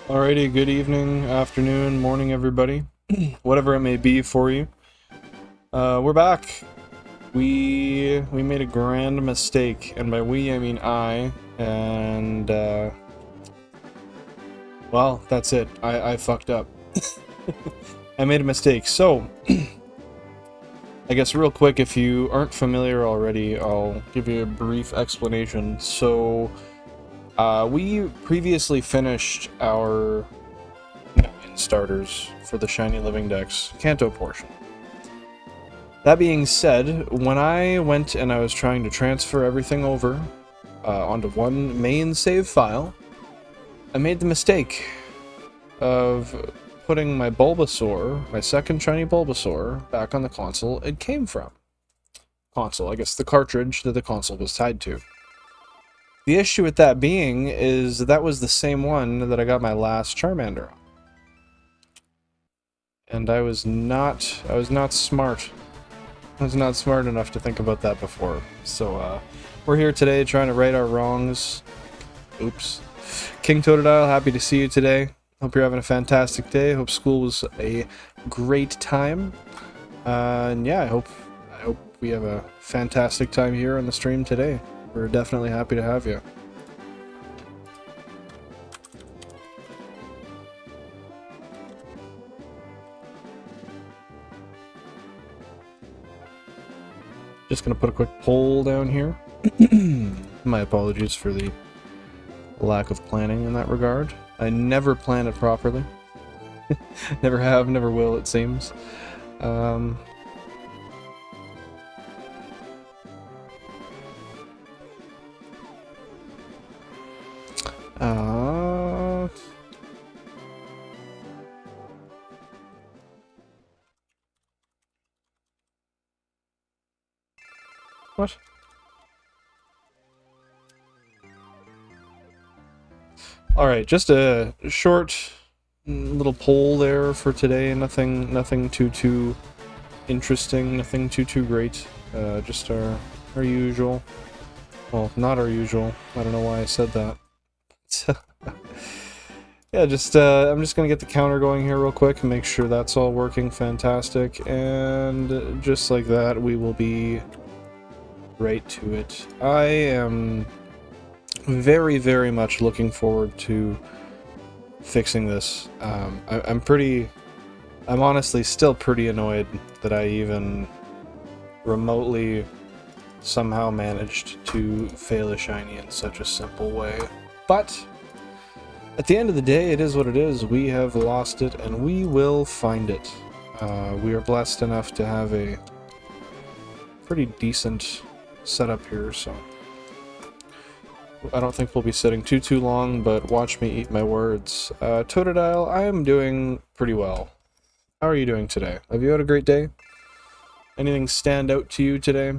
Alrighty, good evening, afternoon, morning, everybody. Whatever it may be for you. We're back. We made a grand mistake, and by we I mean I, and well, that's it. I fucked up. I made a mistake. So, I guess real quick, if you aren't familiar already, I'll give you a brief explanation. So, we previously finished our starters for the Shiny Living Dex Kanto portion. That being said, when I went and I was trying to transfer everything over onto one main save file, I made the mistake of putting my Bulbasaur, my second shiny Bulbasaur, back on the console it came from. Console, I guess the cartridge that the console was tied to. The issue with that being is that was the same one that I got my last Charmander on. And I was not smart. I was not smart enough to think about that before. So, we're here today trying to right our wrongs. Oops. King Totodile, happy to see you today. Hope you're having a fantastic day. Hope school was a great time. And yeah, I hope we have a fantastic time here on the stream today. We're definitely happy to have you. Just gonna put a quick poll down here. My apologies for the lack of planning in that regard. I never plan it properly. Never have, never will, it seems. What? Alright, just a short little poll there for today. Nothing too interesting, nothing too great. Just our usual. Well, not our usual. I don't know why I said that. Yeah, just I'm just gonna get the counter going here real quick and make sure that's all working fantastic, and just like that we will be right to it. I am very much looking forward to fixing this. I'm honestly still pretty annoyed that I even remotely somehow managed to fail a shiny in such a simple way. But at the end of the day, it is what it is. We have lost it, and we will find it. We are blessed enough to have a pretty decent setup here, so I don't think we'll be sitting too long, but watch me eat my words. Totodile, I am doing pretty well. How are you doing today? Have you had a great day? Anything stand out to you today?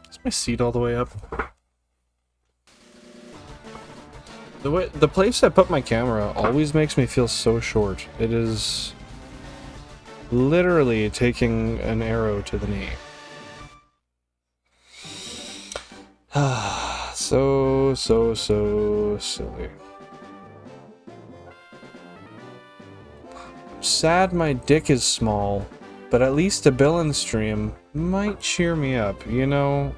Is my seat all the way up? The place I put my camera always makes me feel so short. It is literally taking an arrow to the knee. So silly. I'm sad my dick is small, but at least a Billen stream might cheer me up, you know?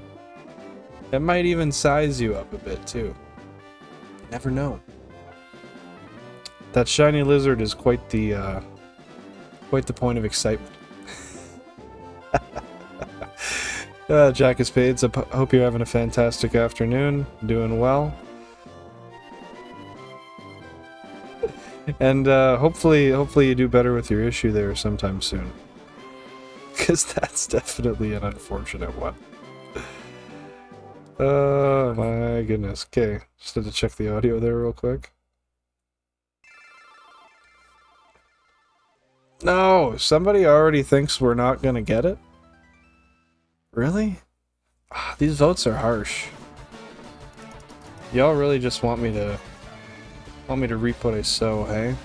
It might even size you up a bit, too. You never know. That shiny lizard is quite the point of excitement. Jack of Spades, I hope you're having a fantastic afternoon, doing well. And hopefully you do better with your issue there sometime soon. Because that's definitely an unfortunate one. Oh my goodness. Okay, just had to check the audio there real quick. No, somebody already thinks we're not gonna get it? Really? These votes are harsh. Y'all really just want me to reap what I sow, hey?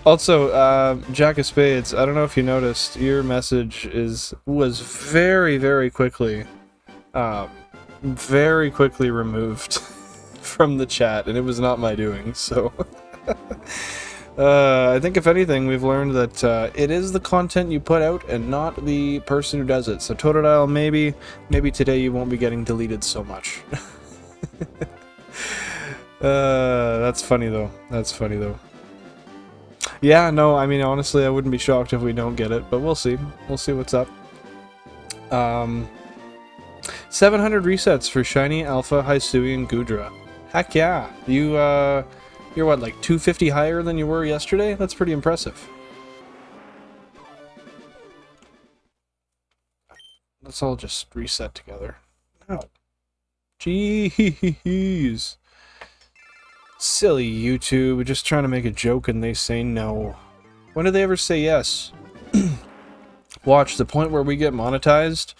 Also, Jack of Spades, I don't know if you noticed, your message was very quickly removed from the chat, and it was not my doing, so... I think if anything, we've learned that it is the content you put out and not the person who does it. So Totodile, maybe today you won't be getting deleted so much. That's funny though. That's funny though. Yeah, no, I mean, honestly, I wouldn't be shocked if we don't get it, but we'll see. We'll see what's up. 700 resets for Shiny, Alpha, Hisui, and Goodra. Heck yeah. You're what, like 250 higher than you were yesterday? That's pretty impressive. Let's all just reset together. No. Jeez. Silly YouTube, just trying to make a joke and they say no. When do they ever say yes? Watch, the point where we get monetized,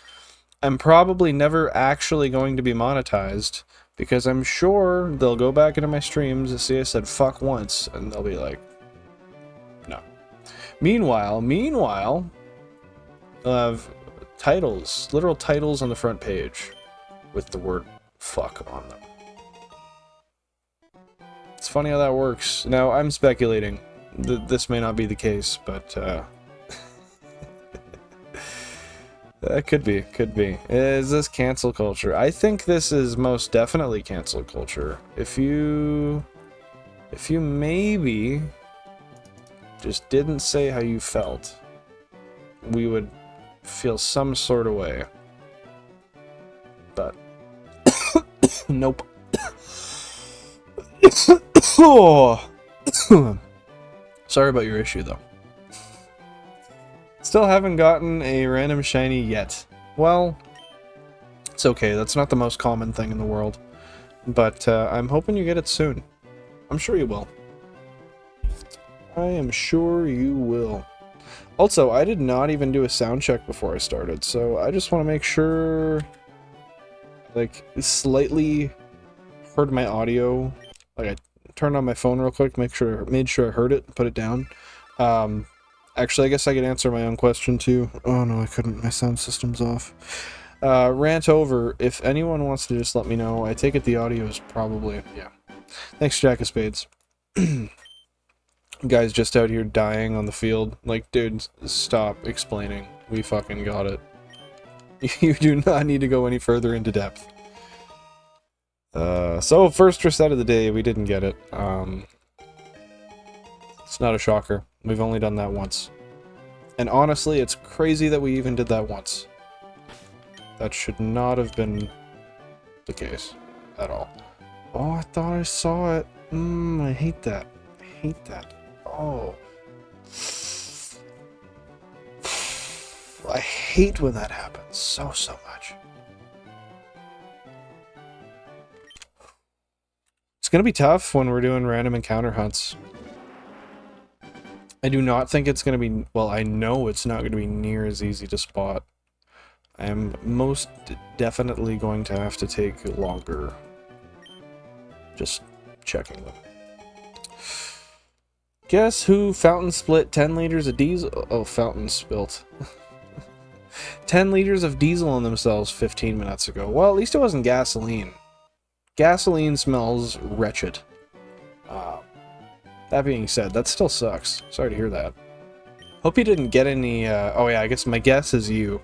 I'm probably never actually going to be monetized, because I'm sure they'll go back into my streams and see I said fuck once, and they'll be like, no. Meanwhile, they'll have titles, literal titles on the front page with the word fuck on them. It's funny how that works. Now, I'm speculating. This may not be the case, but could be. Is this cancel culture? I think this is most definitely cancel culture. If you maybe just didn't say how you felt, we would feel some sort of way. But nope. Sorry about your issue though. Still haven't gotten a random shiny yet. Well, it's okay. That's not the most common thing in the world. But I'm hoping you get it soon. I'm sure you will. I am sure you will. Also, I did not even do a sound check before I started, so I just want to make sure, like, slightly heard my audio. Like, I turned on my phone real quick, made sure I heard it, put it down. Actually, I guess I could answer my own question too. Oh no, I couldn't. My sound system's off. Rant over. If anyone wants to just let me know, I take it the audio is probably... Yeah. Thanks, Jack of Spades. Guy's just out here dying on the field. Like, dude, stop explaining. We fucking got it. You do not need to go any further into depth. So, first reset of the day, we didn't get it. It's not a shocker. We've only done that once. And honestly, it's crazy that we even did that once. That should not have been the case at all. Oh, I thought I saw it. I hate that. I hate that. Oh. I hate when that happens so much. It's gonna be tough when we're doing random encounter hunts. I do not think it's going to be... Well, I know it's not going to be near as easy to spot. I am most definitely going to have to take longer just checking them. Guess who fountain split 10 liters of diesel... Oh, fountain spilt. 10 liters of diesel on themselves 15 minutes ago. Well, at least it wasn't gasoline. Gasoline smells wretched. That being said, that still sucks. Sorry to hear that. Hope you didn't get any, oh yeah, I guess my guess is you.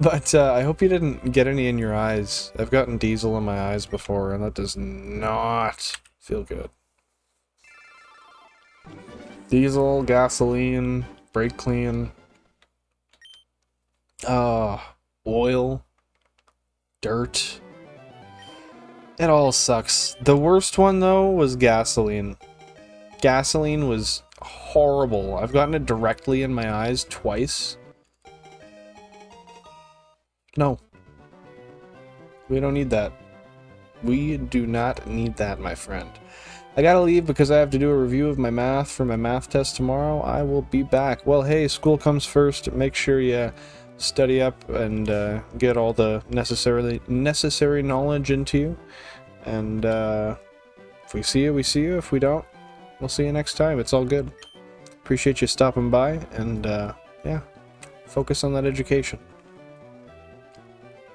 But, I hope you didn't get any in your eyes. I've gotten diesel in my eyes before, and that does not feel good. Diesel, gasoline, brake clean. Oil. Dirt. It all sucks. The worst one, though, was gasoline. Gasoline was horrible. I've gotten it directly in my eyes twice. No. We don't need that. We do not need that, my friend. I gotta leave because I have to do a review of my math for my math test tomorrow. I will be back. Well, hey, school comes first. Make sure you study up and get all the necessary knowledge into you. And if we see you, we see you. If we don't, we'll see you next time. It's all good. Appreciate you stopping by, and yeah, focus on that education.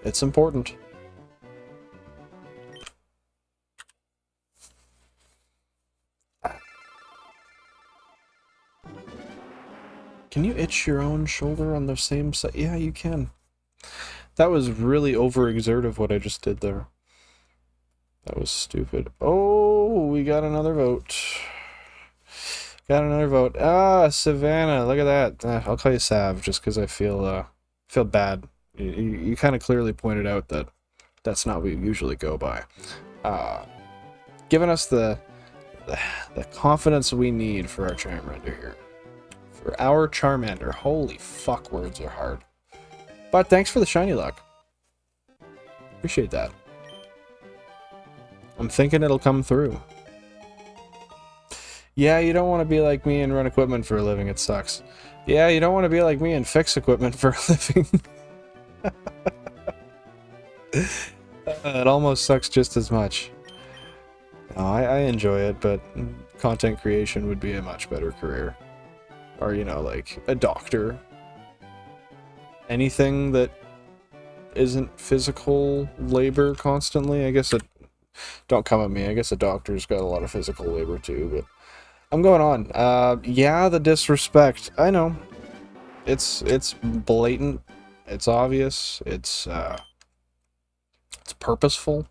It's important. Can you itch your own shoulder on the same side? Yeah, you can. That was really overexertive what I just did there. That was stupid. Oh, we got another vote. Got another vote. Ah, Savannah, look at that. I'll call you Sav just because I feel bad. You kind of clearly pointed out that that's not what you usually go by. Giving us the confidence we need for our Charmander here. For our Charmander. Holy fuck, words are hard. But thanks for the shiny luck. Appreciate that. I'm thinking it'll come through. Yeah, you don't want to be like me and run equipment for a living. It sucks. Yeah, you don't want to be like me and fix equipment for a living. It almost sucks just as much. No, I enjoy it, but content creation would be a much better career. Or, you know, like a doctor. Anything that isn't physical labor constantly. I guess it... Don't come at me. I guess a doctor's got a lot of physical labor too, but... I'm going on. Yeah, the disrespect. I know. It's blatant. It's obvious. It's purposeful.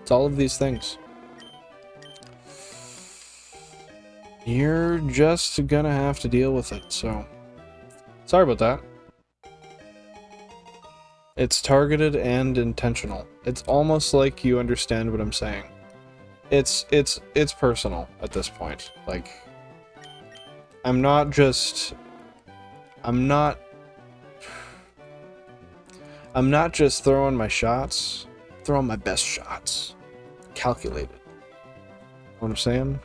It's all of these things. You're just gonna have to deal with it, so... Sorry about that. It's targeted and intentional. It's almost like you understand what I'm saying. It's personal at this point. Like, I'm not just throwing my shots, throwing my best shots. Calculated. Know what I'm saying?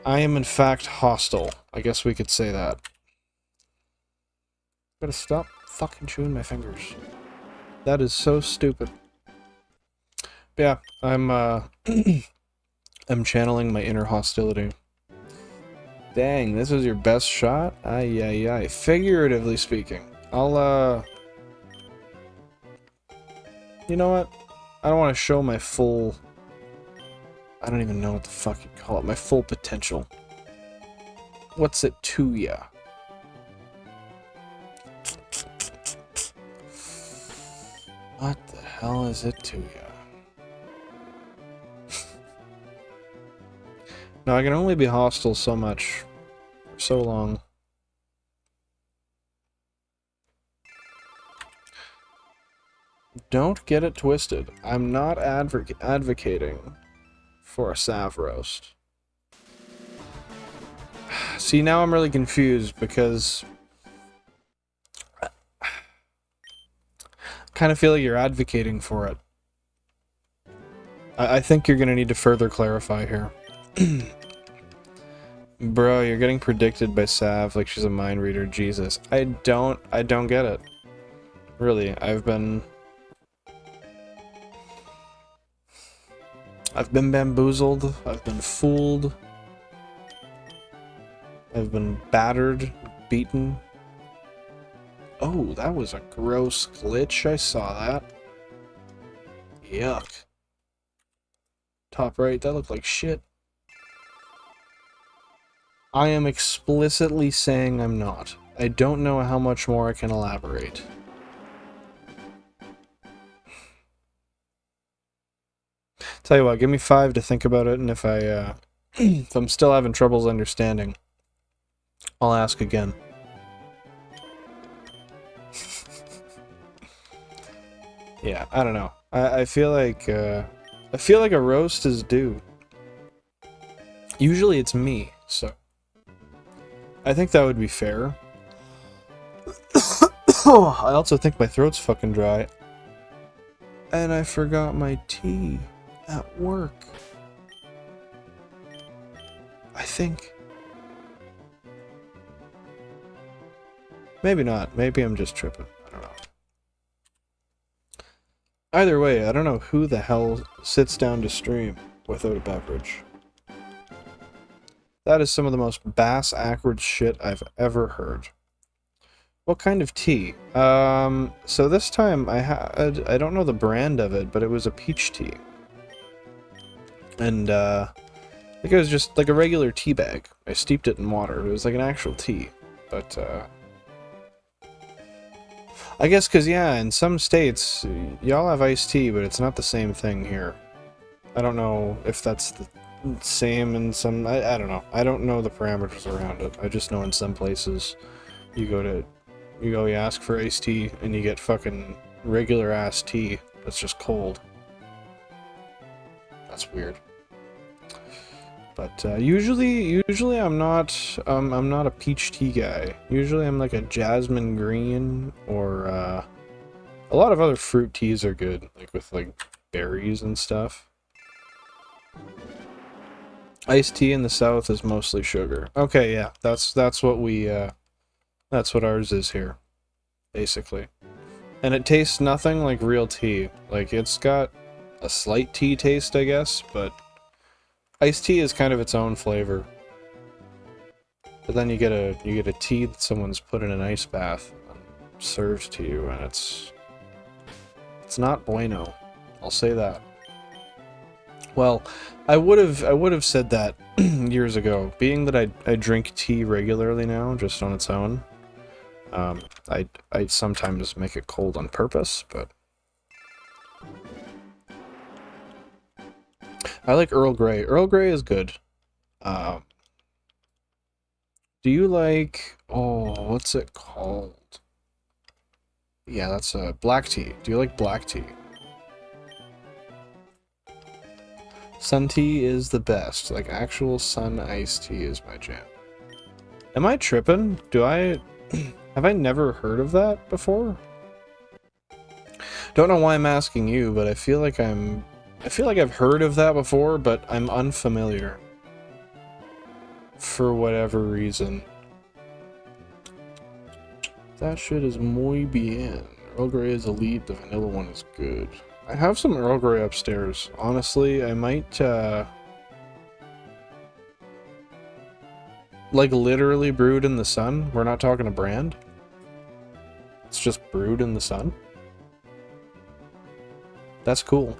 I am in fact hostile. I guess we could say that. Gotta stop fucking chewing my fingers. That is so stupid. But yeah, I'm I'm channeling my inner hostility. Dang, this was your best shot? Ay, ay, ay. Figuratively speaking. I'll, You know what? I don't want to show my full... I don't even know what the fuck you call it. My full potential. What's it to ya? What the hell is it to ya? No, I can only be hostile so much. For so long. Don't get it twisted. I'm not advocating for a Sav roast. See, now I'm really confused because... I kind of feel like you're advocating for it. I think you're gonna need to further clarify here. Bro, you're getting predicted by Sav like she's a mind reader. Jesus. I don't get it. Really, I've been bamboozled, I've been fooled, I've been battered, beaten. Oh, that was a gross glitch, I saw that. Yuck. Top right, that looked like shit. I am explicitly saying I'm not. I don't know how much more I can elaborate. Tell you what, give me 5 to think about it, and if if I'm still having troubles understanding, I'll ask again. Yeah, I don't know. I feel like a roast is due. Usually it's me, so I think that would be fair. I also think my throat's fucking dry. And I forgot my tea at work. I think. Maybe not. Maybe I'm just tripping. I don't know. Either way, I don't know who the hell sits down to stream without a beverage. That is some of the most bass-ackward shit I've ever heard. What kind of tea? So this time I don't know the brand of it, but it was a peach tea. And, think it was just like a regular tea bag. I steeped it in water. It was like an actual tea. But, I guess because, yeah, in some states, y'all have iced tea, but it's not the same thing here. I don't know if that's the same in some... I don't know. I don't know the parameters around it. I just know in some places you ask for iced tea, and you get fucking regular-ass tea that's just cold. That's weird. But usually I'm not a peach tea guy. Usually I'm like a jasmine green, or a lot of other fruit teas are good, like with like berries and stuff. Iced tea in the South is mostly sugar. Okay, yeah, that's what ours is here, basically. And it tastes nothing like real tea. Like, it's got a slight tea taste, I guess, but iced tea is kind of its own flavor. But then you get a tea that someone's put in an ice bath and served to you, and it's not bueno. I'll say that. Well, I would have said that years ago. Being that I drink tea regularly now, just on its own. I sometimes make it cold on purpose, but I like Earl Grey. Earl Grey is good. Do you like... Oh, what's it called? Yeah, that's black tea. Do you like black tea? Sun tea is the best. Like, actual sun iced tea is my jam. Am I tripping? Have I never heard of that before? Don't know why I'm asking you, but I feel like I've heard of that before, but I'm unfamiliar. For whatever reason. That shit is muy bien. Earl Grey is elite, the vanilla one is good. I have some Earl Grey upstairs. Honestly, I might, like, literally brewed in the sun? We're not talking a brand? It's just brewed in the sun? That's cool.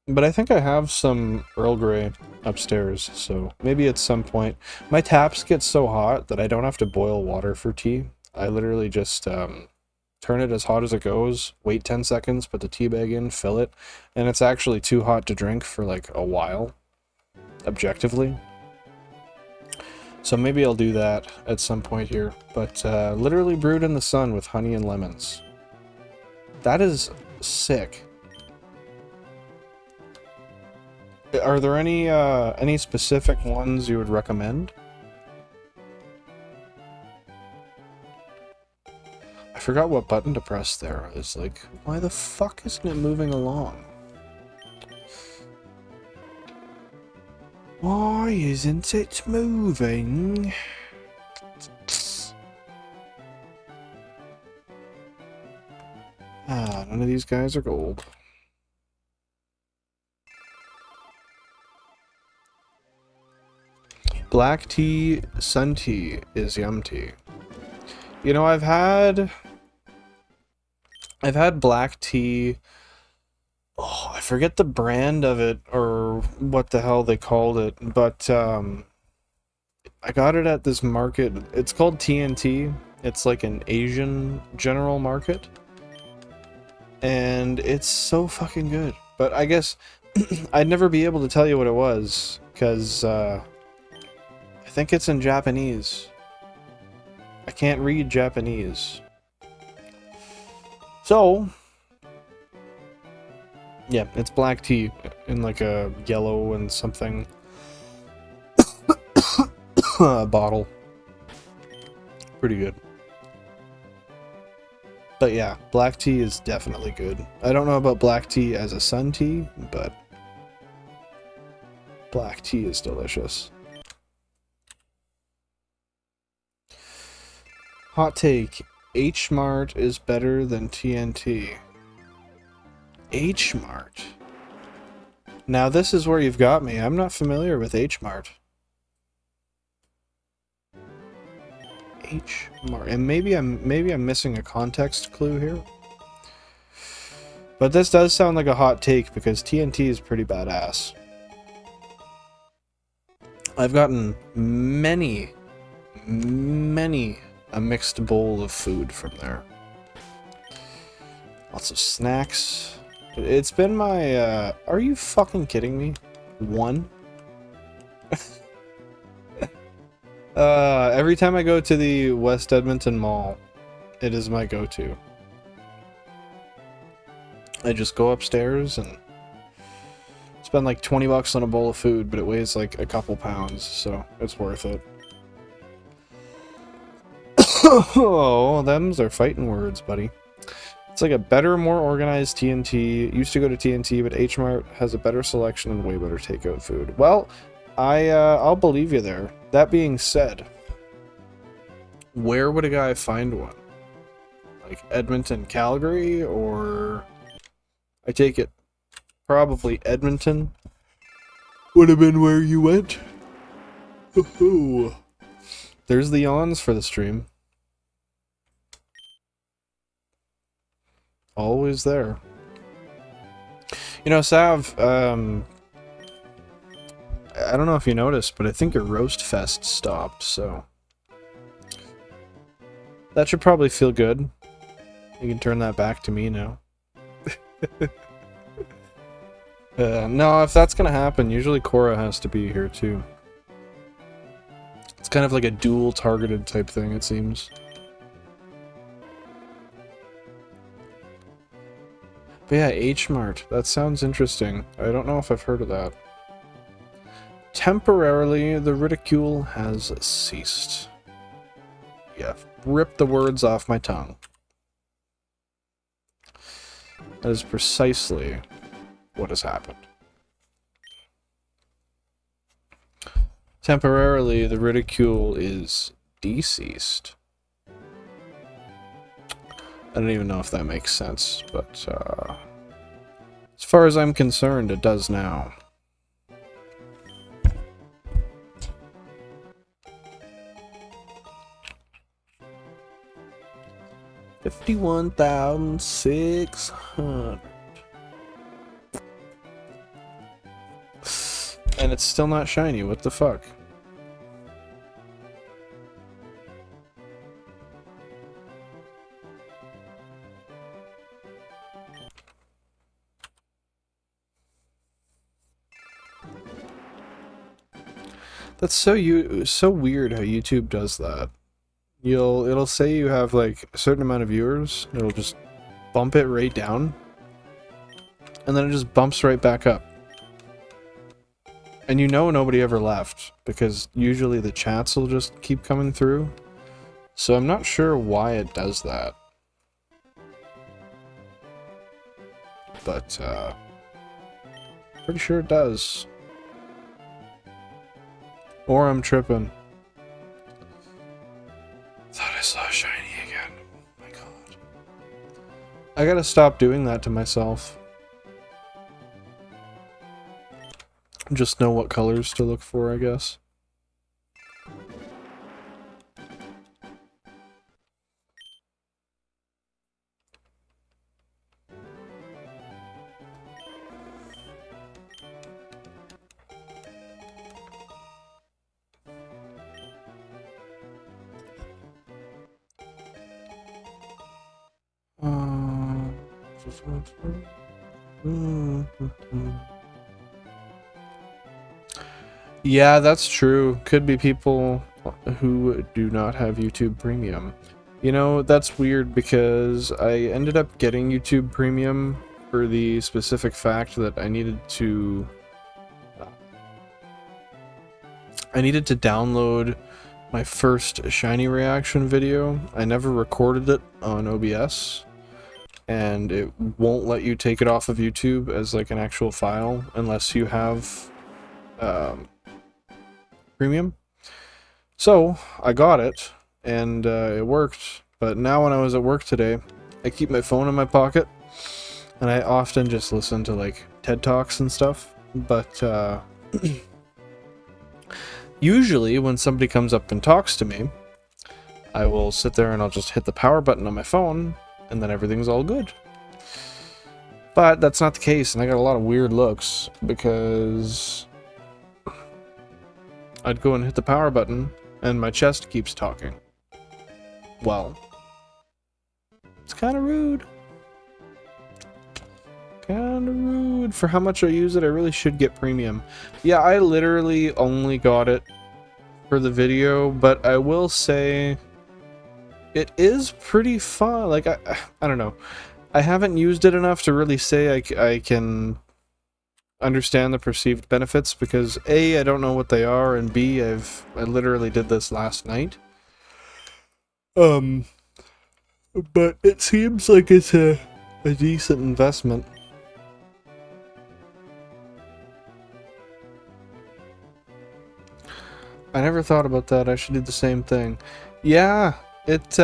But I think I have some Earl Grey upstairs, so maybe at some point. My taps get so hot that I don't have to boil water for tea. I literally just, turn it as hot as it goes, wait 10 seconds, put the tea bag in, fill it, and it's actually too hot to drink for like a while, objectively. So maybe I'll do that at some point here, but literally brewed in the sun with honey and lemons. That is sick. Are there any specific ones you would recommend? I forgot what button to press there. It's like, why the fuck isn't it moving along? Why isn't it moving? Ah, none of these guys are gold. Black tea, sun tea is yum tea. You know, I've had black tea. Oh, I forget the brand of it or what the hell they called it, but I got it at this market. It's called TNT. It's like an Asian general market. And it's so fucking good. But I guess I'd never be able to tell you what it was, because I think it's in Japanese. I can't read Japanese. So, yeah, it's black tea in like a yellow and something bottle. Pretty good. But yeah, black tea is definitely good. I don't know about black tea as a sun tea, but black tea is delicious. Hot take. H-Mart is better than TNT. H-Mart? Now this is where you've got me. I'm not familiar with H-Mart. H-Mart. And maybe I'm missing a context clue here. But this does sound like a hot take because TNT is pretty badass. I've gotten many a mixed bowl of food from there. Lots of snacks. It's been my, are you fucking kidding me? One? Every time I go to the West Edmonton Mall, it is my go-to. I just go upstairs and spend like 20 bucks on a bowl of food, but it weighs like a couple pounds, so it's worth it. Oh, them's are fighting words, buddy. It's like a better, more organized TNT. Used to go to TNT, but H Mart has a better selection and way better takeout food. Well, I'll believe you there. That being said, where would a guy find one? Like Edmonton, Calgary, or I take it probably Edmonton would have been where you went. Ooh. There's the yawns for the stream. Always there. You know, Sav, I don't know if you noticed, but I think your Roast Fest stopped, so that should probably feel good. You can turn that back to me now. No, if that's gonna happen, usually Cora has to be here too. It's kind of like a dual targeted type thing, it seems. But yeah, H-Mart. That sounds interesting. I don't know if I've heard of that. Temporarily, the ridicule has ceased. Yeah, rip the words off my tongue. That is precisely what has happened. Temporarily, the ridicule is deceased. I don't even know if that makes sense, but as far as I'm concerned, it does now. $51,600. And it's still not shiny, what the fuck? That's so weird how YouTube does that. It'll say you have like a certain amount of viewers, it'll just bump it right down, and then it just bumps right back up. And you know nobody ever left, because usually the chats will just keep coming through. So I'm not sure why it does that. But pretty sure it does. Or I'm tripping. Thought I saw shiny again. Oh my god. I gotta stop doing that to myself. Just know what colors to look for, I guess. Yeah, that's true. Could be people who do not have YouTube Premium. You know, that's weird because I ended up getting YouTube Premium for the specific fact that I needed to download my first shiny reaction video. I never recorded it on OBS, and it won't let you take it off of YouTube as like an actual file unless you have Premium. So I got it, and it worked. But now when I was at work today, I keep my phone in my pocket, and I often just listen to like TED Talks and stuff. But usually when somebody comes up and talks to me, I will sit there and I'll just hit the power button on my phone, and then everything's all good. But that's not the case, and I got a lot of weird looks, because I'd go and hit the power button, and my chest keeps talking. Well, it's kind of rude. Kind of rude. For how much I use it, I really should get premium. Yeah, I literally only got it for the video, but I will say it is pretty fun. Like, I don't know. I haven't used it enough to really say I can understand the perceived benefits, because A, I don't know what they are, and B, I literally did this last night. But it seems like it's a decent investment. I never thought about that. I should do the same thing. Yeah, it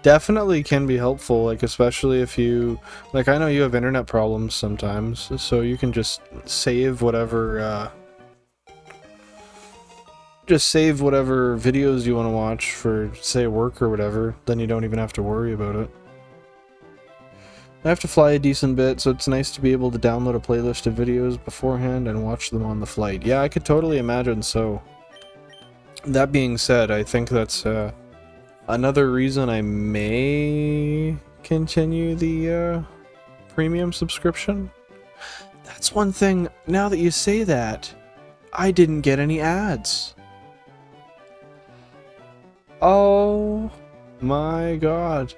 definitely can be helpful, like especially if you, like, I know you have internet problems sometimes, so you can just save whatever videos you want to watch for, say, work or whatever, then you don't even have to worry about it. I have to fly a decent bit, so it's nice to be able to download a playlist of videos beforehand and watch them on the flight. Yeah, I could totally imagine so. That being said, I think that's another reason I may continue the premium subscription. That's one thing, now that you say that, I didn't get any ads. Oh my god.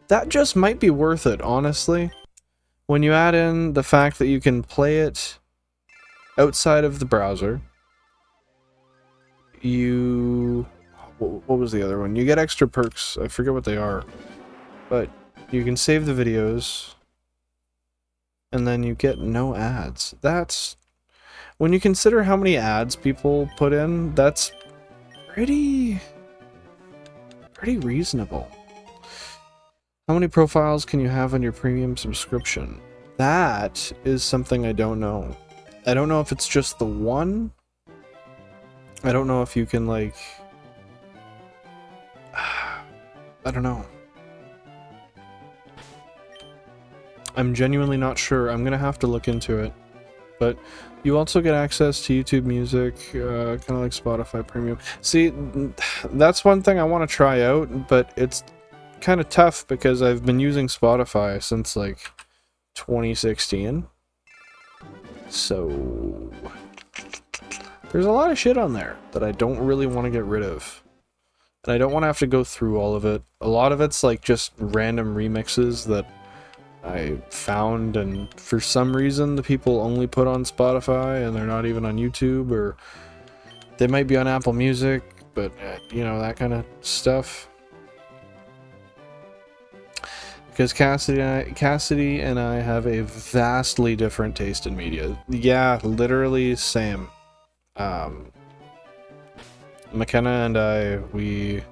That just might be worth it, honestly. When you add in the fact that you can play it outside of the browser, what was the other one? You get extra perks. I forget what they are. But you can save the videos, and then you get no ads. That's... When you consider how many ads people put in, that's pretty reasonable. How many profiles can you have on your premium subscription? That is something I don't know. I don't know if it's just the one. I don't know if you can, like... I don't know. I'm genuinely not sure. I'm gonna have to look into it. But you also get access to YouTube Music, kind of like Spotify Premium. See, that's one thing I want to try out, but it's kind of tough because I've been using Spotify since like 2016. So there's a lot of shit on there that I don't really want to get rid of. And I don't want to have to go through all of it. A lot of it's like just random remixes that I found, and for some reason the people only put on Spotify and they're not even on YouTube, or they might be on Apple Music, but you know, that kind of stuff. Because Cassidy and I have a vastly different taste in media. Yeah, literally same. McKenna and I, we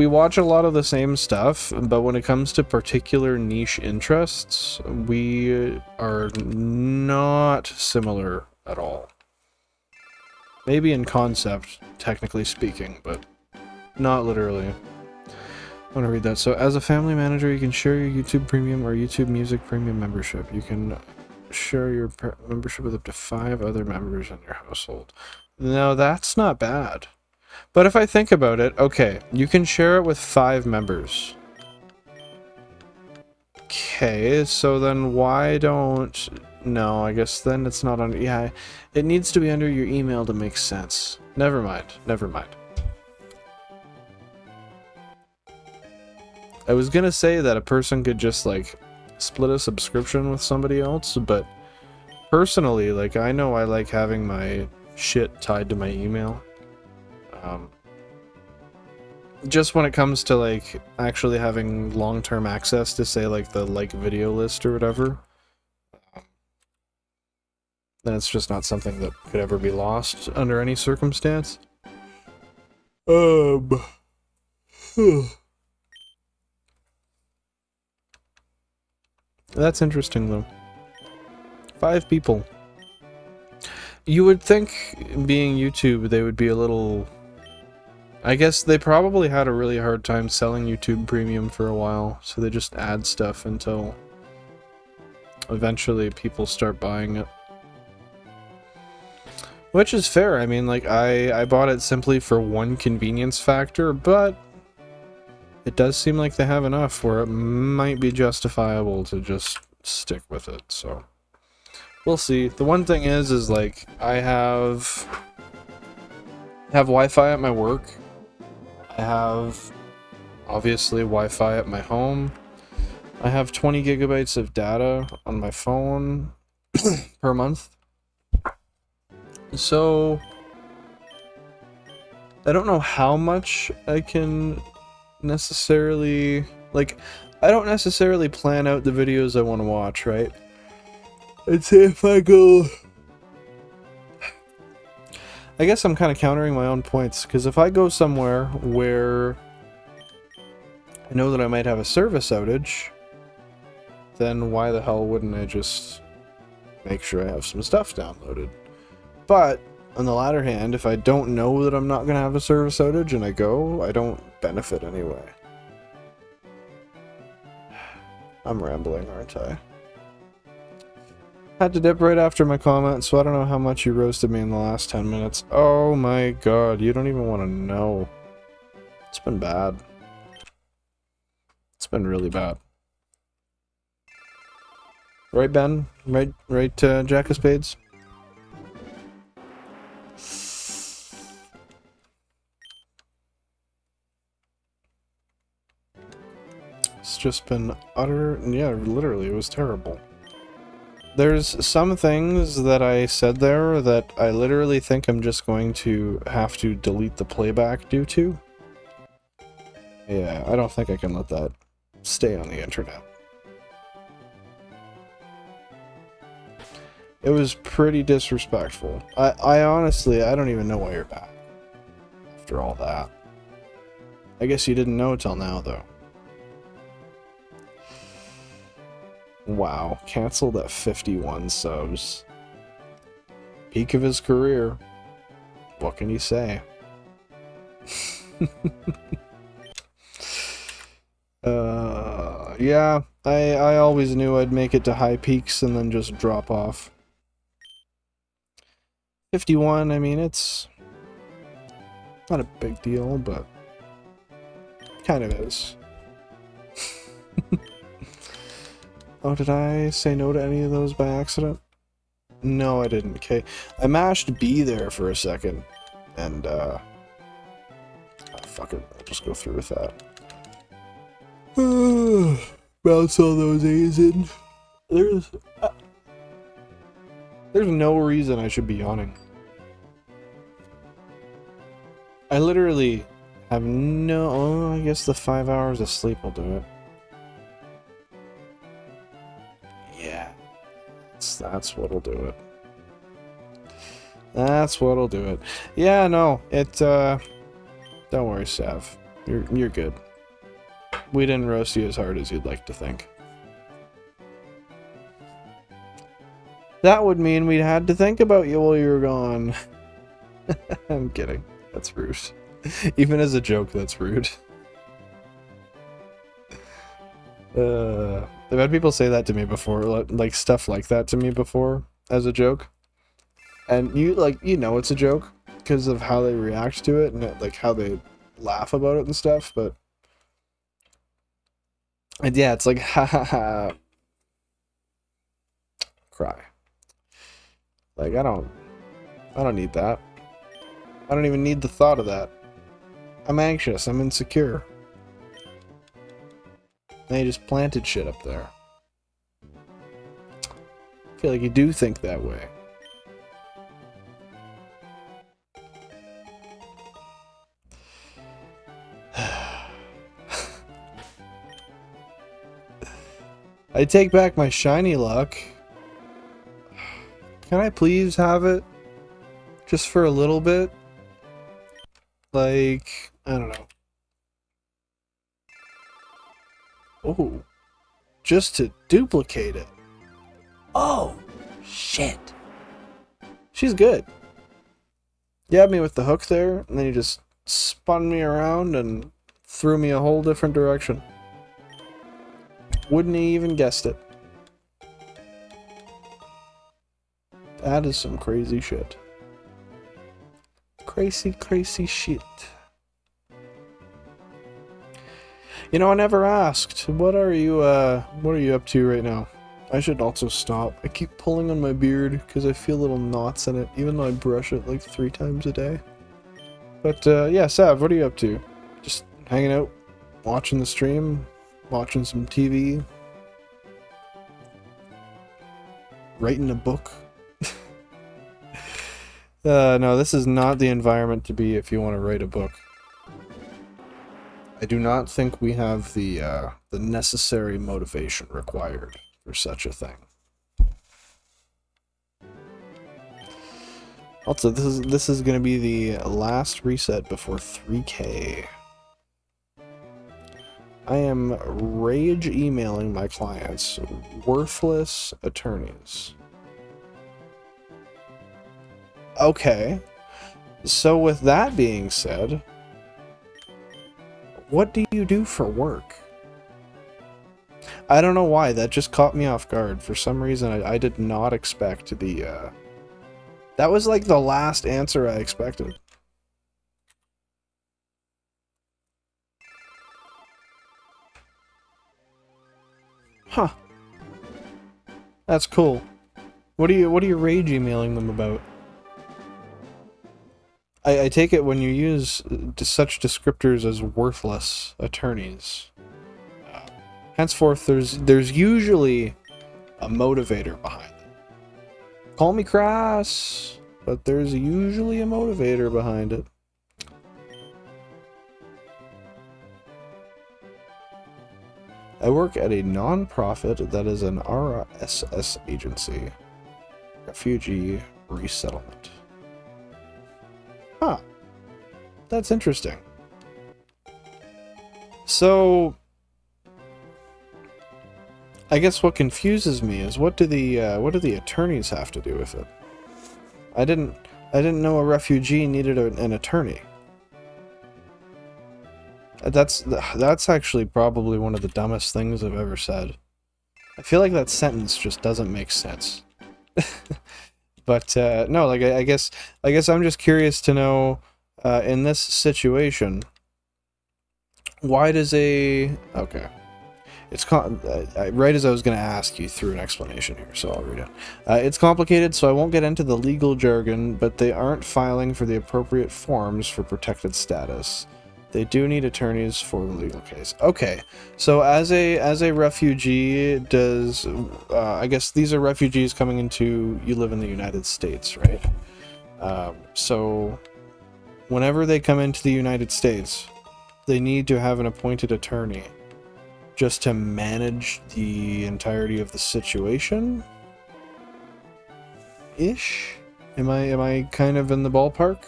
watch a lot of the same stuff, but when it comes to particular niche interests, we are not similar at all. Maybe in concept, technically speaking, but not literally. I want to read that. So, as a family manager, you can share your YouTube Premium or YouTube Music Premium membership. You can share your membership with up to 5 other members in your household. No, that's not bad. But if I think about it, okay, you can share it with 5 members. Okay, so then why don't... No, I guess then it's not under... Yeah, it needs to be under your email to make sense. Never mind, never mind. I was gonna say that a person could just, like, split a subscription with somebody else, but personally, like, I know I like having my shit tied to my email. Just when it comes to, like, actually having long-term access to, say, like, the like video list or whatever, then it's just not something that could ever be lost under any circumstance. That's interesting, though. 5 people. You would think, being YouTube, they would be a little... I guess they probably had a really hard time selling YouTube Premium for a while, so they just add stuff until eventually people start buying it. Which is fair. I mean, like, I bought it simply for one convenience factor, but it does seem like they have enough where it might be justifiable to just stick with it, so we'll see. The one thing is like, I have Wi-Fi at my work. I have, obviously, Wi-Fi at my home. I have 20 gigabytes of data on my phone per month. So, I don't know how much I can necessarily, like, I don't necessarily plan out the videos I want to watch, right? I'd say if I go... I guess I'm kind of countering my own points, because if I go somewhere where I know that I might have a service outage, then why the hell wouldn't I just make sure I have some stuff downloaded? But, on the latter hand, if I don't know that I'm not going to have a service outage and I go, I don't benefit anyway. I'm rambling, aren't I? Had to dip right after my comment, so I don't know how much you roasted me in the last 10 minutes. Oh my god, you don't even want to know. It's been bad. It's been really bad. Right, Ben? Right, Jack of Spades? It's just been utter... Yeah, literally, it was terrible. There's some things that I said there that I literally think I'm just going to have to delete the playback due to. Yeah, I don't think I can let that stay on the internet. It was pretty disrespectful. I honestly, I don't even know why you're back after all that. I guess you didn't know till now, though. Wow, canceled at 51 subs. Peak of his career. What can you say? Yeah, I always knew I'd make it to high peaks and then just drop off. 51, I mean, it's not a big deal, but kind of is. Oh, did I say no to any of those by accident? No, I didn't. Okay, I mashed B there for a second, and oh, fuck it, I'll just go through with that. Bounce all those A's in. There's no reason I should be yawning. I literally have no... Oh, I guess the 5 hours of sleep will do it. Yeah. That's what'll do it. That's what'll do it. Yeah, no, don't worry, Sav. You're good. We didn't roast you as hard as you'd like to think. That would mean we'd had to think about you while you were gone. I'm kidding. That's rude. Even as a joke, that's rude. I've had people say that to me before, like stuff like that to me before, as a joke. And you know it's a joke, because of how they react to it, and like how they laugh about it and stuff, but... And yeah, it's like, ha ha ha. Cry. Like, I don't need that. I don't even need the thought of that. I'm anxious, I'm insecure. They just planted shit up there. I feel like you do think that way. I take back my shiny luck. Can I please have it? Just for a little bit? Like, I don't know. Oh. Just to duplicate it. Oh, shit. She's good. You had me with the hook there, and then you just spun me around and threw me a whole different direction. Wouldn't have even guessed it. That is some crazy shit. Crazy, crazy shit. You know, I never asked. What are you up to right now? I should also stop. I keep pulling on my beard because I feel little knots in it, even though I brush it like 3 times a day. But, yeah, Sav, what are you up to? Just hanging out, watching the stream, watching some TV, writing a book. No, this is not the environment to be if you want to write a book. I do not think we have the necessary motivation required for such a thing. Also, this is going to be the last reset before 3K. I am rage emailing my clients worthless attorneys. Okay, so with that being said, what do you do for work? I don't know why, that just caught me off guard. For some reason, I did not expect the, that was like the last answer I expected. Huh. That's cool. What are you rage emailing them about? I take it when you use such descriptors as worthless attorneys. Henceforth, there's usually a motivator behind it. Call me crass, but there's usually a motivator behind it. I work at a non-profit that is an RSS agency, Refugee Resettlement. Huh. That's interesting. So, I guess what confuses me is what do the attorneys have to do with it? I didn't know a refugee needed an attorney. That's actually probably one of the dumbest things I've ever said. I feel like that sentence just doesn't make sense. But no, like I guess I'm just curious to know in this situation, why does okay? It's right as I was going to ask, you threw an explanation here, so I'll read it. It's complicated, so I won't get into the legal jargon, but they aren't filing for the appropriate forms for protected status. They do need attorneys for the legal case. Okay, so as a refugee, does I guess these are refugees coming into, you live in the United States, right? So whenever they come into the United States, they need to have an appointed attorney just to manage the entirety of the situation? Ish? Am I kind of in the ballpark?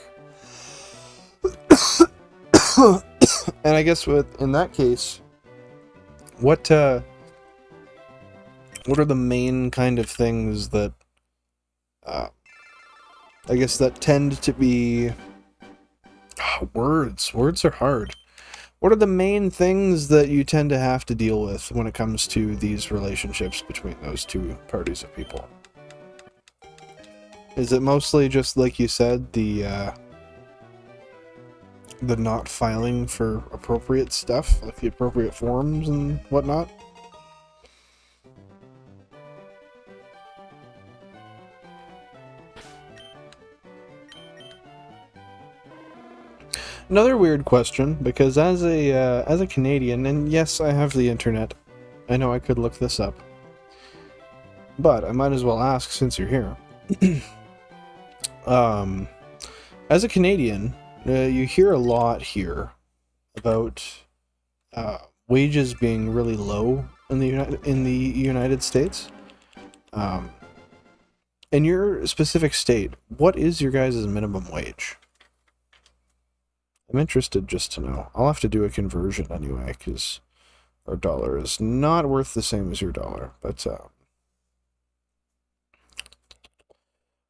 And I guess in that case, what are the main kind of things that I guess that tend to be words are hard. What are the main things that you tend to have to deal with when it comes to these relationships between those two parties of people? Is it mostly just, like you said, the not filing for appropriate stuff, like the appropriate forms and whatnot? Another weird question, because as a Canadian, and yes, I have the internet, I know I could look this up, but I might as well ask since you're here. As a Canadian, you hear a lot here about wages being really low in the United States. In your specific state, what is your guys' minimum wage? I'm interested just to know. I'll have to do a conversion anyway, because our dollar is not worth the same as your dollar. But,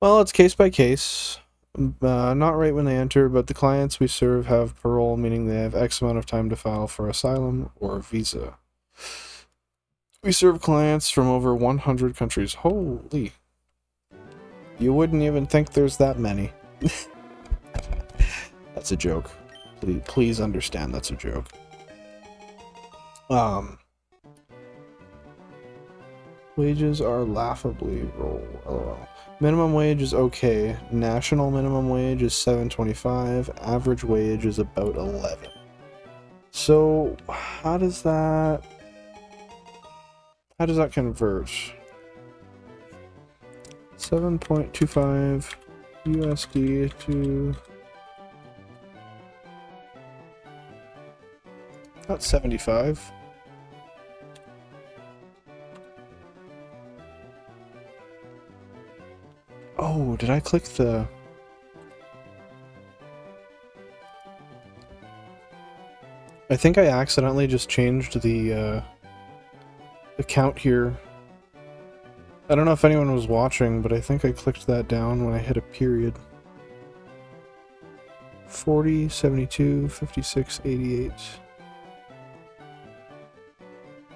well, it's case by case. Not right when they enter, but the clients we serve have parole, meaning they have X amount of time to file for asylum or visa. We serve clients from over 100 countries. Holy. You wouldn't even think there's that many. That's a joke. Please understand that's a joke. Wages are laughably low. LOL. Minimum wage is okay. National minimum wage is $7.25. Average wage is about 11. So how does that convert? 7.25 USD to not 75. Oh, did I click the... I think I accidentally just changed the count here. I don't know if anyone was watching, but I think I clicked that down when I hit a period. 40, 72, 56, 88...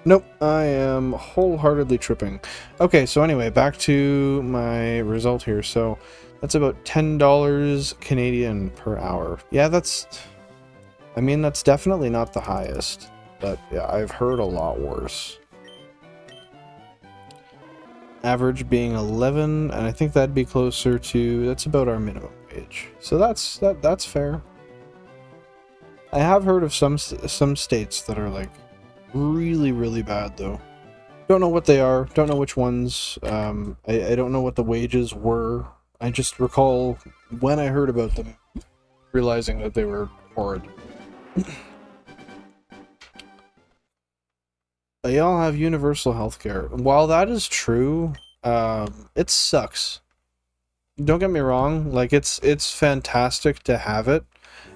Nope, I am wholeheartedly tripping. Okay, so anyway, back to my result here. So that's about $10 Canadian per hour. Yeah, I mean, that's definitely not the highest, but yeah, I've heard a lot worse. Average being 11, and I think that'd be closer to, that's about our minimum wage. So that's fair. I have heard of some states that are like really bad though. Don't know what they are, don't know which ones. I don't know what the wages were. I just recall when I heard about them realizing that they were horrid. They all have universal healthcare. While that is true, it sucks. Don't get me wrong, like it's fantastic to have it,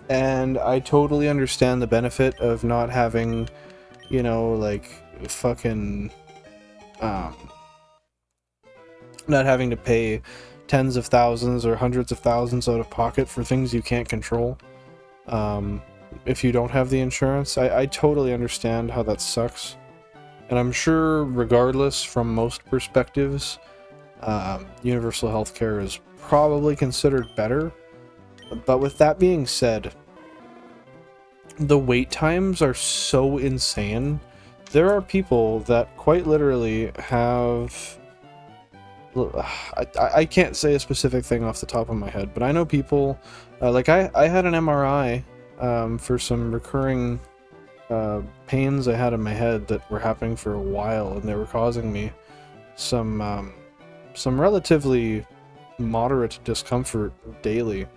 and I totally understand the benefit of not having, you know, like, fucking, not having to pay tens of thousands or hundreds of thousands out of pocket for things you can't control, if you don't have the insurance. I totally understand how that sucks. And I'm sure, regardless, from most perspectives, universal healthcare is probably considered better. But with that being said, the wait times are so insane. There are people that quite literally have... I can't say a specific thing off the top of my head, but I know people... like, I had an MRI for some recurring pains I had in my head that were happening for a while, and they were causing me some relatively moderate discomfort daily.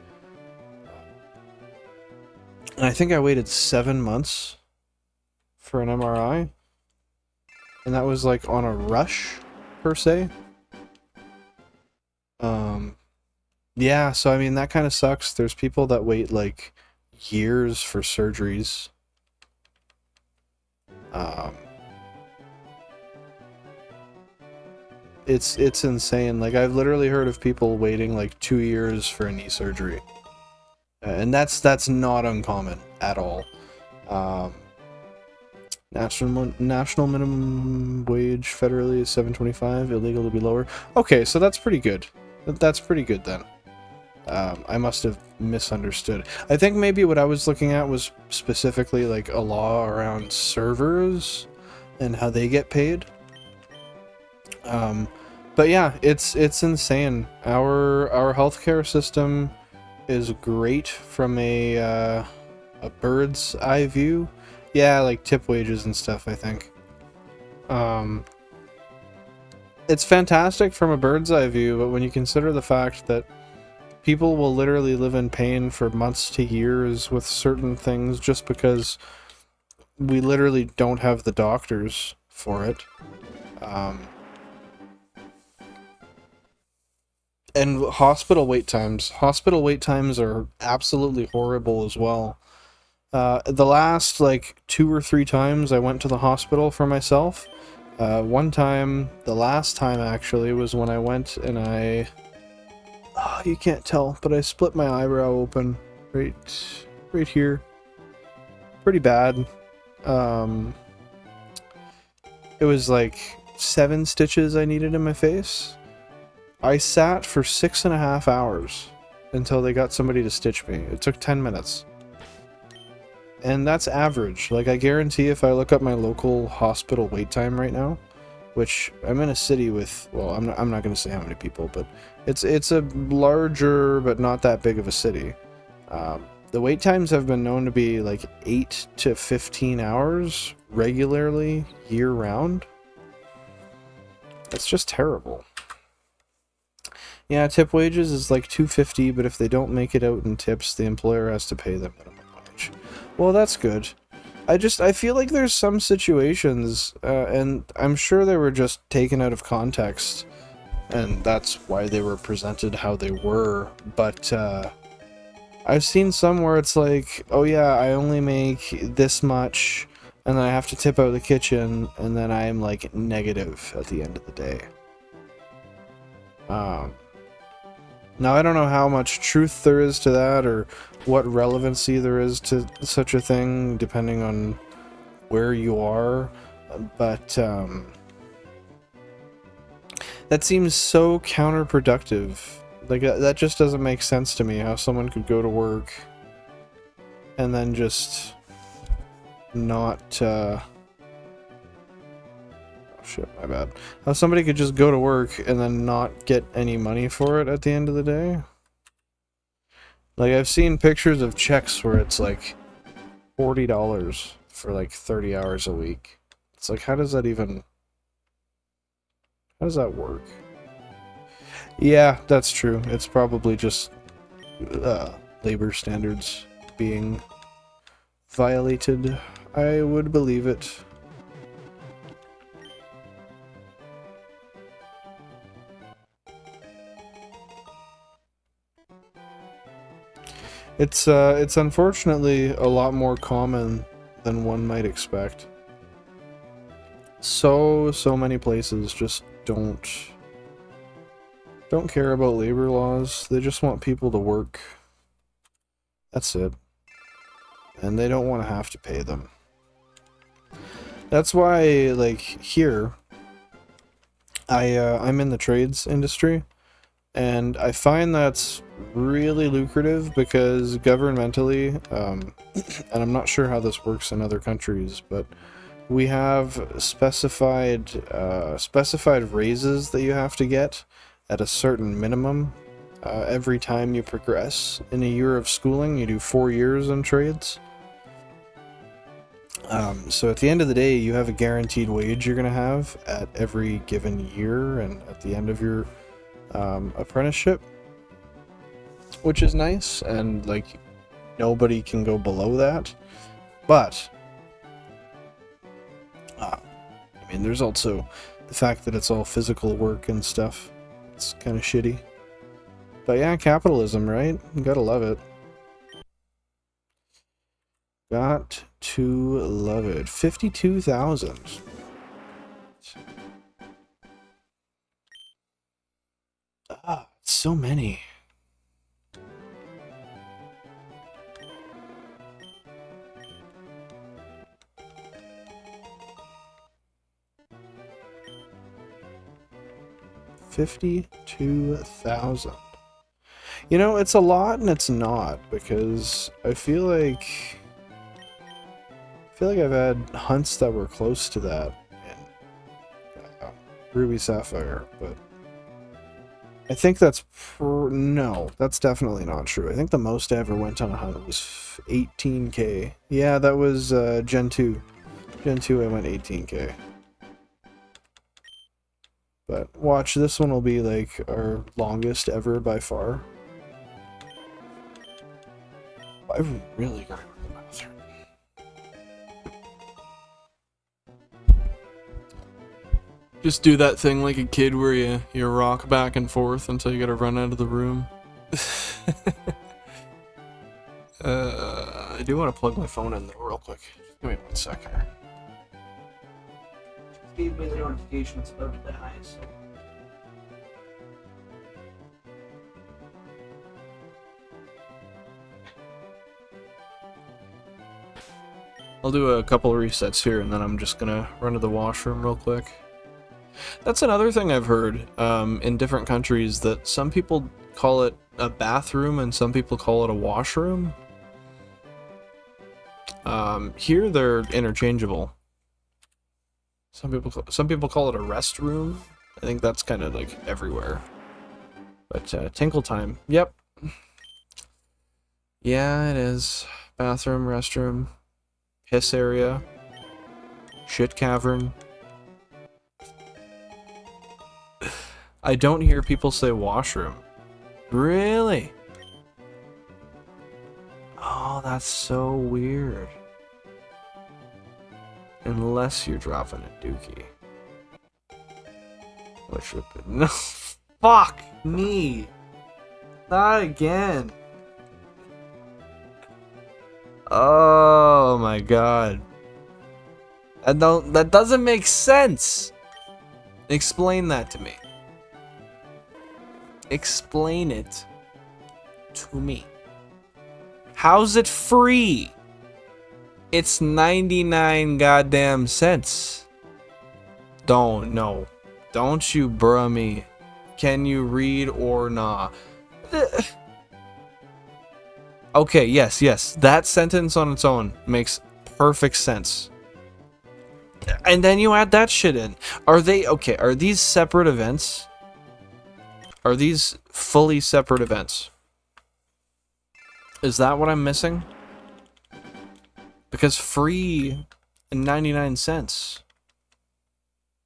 And I think I waited 7 months for an MRI. And that was like on a rush, per se. Yeah, so I mean, that kind of sucks. There's people that wait like years for surgeries. It's insane. Like, I've literally heard of people waiting like 2 years for a knee surgery. And that's not uncommon at all. National minimum wage federally is $7.25. Illegal to be lower. Okay, so that's pretty good. That's pretty good then. I must have misunderstood. I think maybe what I was looking at was specifically like a law around servers and how they get paid. But yeah, it's insane. Our healthcare system is great from a bird's eye view. Yeah, like tip wages and stuff, I think. It's fantastic from a bird's eye view, but when you consider the fact that people will literally live in pain for months to years with certain things just because we literally don't have the doctors for it. And hospital wait times. Hospital wait times are absolutely horrible as well. The last, like, 2 or 3 times I went to the hospital for myself. One time, the last time actually, was when I went and I Oh, you can't tell, but I split my eyebrow open right here. Pretty bad. It was like 7 stitches I needed in my face. I sat for 6.5 hours until they got somebody to stitch me. It took 10 minutes. And that's average. Like, I guarantee if I look up my local hospital wait time right now, which I'm in a city with, well, I'm not going to say how many people, but it's a larger but not that big of a city. The wait times have been known to be like 8 to 15 hours regularly year round. That's just terrible. Yeah, tip wages is like $2.50, but if they don't make it out in tips, the employer has to pay them minimum wage. Well, that's good. I feel like there's some situations, and I'm sure they were just taken out of context, and that's why they were presented how they were, but I've seen some where it's like, oh yeah, I only make this much, and then I have to tip out the kitchen, and then I'm like negative at the end of the day. Now I don't know how much truth there is to that, or what relevancy there is to such a thing, depending on where you are, but that seems so counterproductive. Like, that just doesn't make sense to me, how someone could go to work and then just not, oh shit, my bad. How somebody could just go to work and then not get any money for it at the end of the day. Like, I've seen pictures of checks where it's like $40 for like 30 hours a week. It's like, how does that work? Yeah, that's true. It's probably just labor standards being violated. I would believe it. It's unfortunately a lot more common than one might expect. So many places just don't care about labor laws. They just want people to work. That's it. And they don't want to have to pay them. That's why, like, here, I'm in the trades industry, and I find that's really lucrative because governmentally, and I'm not sure how this works in other countries, but we have specified raises that you have to get at a certain minimum every time you progress. In a year of schooling, you do 4 years in trades. So at the end of the day, you have a guaranteed wage you're going to have at every given year and at the end of your apprenticeship, which is nice, and like nobody can go below that. But I mean, there's also the fact that it's all physical work and stuff. It's kind of shitty. But yeah, capitalism, right? You gotta love it. Got to love it. 52,000. Ah, so many. $52,000. You know, it's a lot and it's not, because I feel like I've had hunts that were close to that in Ruby Sapphire, but I think that's no, that's definitely not true. I think the most I ever went on a hunt was 18k. Yeah, that was Gen 2. Gen 2 I went 18k. But watch, this one will be like our longest ever by far. I really gotta go to the bathroom. Just do that thing like a kid where you rock back and forth until you gotta run out of the room. I do want to plug my phone in though real quick. Just give me 1 second. Gave me the notification it's about to die, so. I'll do a couple of resets here, and then I'm just gonna run to the washroom real quick. That's another thing I've heard in different countries, that some people call it a bathroom and some people call it a washroom. Here they're interchangeable. Some people call it a restroom. I think that's kind of like everywhere. But Tinkle Time, yep. Yeah, it is. Bathroom, restroom, piss area, shit cavern. I don't hear people say washroom. Really? Oh, that's so weird. Unless you're dropping a dookie. Which would be... No, fuck me. Not again. Oh my god. That doesn't make sense. Explain that to me. Explain it to me. How's it free? It's 99 goddamn cents. Don't you bruh me. Can you read or nah? Okay, yes. That sentence on its own makes perfect sense. And then you add that shit in. Are these separate events? Are these fully separate events? Is that what I'm missing? Because free and 99 cents.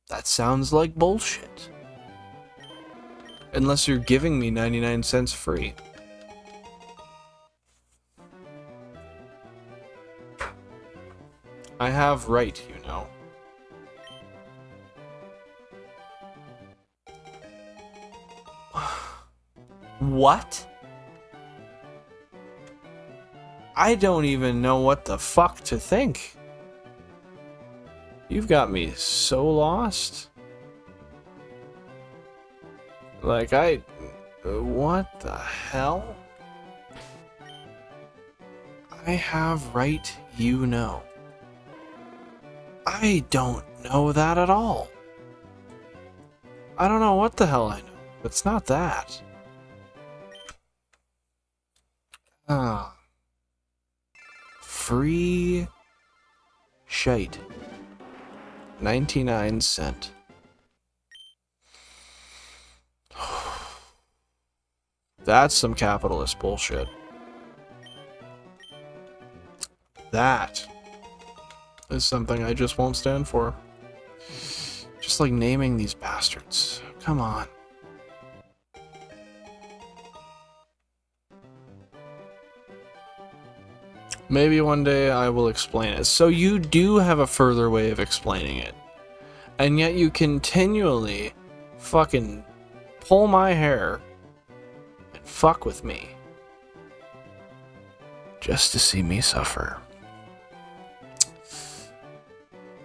That sounds like bullshit. Unless you're giving me 99 cents free. I have right, you know. What? I don't even know what the fuck to think. You've got me so lost. Like, what the hell? I have right, you know. I don't know that at all. I don't know what the hell I know. It's not that. Free shite. 99 cent. That's some capitalist bullshit. That is something I just won't stand for. Just like naming these bastards. Come on. Maybe one day I will explain it. So you do have a further way of explaining it. And yet you continually fucking pull my hair and fuck with me. Just to see me suffer.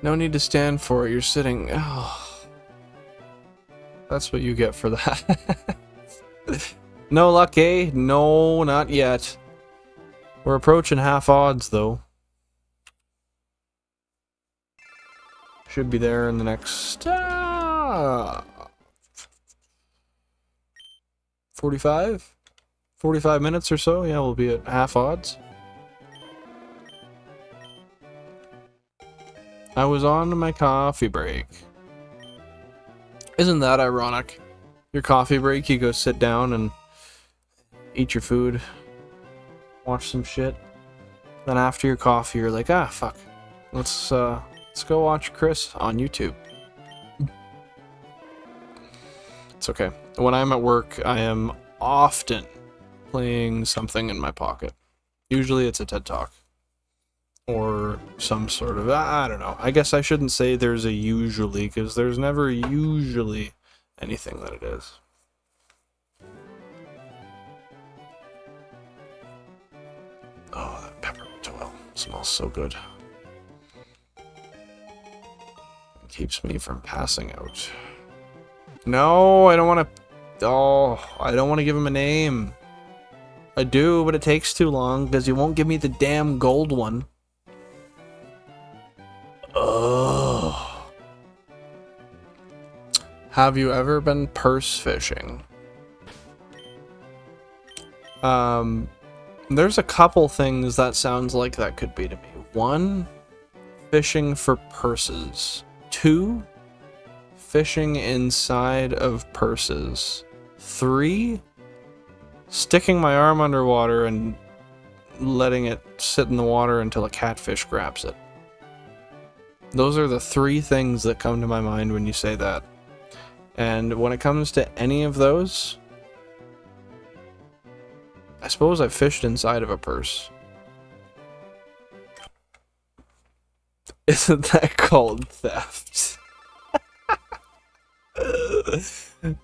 No need to stand for it. You're sitting... Oh. That's what you get for that. No luck, eh? No, not yet. We're approaching half odds, though. Should be there in the next... 45? 45 minutes or so? Yeah, we'll be at half odds. I was on my coffee break. Isn't that ironic? Your coffee break, you go sit down and eat your food, watch some shit. Then after your coffee, you're like, ah, fuck. Let's go watch Chris on YouTube. It's okay. When I'm at work, I am often playing something in my pocket. Usually it's a TED Talk. Or some sort of, I don't know. I guess I shouldn't say there's a usually, because there's never usually anything that it is. Oh, that peppermint oil smells so good. It keeps me from passing out. No, I don't want to... Oh, I don't want to give him a name. I do, but it takes too long, because you won't give me the damn gold one. Have you ever been purse fishing? There's a couple things that sounds like that could be to me. 1, fishing for purses. 2, fishing inside of purses. 3, sticking my arm underwater and letting it sit in the water until a catfish grabs it. Those are the 3 things that come to my mind when you say that. And when it comes to any of those, I suppose I fished inside of a purse. Isn't that called theft?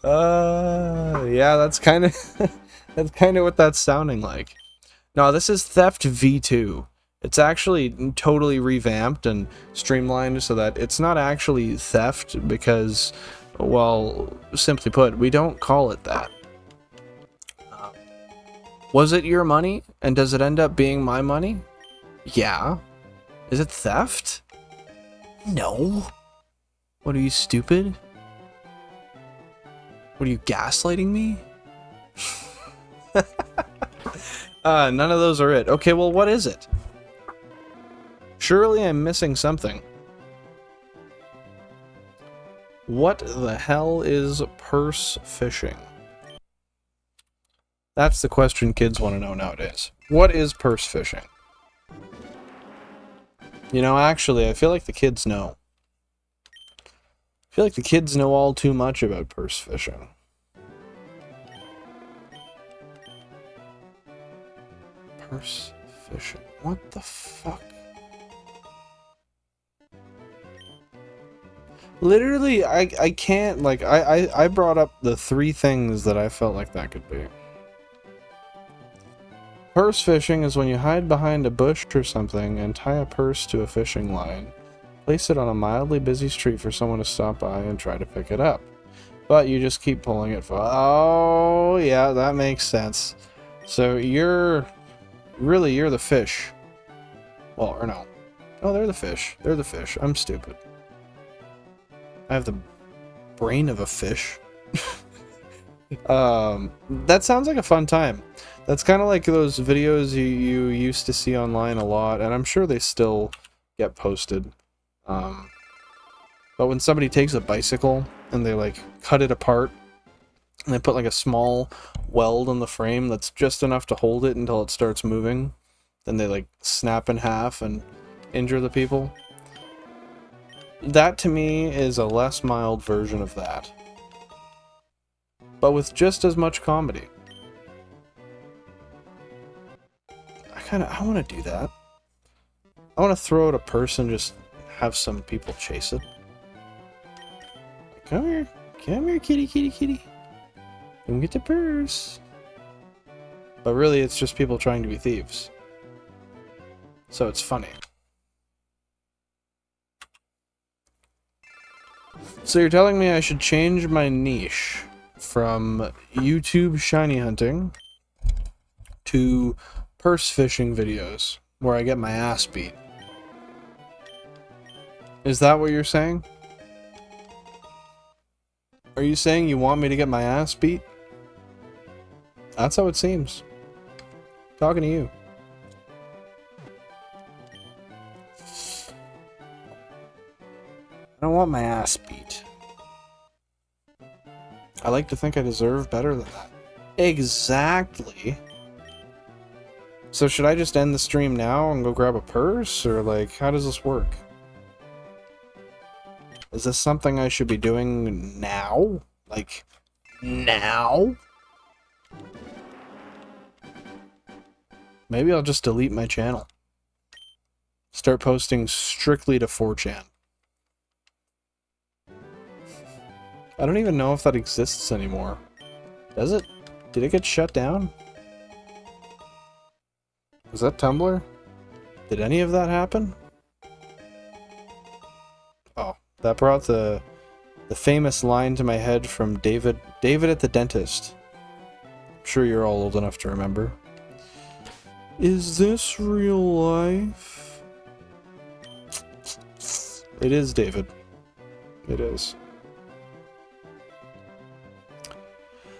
Yeah, that's kind of that's kind of what that's sounding like. No, this is Theft V2. It's actually totally revamped and streamlined so that it's not actually theft because, well, simply put, we don't call it that. Was it your money? And does it end up being my money? Yeah. Is it theft? No. What, are you stupid? What, are you gaslighting me? None of those are it. Okay, well, what is it? Surely I'm missing something. What the hell is purse fishing? That's the question kids want to know nowadays. What is purse fishing? You know, actually, I feel like the kids know. I feel like the kids know all too much about purse fishing. Purse fishing. What the fuck? Literally, I can't, like, I brought up the 3 things that I felt like that could be. Purse fishing is when you hide behind a bush or something and tie a purse to a fishing line. Place it on a mildly busy street for someone to stop by and try to pick it up. But you just keep pulling it for... Oh, yeah, that makes sense. So you're the fish. Well, or no. Oh, they're the fish. They're the fish. I'm stupid. I have the brain of a fish. That sounds like a fun time. That's kind of like those videos you used to see online a lot, and I'm sure they still get posted. But when somebody takes a bicycle and they like cut it apart and they put like a small weld on the frame that's just enough to hold it until it starts moving, then they like snap in half and injure the people. That to me is a less mild version of that, but with just as much comedy. I want to do that. I want to throw out a purse and just have some people chase it. Come here, kitty, kitty, kitty. Come get the purse. But really, it's just people trying to be thieves. So it's funny. So you're telling me I should change my niche from YouTube shiny hunting to purse fishing videos where I get my ass beat. Is that what you're saying? Are you saying you want me to get my ass beat? That's how it seems. Talking to you. I don't want my ass beat. I like to think I deserve better than that. Exactly. So should I just end the stream now and go grab a purse? Or like, how does this work? Is this something I should be doing now? Like, now? Maybe I'll just delete my channel. Start posting strictly to 4chan. I don't even know if that exists anymore. Does it? Did it get shut down? Was that Tumblr? Did any of that happen? Oh, that brought the famous line to my head from David at the dentist. I'm sure you're all old enough to remember. Is this real life? It is, David. It is.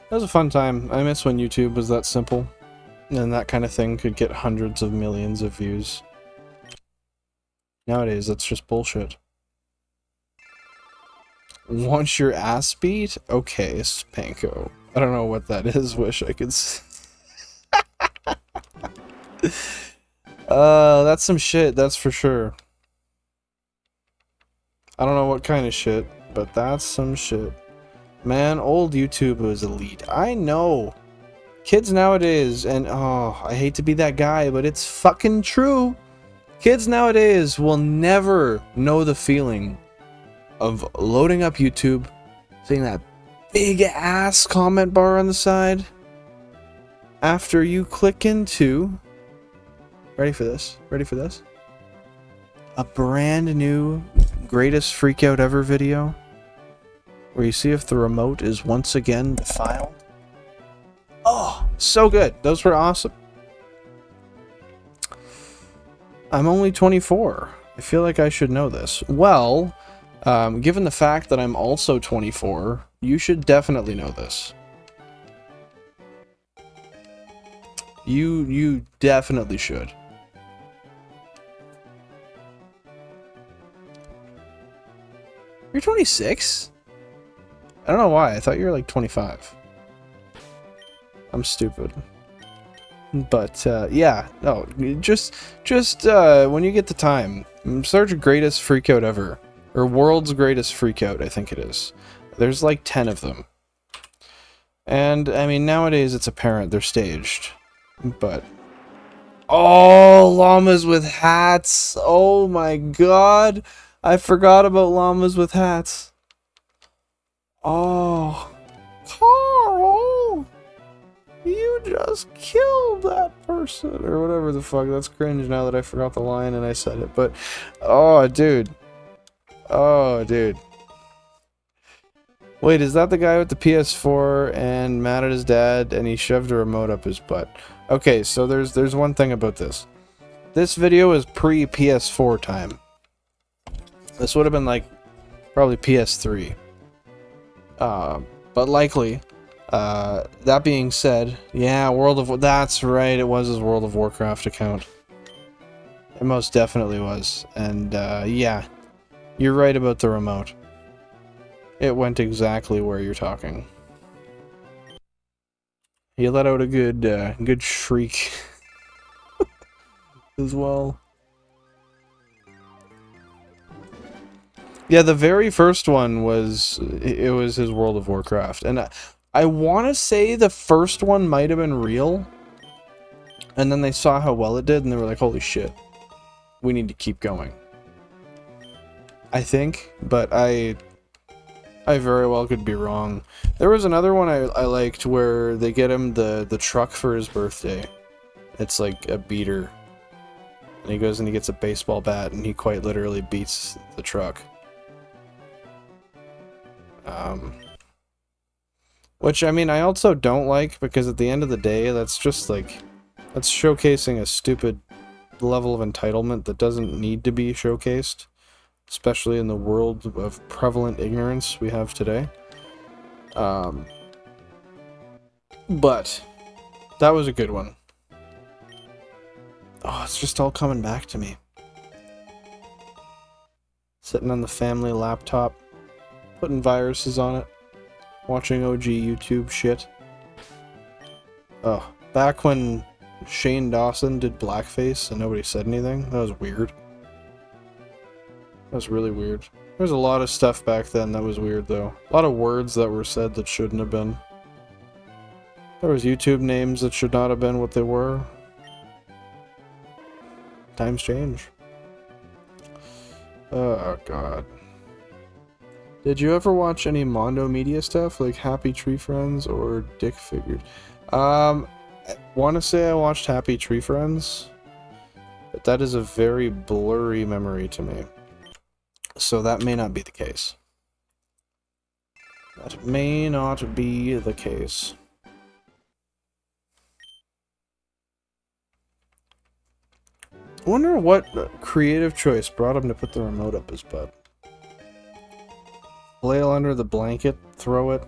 That was a fun time. I miss when YouTube was that simple. And that kind of thing could get hundreds of millions of views. Nowadays, that's just bullshit. Want your ass beat? Okay, Spanko. I don't know what that is. Wish I could that's some shit, that's for sure. I don't know what kind of shit, but that's some shit. Man, old YouTube was elite. I know. Kids nowadays, and oh, I hate to be that guy, but it's fucking true. Kids nowadays will never know the feeling of loading up YouTube, seeing that big ass comment bar on the side, after you click into, ready for this, a brand new greatest freakout ever video, where you see if the remote is once again defiled. Oh, so good. Those were awesome. I'm only 24. I feel like I should know this. Well, given the fact that I'm also 24, you should definitely know this. You definitely should. You're 26? I don't know why. I thought you were like 25. I'm stupid. But, yeah. No, just when you get the time, search greatest freakout ever. Or world's greatest freakout, I think it is. There's like 10 of them. And, I mean, nowadays it's apparent they're staged. But... oh, llamas with hats! Oh my god! I forgot about llamas with hats. Oh. Carl! You just killed that person! Or whatever the fuck. That's cringe now that I forgot the line and I said it. But, oh, dude. Oh, dude. Wait, is that the guy with the PS4 and mad at his dad and he shoved a remote up his butt? Okay, so there's one thing about this. This video is pre-PS4 time. This would have been like probably PS3. But likely. That being said, yeah, that's right, it was his World of Warcraft account. It most definitely was. And yeah, you're right about the remote. It went exactly where you're talking. He let out a good shriek as well. Yeah, the very first one was his World of Warcraft, and I want to say the first one might have been real, and then they saw how well it did, and they were like, "Holy shit, we need to keep going." I think, but I very well could be wrong. There was another one I liked where they get him the truck for his birthday. It's like a beater, and he goes and he gets a baseball bat, and he quite literally beats the truck. Which, I mean, I also don't like, because at the end of the day, that's just like, that's showcasing a stupid level of entitlement that doesn't need to be showcased, especially in the world of prevalent ignorance we have today. But that was a good one. Oh, it's just all coming back to me. Sitting on the family laptop, putting viruses on it, watching OG YouTube shit. Oh, back when Shane Dawson did blackface and nobody said anything, that was weird. That was really weird. There's a lot of stuff back then that was weird, though. A lot of words that were said that shouldn't have been. There was YouTube names that should not have been what they were. Times change. Oh, God. Did you ever watch any Mondo Media stuff, like Happy Tree Friends or Dick Figures? I want to say I watched Happy Tree Friends, but that is a very blurry memory to me. So that may not be the case. That may not be the case. I wonder what creative choice brought him to put the remote up his butt. Flail under the blanket, throw it.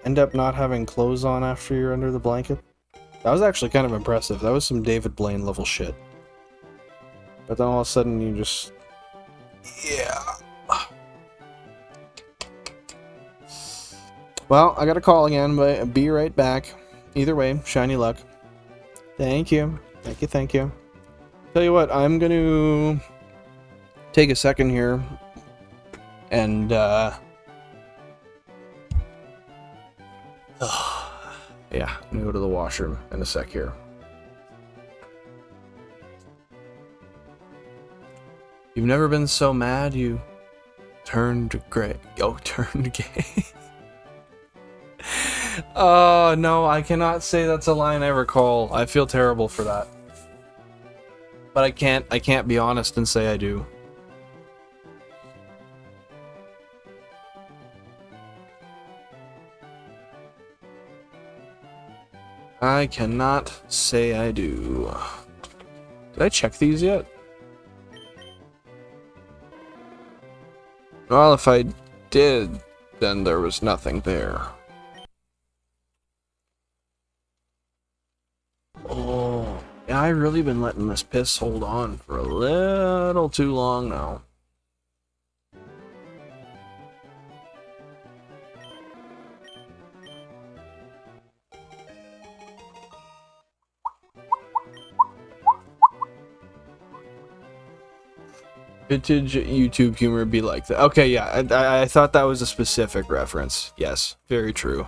end up not having clothes on after you're under the blanket. That was actually kind of impressive. That was some David Blaine level shit. But then all of a sudden you just... Yeah. Well, I got a call again, but be right back. Either way, shiny luck. Thank you. Thank you, thank you. Tell you what, I'm going to take a second here and, yeah, I'm going to go to the washroom in a sec here. You've never been so mad you turned gray. Oh, turned gay. Oh, no, I cannot say that's a line I recall. I feel terrible for that. But I can't be honest and say I do. I cannot say I do. Did I check these yet? Well, if I did, then there was nothing there. Oh, yeah, I've really been letting this piss hold on for a little too long now. Vintage YouTube humor be like that. Okay, yeah, I thought that was a specific reference. Yes, very true.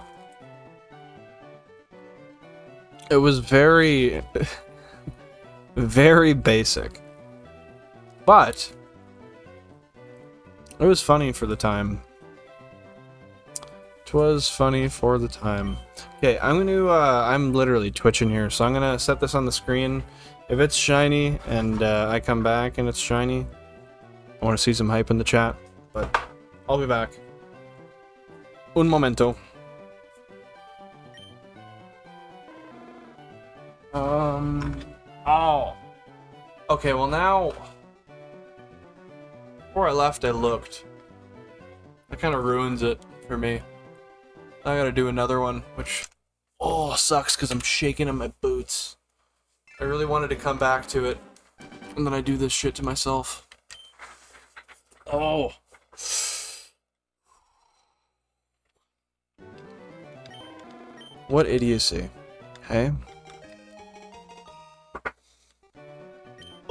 It was very, very basic. But it was funny for the time. It was funny for the time. Okay, I'm literally twitching here, so I'm gonna set this on the screen. If it's shiny and I come back and it's shiny, I want to see some hype in the chat, but I'll be back. Un momento. Oh. Okay, well now... Before I left, I looked. That kind of ruins it for me. I gotta do another one, which... Oh, sucks, because I'm shaking in my boots. I really wanted to come back to it, and then I do this shit to myself. Oh. What idiocy. Hey?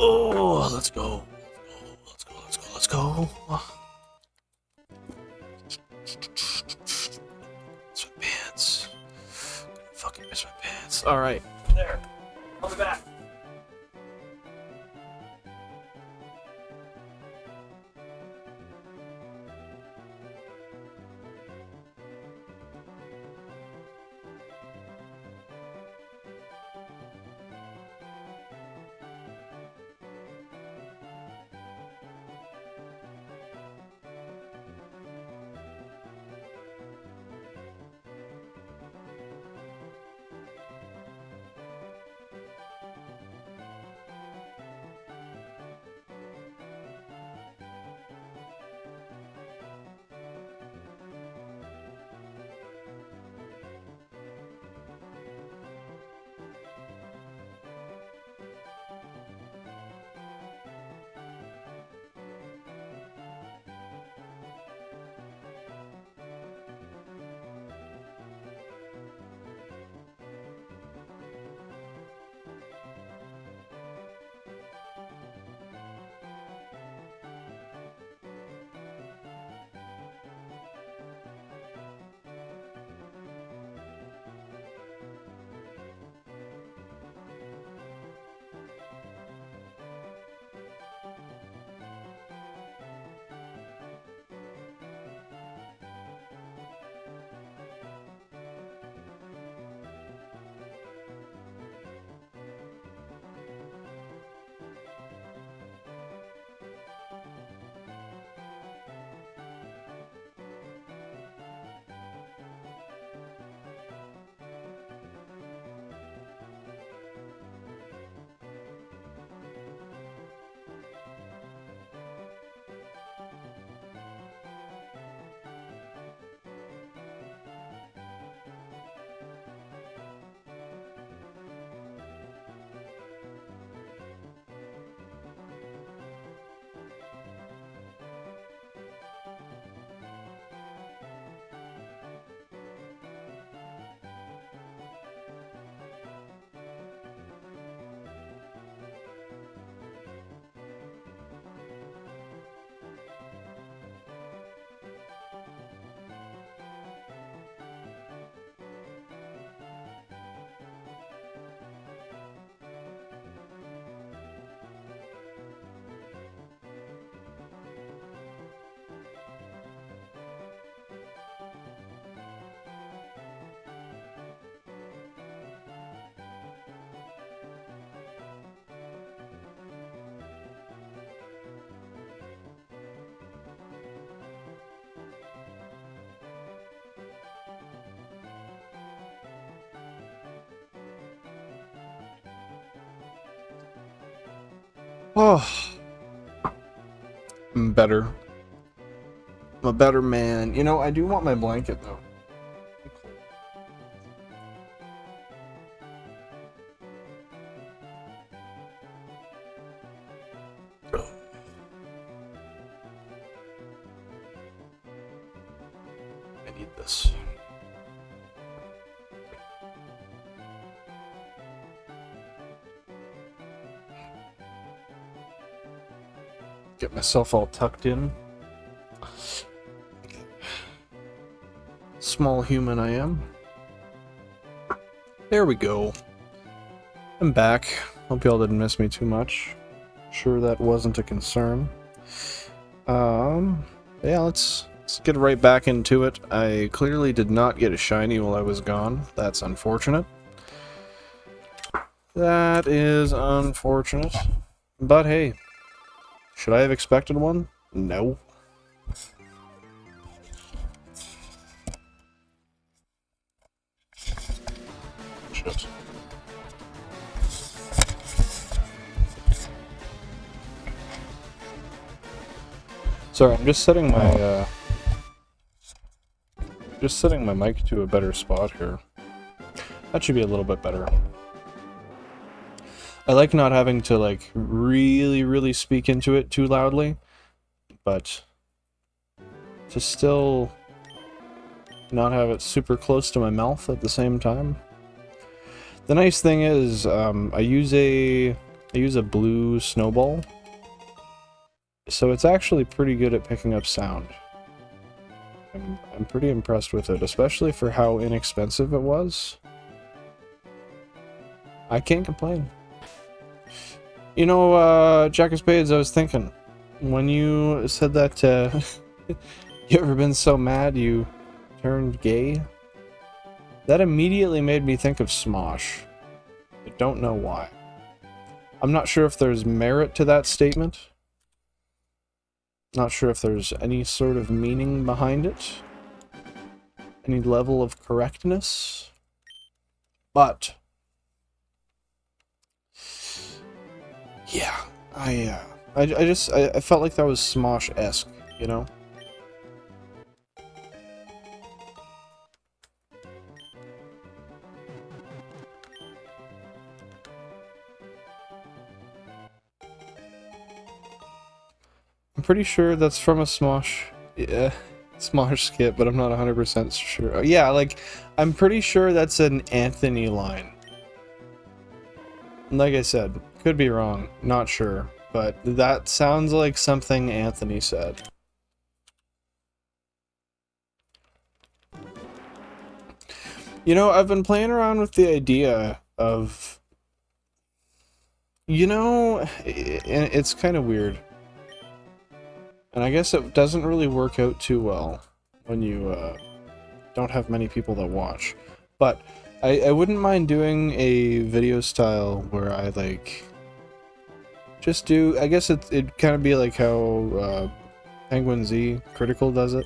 Oh, let's go. Let's go, let's go, let's go. Miss my pants. Fucking miss my pants. Alright. There. I'll be back. Oh, I'm better. I'm a better man. You know, I do want my blanket, though. I need this. Get myself all tucked in. Small human I am. There we go. I'm back. Hope y'all didn't miss me too much. Sure that wasn't a concern. Yeah, let's get right back into it. I clearly did not get a shiny while I was gone. That's unfortunate. That is unfortunate. But hey, should I have expected one? No. Shit. Sorry, I'm just setting my mic to a better spot here. That should be a little bit better. I like not having to like really speak into it too loudly, but to still not have it super close to my mouth at the same time. The nice thing is, I use a blue snowball, so it's actually pretty good at picking up sound. I'm pretty impressed with it, especially for how inexpensive it was. I can't complain. You know, Jack of Spades, I was thinking, when you said that, you ever been so mad you turned gay? That immediately made me think of Smosh. I don't know why. I'm not sure if there's merit to that statement. Not sure if there's any sort of meaning behind it. Any level of correctness. But yeah, I felt like that was Smosh-esque, you know? I'm pretty sure that's from a Smosh, yeah, Smosh skit, but I'm not 100% sure. Yeah, like, I'm pretty sure that's an Anthony line. Like I said, could be wrong, not sure, but that sounds like something Anthony said. You know, I've been playing around with the idea of, you know, it's kind of weird. And I guess it doesn't really work out too well when you don't have many people that watch. But I wouldn't mind doing a video style where I like just do, I guess it'd kind of be like how Penguin Z Critical does it,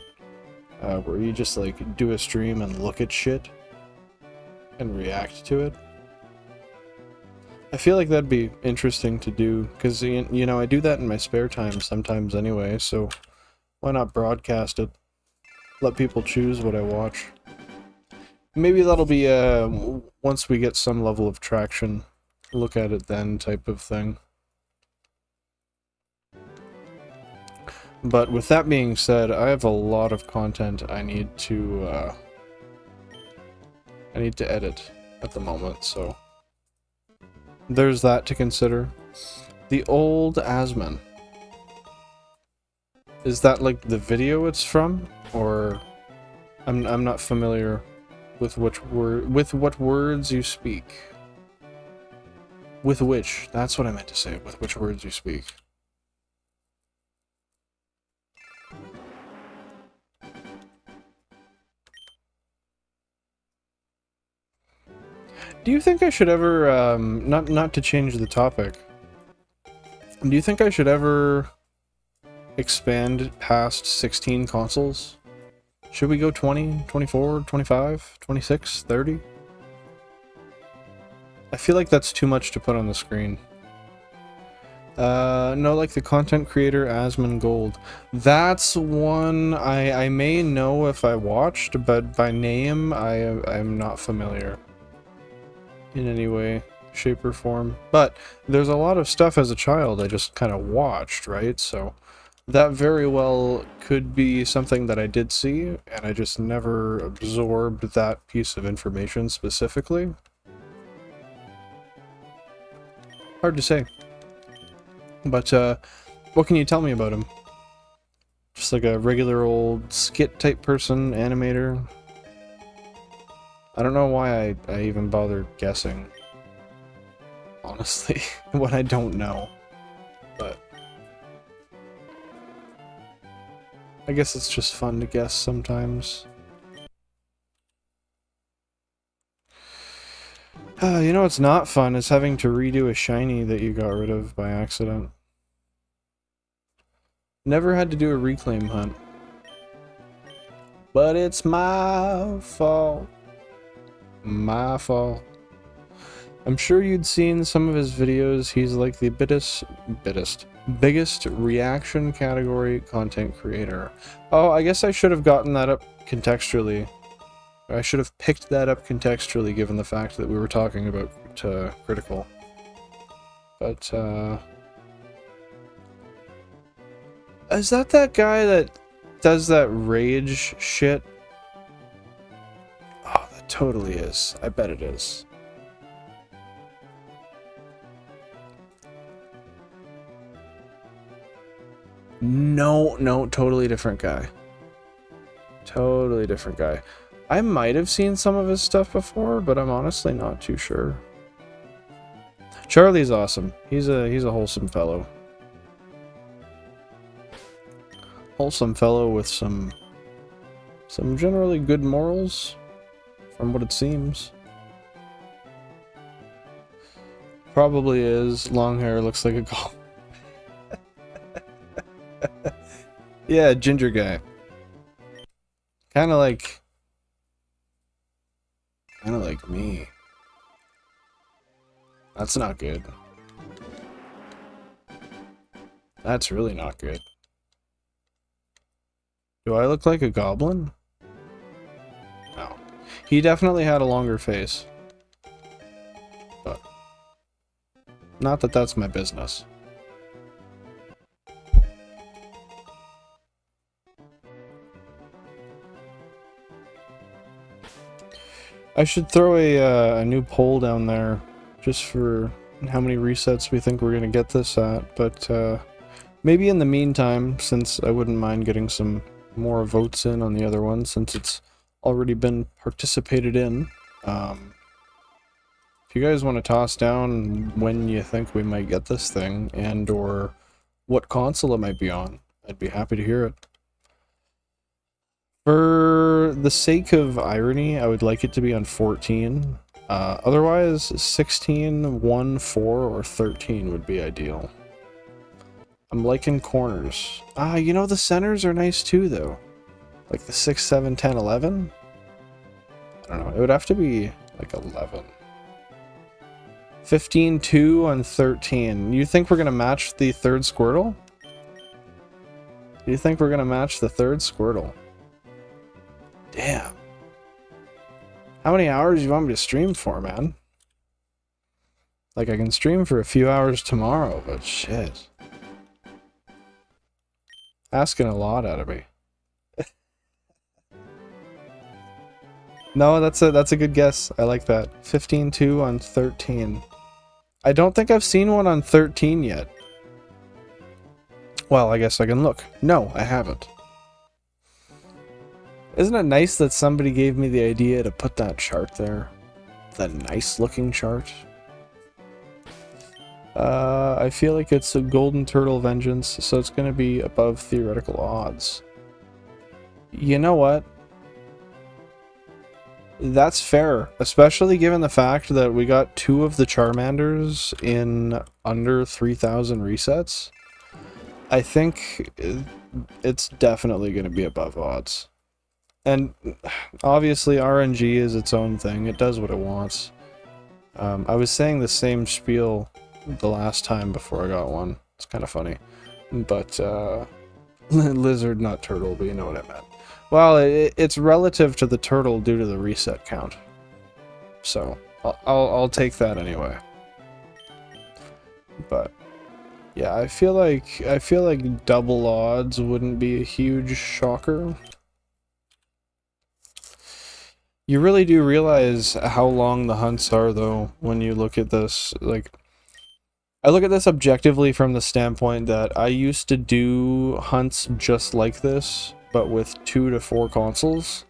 where you just like do a stream and look at shit and react to it. I feel like that'd be interesting to do, because, you know, I do that in my spare time sometimes anyway, so why not broadcast it? Let people choose what I watch. Maybe that'll be, once we get some level of traction, look at it then type of thing. But with that being said, I have a lot of content I need to edit at the moment, so there's that to consider. The old Asman. Is that like the video it's from, or I'm not familiar with what words you speak. With which, that's what I meant to say, with which words you speak. Do you think I should ever, not to change the topic, do you think I should ever expand past 16 consoles? Should we go 20, 24, 25, 26, 30? I feel like that's too much to put on the screen. No, like the content creator Asmongold. That's one I may know if I watched, but by name I'm not familiar in any way, shape, or form. But there's a lot of stuff as a child I just kind of watched, right? So that very well could be something that I did see, and I just never absorbed that piece of information specifically. Hard to say. But, what can you tell me about him? Just like a regular old skit type person, animator? I don't know why I even bother guessing. Honestly, what I don't know. But I guess it's just fun to guess sometimes. You know what's not fun is having to redo a shiny that you got rid of by accident. Never had to do a reclaim hunt. But it's my fault. My fault. I'm sure you'd seen some of his videos. He's like the biggest reaction category content creator. Oh, I guess I should have gotten that up contextually. I should have picked that up contextually given the fact that we were talking about Critical. But, is that guy that does that rage shit? Oh, that totally is. I bet it is. No, totally different guy. Totally different guy. I might have seen some of his stuff before, but I'm honestly not too sure. Charlie's awesome. He's a wholesome fellow. Wholesome fellow with some generally good morals, from what it seems. Probably is. Long hair, looks like a goblin. Yeah, ginger guy. Kinda like me. That's not good. That's really not good. Do I look like a goblin? No. He definitely had a longer face. But not that that's my business. I should throw a new poll down there just for how many resets we think we're going to get this at, but maybe in the meantime, since I wouldn't mind getting some more votes in on the other one, since it's already been participated in, if you guys want to toss down when you think we might get this thing, and or what console it might be on, I'd be happy to hear it. For the sake of irony, I would like it to be on 14. Otherwise, 16, 1, 4, or 13 would be ideal. I'm liking corners. You know, the centers are nice too, though. Like the 6, 7, 10, 11? I don't know. It would have to be like 11. 15, 2 on 13. You think we're going to match the third Squirtle? You think we're going to match the third Squirtle? Damn. How many hours do you want me to stream for, man? Like, I can stream for a few hours tomorrow, but shit. Asking a lot out of me. No, that's a good guess. I like that. 15-2 on 13. I don't think I've seen one on 13 yet. Well, I guess I can look. No, I haven't. Isn't it nice that somebody gave me the idea to put that chart there? The nice looking chart. I feel like it's a Golden Turtle Vengeance, so it's going to be above theoretical odds. You know what? That's fair, especially given the fact that we got 2 of the Charmanders in under 3,000 resets. I think it's definitely going to be above odds. And obviously RNG is its own thing. It does what it wants. I was saying the same spiel the last time before I got one. It's kind of funny. But, lizard, not turtle, but you know what I meant. Well, it's relative to the turtle due to the reset count. So, I'll take that anyway. But, yeah, I feel like double odds wouldn't be a huge shocker. You really do realize how long the hunts are, though, when you look at this. Like, I look at this objectively from the standpoint that I used to do hunts just like this, but with 2 to 4 consoles,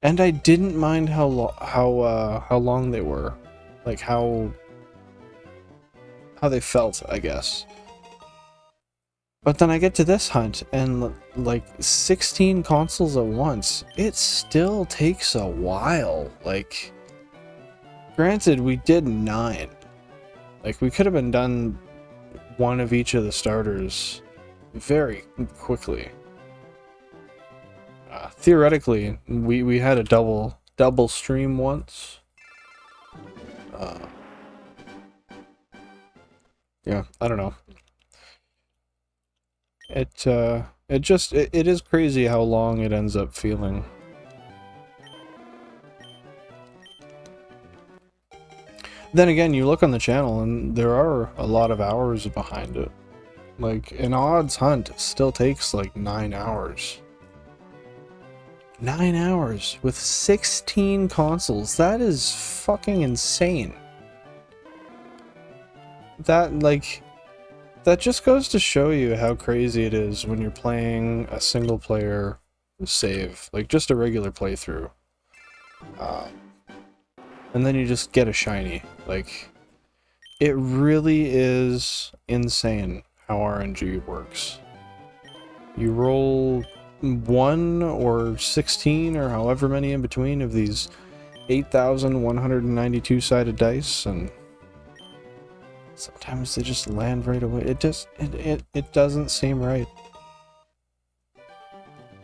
and I didn't mind how long they were, like how they felt, I guess. But then I get to this hunt, and like 16 consoles at once, it still takes a while. Like, granted, we did 9. Like, we could have been done one of each of the starters very quickly. Theoretically, we had a double stream once. Yeah, I don't know. It is crazy how long it ends up feeling. Then again, you look on the channel and there are a lot of hours behind it. Like, an odds hunt still takes like 9 hours. 9 hours with 16 consoles. That is fucking insane. That just goes to show you how crazy it is when you're playing a single player save, like just a regular playthrough. And then you just get a shiny. Like, it really is insane how RNG works. You roll 1 or 16 or however many in between of these 8,192 sided dice, and sometimes they just land right away. It doesn't seem right.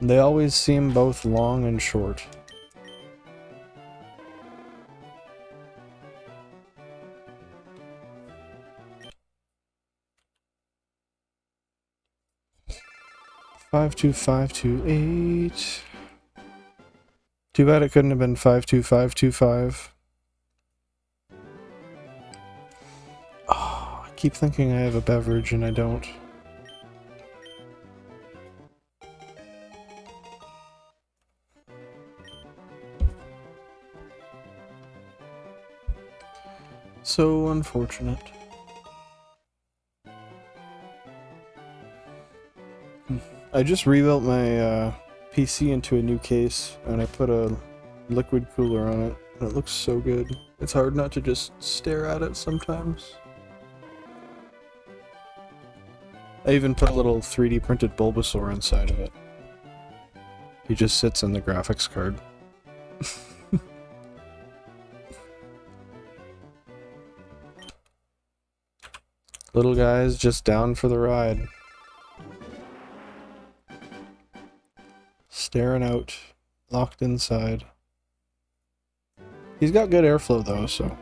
They always seem both long and short. Five two five two eight. Too bad it couldn't have been 52525. Oh, I keep thinking I have a beverage and I don't. So unfortunate. I just rebuilt my PC into a new case, and I put a liquid cooler on it, and it looks so good. It's hard not to just stare at it sometimes. I even put a little 3D printed Bulbasaur inside of it. He just sits in the graphics card. Little guy's just down for the ride. Staring out, locked inside. He's got good airflow though, so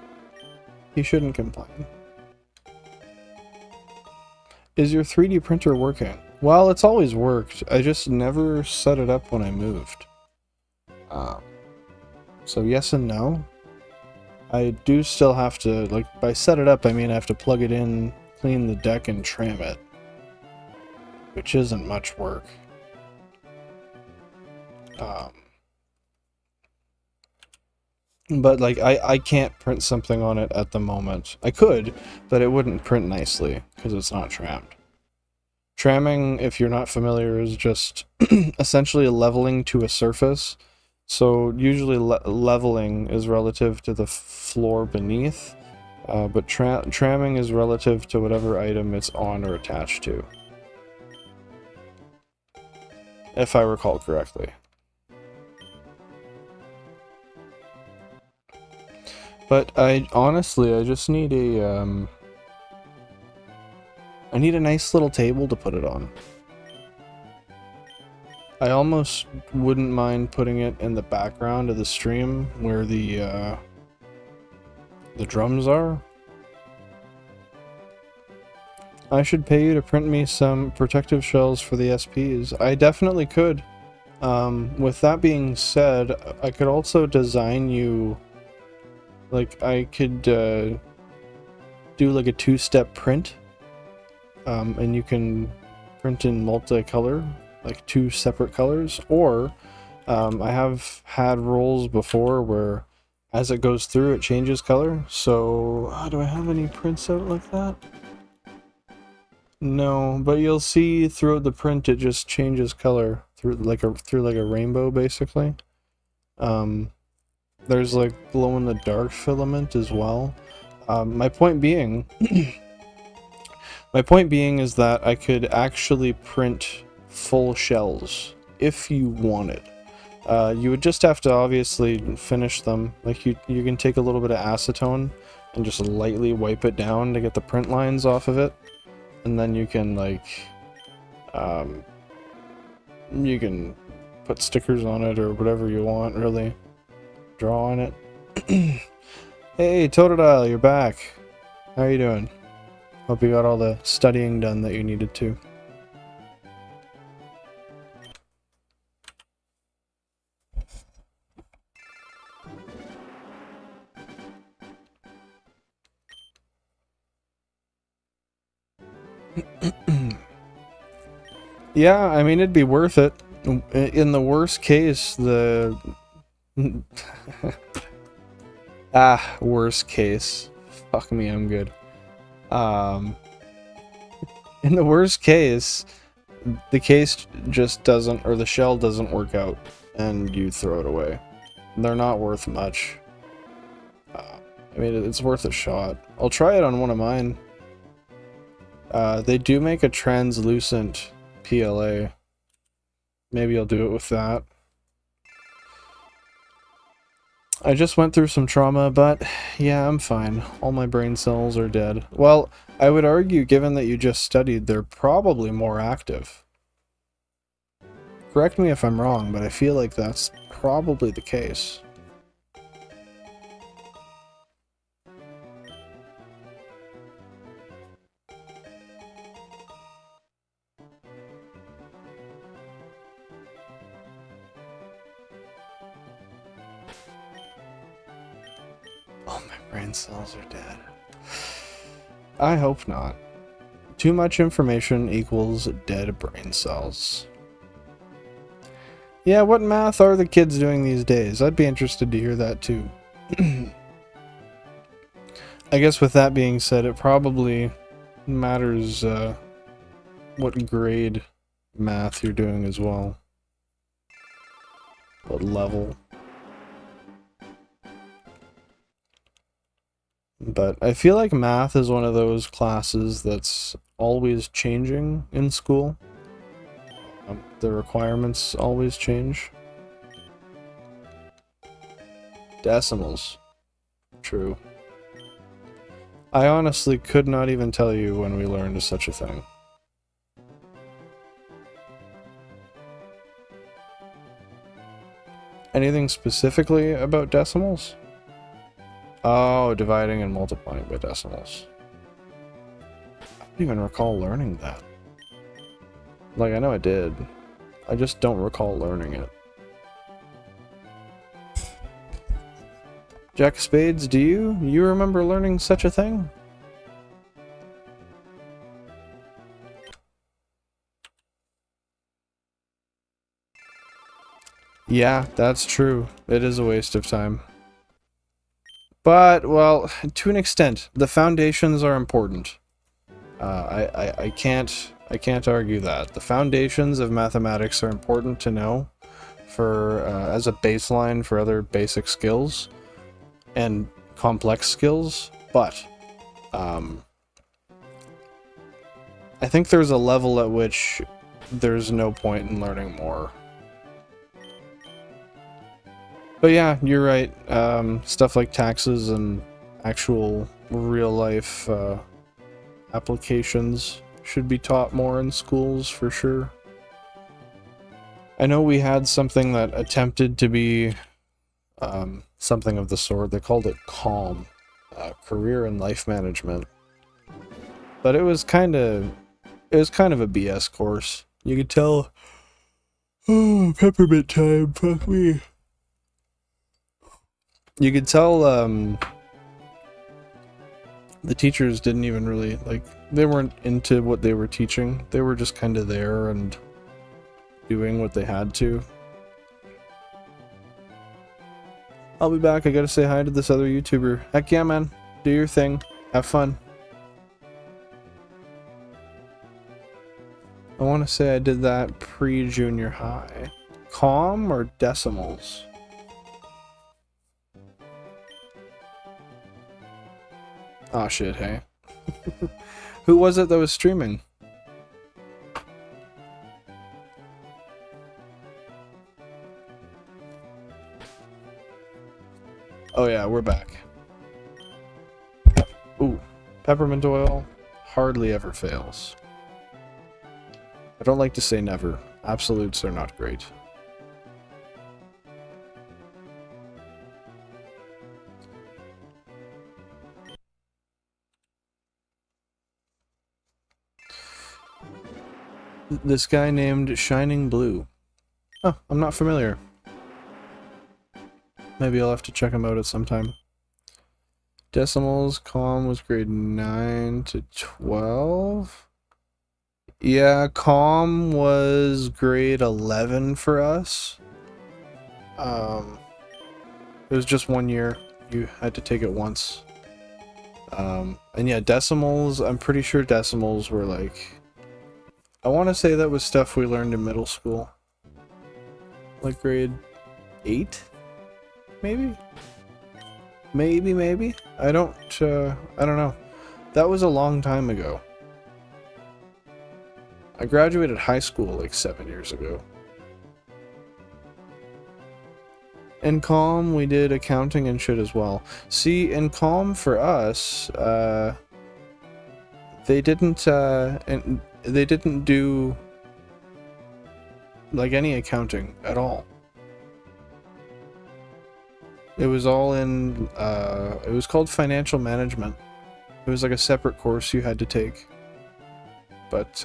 he shouldn't complain. Is your 3D printer working? Well, it's always worked. I just never set it up when I moved. So yes and no. I do still have to, like, by set it up, I mean I have to plug it in, clean the deck, and tram it. Which isn't much work. But like I can't print something on it at the moment. I could, but it wouldn't print nicely because it's not trammed. Tramming, if you're not familiar, is just essentially leveling to a surface. So usually leveling is relative to the floor beneath, but tramming is relative to whatever item it's on or attached to. If I recall correctly. But I just need a, I need a nice little table to put it on. I almost wouldn't mind putting it in the background of the stream where the drums are. I should pay you to print me some protective shells for the SPs. I definitely could. With that being said, I could also design you... Like, I could do like a two-step print. And you can print in multicolor, like 2 separate colors. Or, I have had rolls before where as it goes through, it changes color. So, do I have any prints out like that? No, but you'll see throughout the print it just changes color through like a rainbow basically. There's like glow in the dark filament as well. My point being is that I could actually print full shells if you wanted. You would just have to obviously finish them. Like you can take a little bit of acetone and just lightly wipe it down to get the print lines off of it. And then you can like, you can put stickers on it or whatever you want, really. Draw on it. Hey, Totodile, you're back. How are you doing? Hope you got all the studying done that you needed to. Yeah, I mean, it'd be worth it. In the worst case, the... worst case. Fuck me, I'm good. In the worst case, the case just doesn't, or the shell doesn't work out, and you throw it away. They're not worth much. I mean, it's worth a shot. I'll try it on one of mine. They do make a translucent PLA. Maybe I'll do it with that. I just went through some trauma, but yeah, I'm fine. All my brain cells are dead. Well, I would argue, given that you just studied, they're probably more active. Correct me if I'm wrong, but I feel like that's probably the case. All my brain cells are dead. I hope not. Too much information equals dead brain cells. Yeah, what math are the kids doing these days? I'd be interested to hear that too. I guess with that being said, it probably matters what grade math you're doing as well. What level. But I feel like math is one of those classes that's always changing in school. The requirements always change. Decimals. True. I honestly could not even tell you when we learned such a thing. Anything specifically about decimals? Oh, dividing and multiplying by decimals. I don't even recall learning that. Like, I know I did. I just don't recall learning it. Jack of Spades, do you? You remember learning such a thing? Yeah, that's true. It is a waste of time. But, well, to an extent, the foundations are important. I can't argue that. The foundations of mathematics are important to know for as a baseline for other basic skills and complex skills, but I think there's a level at which there's no point in learning more. But yeah, you're right. Stuff like taxes and actual real-life applications should be taught more in schools, for sure. I know we had something that attempted to be something of the sort. They called it CALM, Career and Life Management. But it was kind of a BS course. You could tell. Oh, peppermint time. Fuck me. You could tell the teachers didn't even really, like, they weren't into what they were teaching. They were just kind of there and doing what they had to. I'll be back. I gotta say hi to this other YouTuber. Heck yeah, man. Do your thing. Have fun. I want to say I did that pre-junior high. Comm or decimals? Aw, shit, hey. Who was it that was streaming? Oh yeah, we're back. Ooh, peppermint oil hardly ever fails. I don't like to say never. Absolutes are not great. This guy named Shining Blue. Oh, I'm not familiar. Maybe I'll have to check him out at some time. Decimals, comm was grade 9 to 12. Yeah, comm was grade 11 for us. It was just 1 year. You had to take it once. And yeah, decimals, I'm pretty sure decimals were like... I want to say that was stuff we learned in middle school. Like grade 8? Maybe? Maybe? I don't know. That was a long time ago. I graduated high school like 7 years ago. In comm, we did accounting and shit as well. See, in comm for us, they didn't do like any accounting at all. It was all in, it was called financial management. It was like a separate course you had to take. But,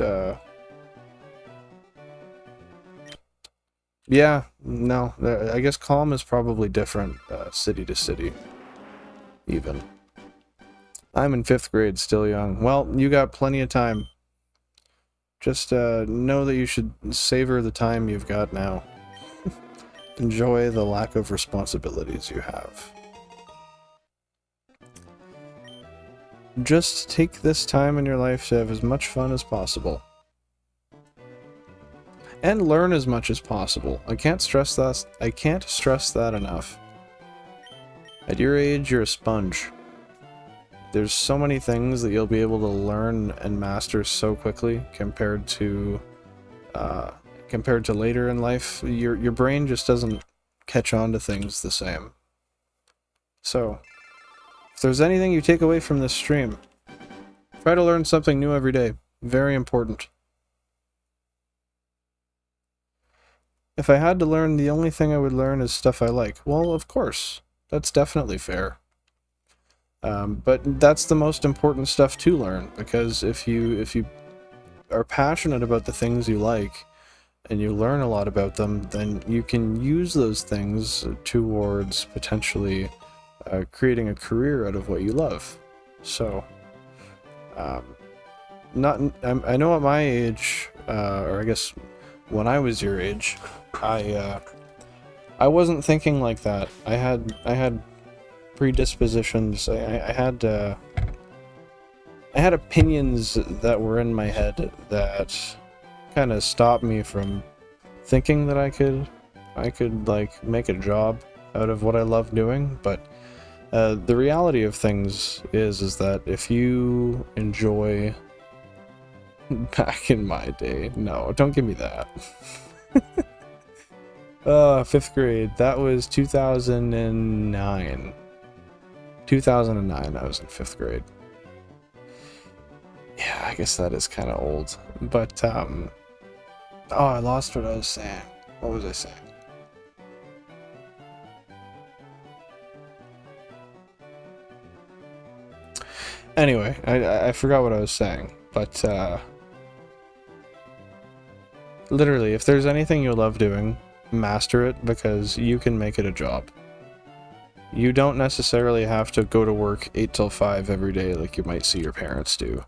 yeah, no, I guess comm is probably different, city to city, even. I'm in 5th grade, still young. Well, you got plenty of time. Just, know that you should savor the time you've got now. Enjoy the lack of responsibilities you have. Just take this time in your life to have as much fun as possible. And learn as much as possible. I can't stress that enough. At your age, you're a sponge. There's so many things that you'll be able to learn and master so quickly compared to later in life. Your brain just doesn't catch on to things the same. So, if there's anything you take away from this stream, try to learn something new every day. Very important. If I had to learn, the only thing I would learn is stuff I like. Well, of course. That's definitely fair. But that's the most important stuff to learn, because if you are passionate about the things you like, and you learn a lot about them, then you can use those things towards potentially creating a career out of what you love. So, I know at my age, or I guess when I was your age, I wasn't thinking like that. I had predispositions. I had opinions that were in my head that kind of stopped me from thinking that I could like make a job out of what I love doing. But the reality of things is that if you enjoy, back in my day, no, don't give me that. 5th grade, that was 2009. 2009, I was in 5th grade. Yeah, I guess that is kind of old. But, oh, I lost what I was saying. What was I saying? Anyway, I forgot what I was saying, but literally, if there's anything you love doing, master it, because you can make it a job. You don't necessarily have to go to work 8 till 5 every day like you might see your parents do.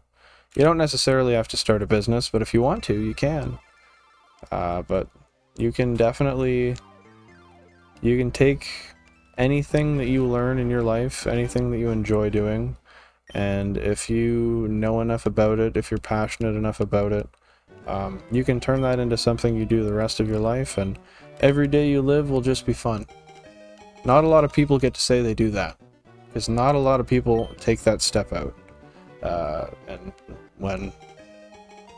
You don't necessarily have to start a business, but if you want to, you can. But you can definitely... You can take anything that you learn in your life, anything that you enjoy doing, and if you know enough about it, if you're passionate enough about it, you can turn that into something you do the rest of your life, and every day you live will just be fun. Not a lot of people get to say they do that, because not a lot of people take that step out. And when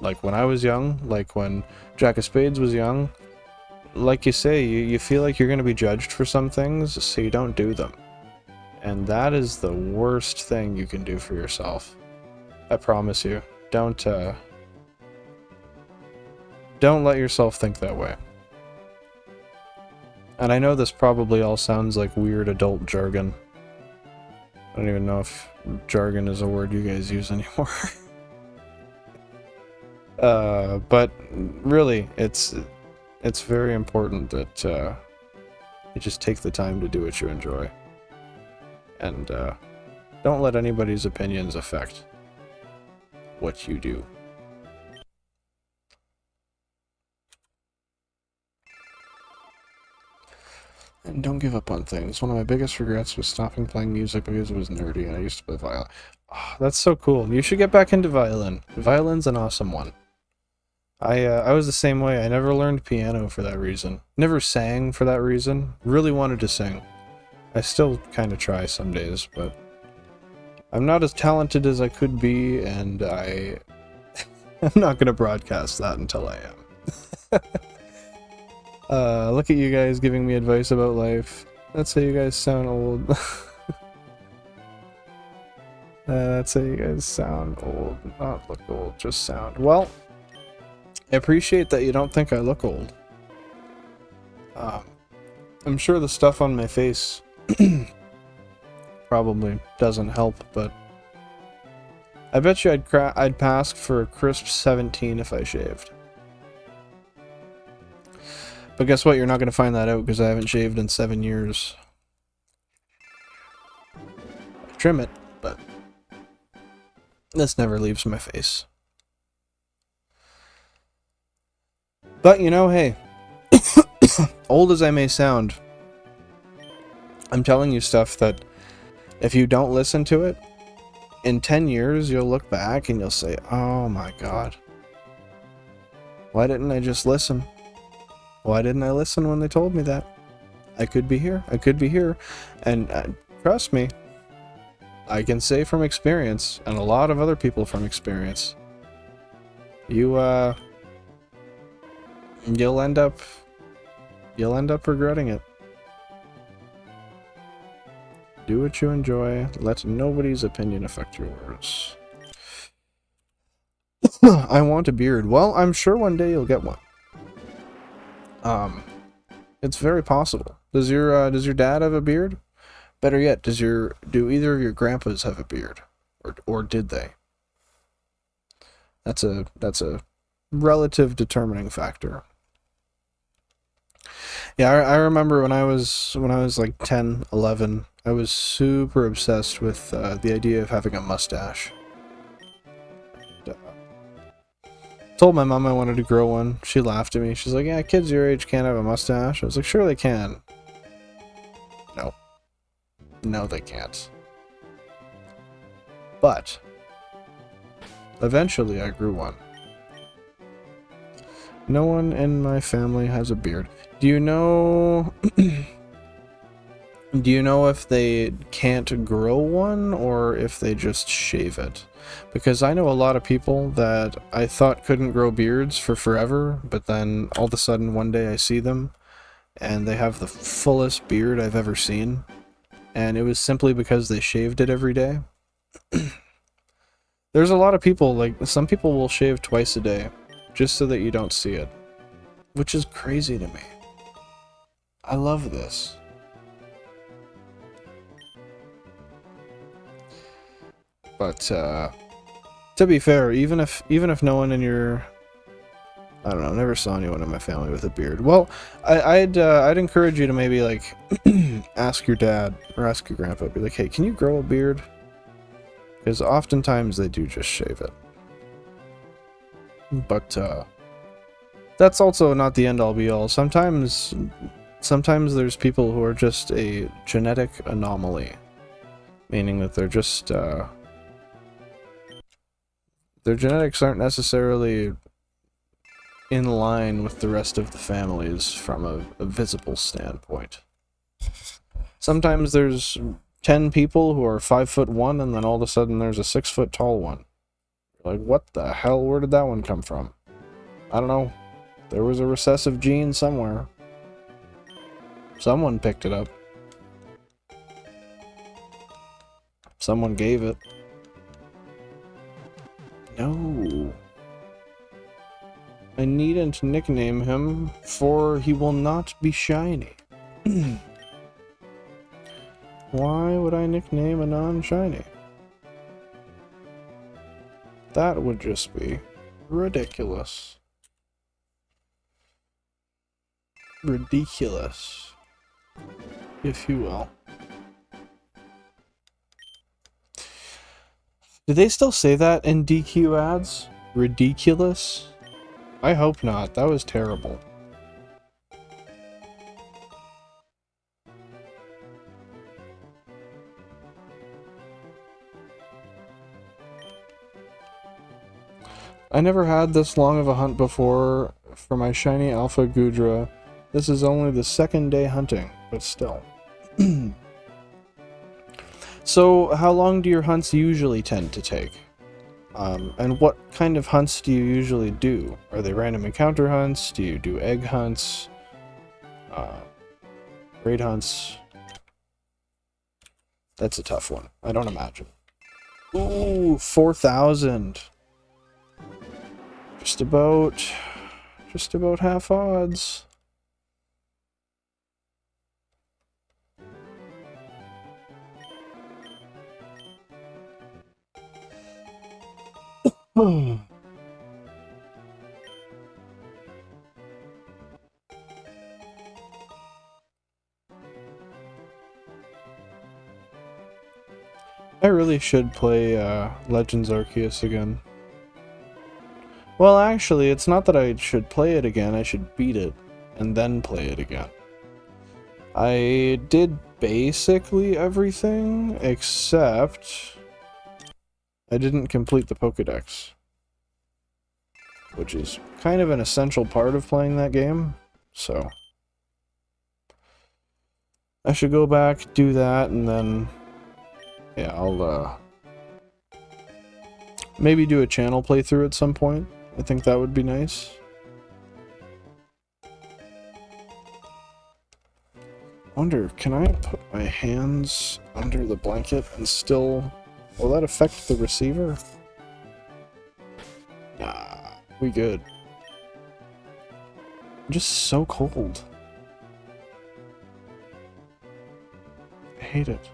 I was young, like when Jack of Spades was young, like you say, you feel like you're going to be judged for some things, so you don't do them. And that is the worst thing you can do for yourself. I promise you. Don't let yourself think that way. And I know this probably all sounds like weird adult jargon. I don't even know if jargon is a word you guys use anymore. But really, it's very important that you just take the time to do what you enjoy. And don't let anybody's opinions affect what you do. And don't give up on things. One of my biggest regrets was stopping playing music because it was nerdy and I used to play violin. Oh, that's so cool. You should get back into violin. Violin's an awesome one. I was the same way. I never learned piano for that reason. Never sang for that reason. Really wanted to sing. I still kind of try some days, but I'm not as talented as I could be, and I'm not going to broadcast that until I am. Look at you guys giving me advice about life. That's how you guys sound old. That's how you guys sound old. Not look old, just sound. Well, I appreciate that you don't think I look old. I'm sure the stuff on my face probably doesn't help, but I bet you I'd pass for a crisp 17 if I shaved. But guess what? You're not going to find that out because I haven't shaved in 7 years. I trim it, but this never leaves my face. But, you know, hey, old as I may sound, I'm telling you stuff that if you don't listen to it, in 10 years you'll look back and you'll say, oh my god, why didn't I just listen? Why didn't I listen when they told me that? I could be here. I could be here. And trust me, I can say from experience, and a lot of other people from experience, you'll end up regretting it. Do what you enjoy. Let nobody's opinion affect yours. I want a beard. Well, I'm sure one day you'll get one. It's very possible. Does your dad have a beard? Better yet, do either of your grandpas have a beard? Or did they? That's a relative determining factor. Yeah, I remember when I was like 10, 11, I was super obsessed with the idea of having a mustache. Told my mom I wanted to grow one. She laughed at me. She's like, yeah, kids your age can't have a mustache. I was like, sure they can. No. No, they can't. But eventually I grew one. No one in my family has a beard. Do you know... Do you know if they can't grow one or if they just shave it? Because I know a lot of people that I thought couldn't grow beards for forever, but then all of a sudden one day I see them and they have the fullest beard I've ever seen. And it was simply because they shaved it every day. There's a lot of people, like, some people will shave twice a day just so that you don't see it. Which is crazy to me. I love this. But to be fair, even if no one in your, I don't know, never saw anyone in my family with a beard. Well, I'd encourage you to maybe like ask your dad or ask your grandpa, be like, hey, can you grow a beard? Because oftentimes they do just shave it. But that's also not the end all be all. Sometimes there's people who are just a genetic anomaly, meaning that they're just their genetics aren't necessarily in line with the rest of the families from a visible standpoint. Sometimes there's 10 people who are 5'1", and then all of a sudden there's a 6 foot tall one. You're like, what the hell? Where did that one come from? I don't know. There was a recessive gene somewhere. Someone picked it up. Someone gave it. No. I needn't nickname him, for he will not be shiny. Why would I nickname a non-shiny? That would just be ridiculous. Ridiculous, if you will. Do they still say that in DQ ads? Ridiculous? I hope not. That was terrible. I never had this long of a hunt before for my shiny Alpha Gudra. This is only the second day hunting, but still. So, how long do your hunts usually tend to take? And what kind of hunts do you usually do? Are they random encounter hunts? Do you do egg hunts? Raid hunts? That's a tough one. I don't imagine. Ooh, 4,000. Just about half odds. I really should play Legends Arceus again. Well, actually, it's not that I should play it again, I should beat it, and then play it again. I did basically everything, except I didn't complete the Pokédex, which is kind of an essential part of playing that game, so I should go back, do that, and then, yeah, I'll maybe do a channel playthrough at some point. I think that would be nice. Wonder, can I put my hands under the blanket and still... Will that affect the receiver? Nah, we good. I'm just so cold. I hate it.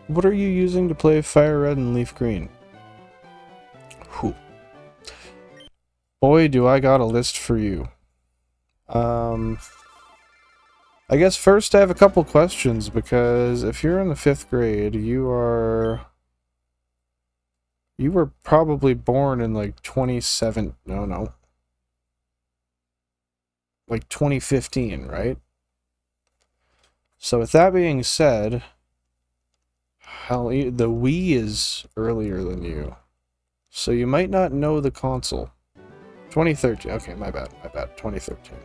What are you using to play Fire Red and Leaf Green? Whew. Boy, do I got a list for you. I guess first I have a couple questions, because if you're in the 5th grade, you were probably born in like 2015, right? So with that being said, hell, the Wii is earlier than you. So you might not know the console. 2013. Okay, my bad. 2013.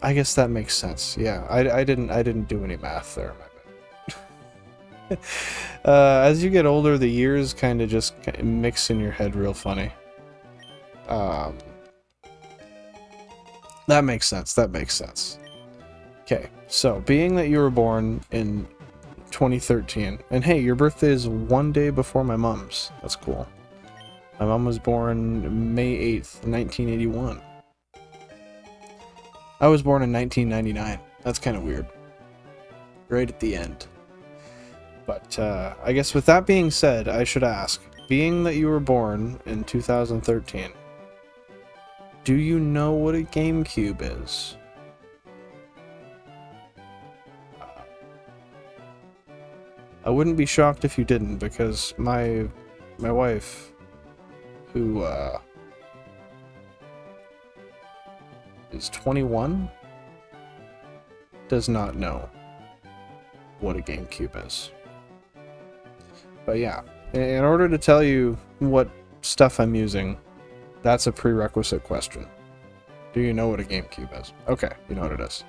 I guess that makes sense. Yeah, I didn't do any math there. My bad. As you get older, the years kind of just mix in your head real funny. That makes sense. That makes sense. Okay, so being that you were born in 2013, and hey, your birthday is one day before my mom's. That's cool. My mom was born May 8th, 1981. I was born in 1999. That's kind of weird. right at the end. But I guess with that being said, I should ask, being that you were born in 2013, do you know what a GameCube is? I wouldn't be shocked if you didn't, because my wife, who is 21, does not know what a GameCube is. But yeah, in order to tell you what stuff I'm using, that's a prerequisite question. Do you know what a GameCube is? Okay, you know what it is.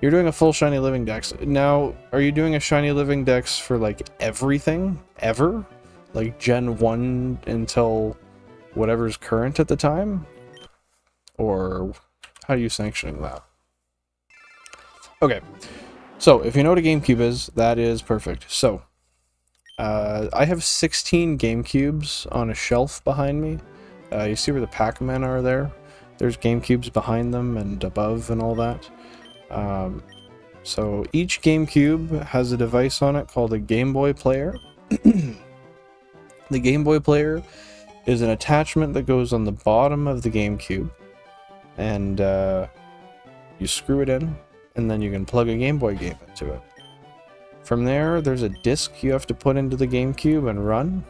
You're doing a full Shiny Living Dex. Now, are you doing a Shiny Living Dex for, like, everything? Ever? Like, Gen 1 until whatever's current at the time? Or how are you sanctioning that? Okay, so if you know what a GameCube is, that is perfect. So, I have 16 GameCubes on a shelf behind me. You see where the Pac-Men are there? There's GameCubes behind them and above and all that. So each GameCube has a device on it called a Gameboy Player. The Gameboy Player is an attachment that goes on the bottom of the GameCube, and you screw it in, and then you can plug a Game Boy game into it. From there, there's a disc you have to put into the GameCube and run,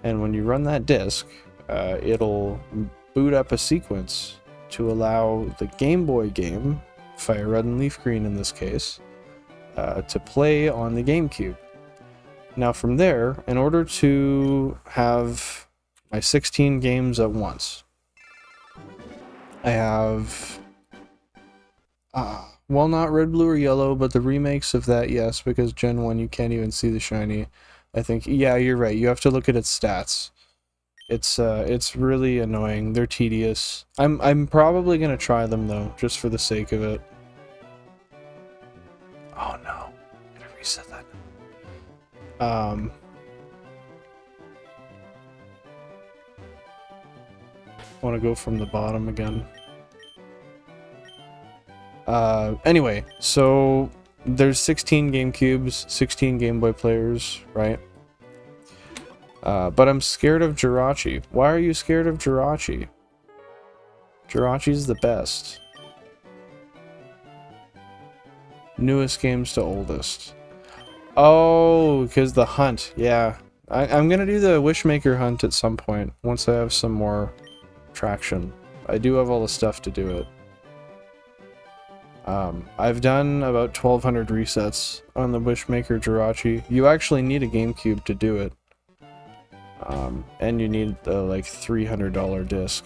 and when you run that disc, it'll boot up a sequence to allow the Game Boy game, Fire Red and Leaf Green in this case, to play on the GameCube. Now from there, in order to have my 16 games at once, I have, well, not Red, Blue, or Yellow, but the remakes of that, yes, because Gen 1 you can't even see the shiny. I think, yeah, you're right, you have to look at its stats. It's really annoying. They're tedious. I'm probably gonna try them though, just for the sake of it. Oh no, I'm gonna reset that. Want to go from the bottom again. Anyway, so there's 16 GameCubes, 16 Game Boy Players, right? But I'm scared of Jirachi. Why are you scared of Jirachi? Jirachi's the best. Newest games to oldest. Oh, because the hunt. Yeah. I'm gonna do the Wishmaker hunt at some point, once I have some more traction. I do have all the stuff to do it. I've done about 1200 resets on the Wishmaker Jirachi. You actually need a GameCube to do it. And you need the, like, $300 disc.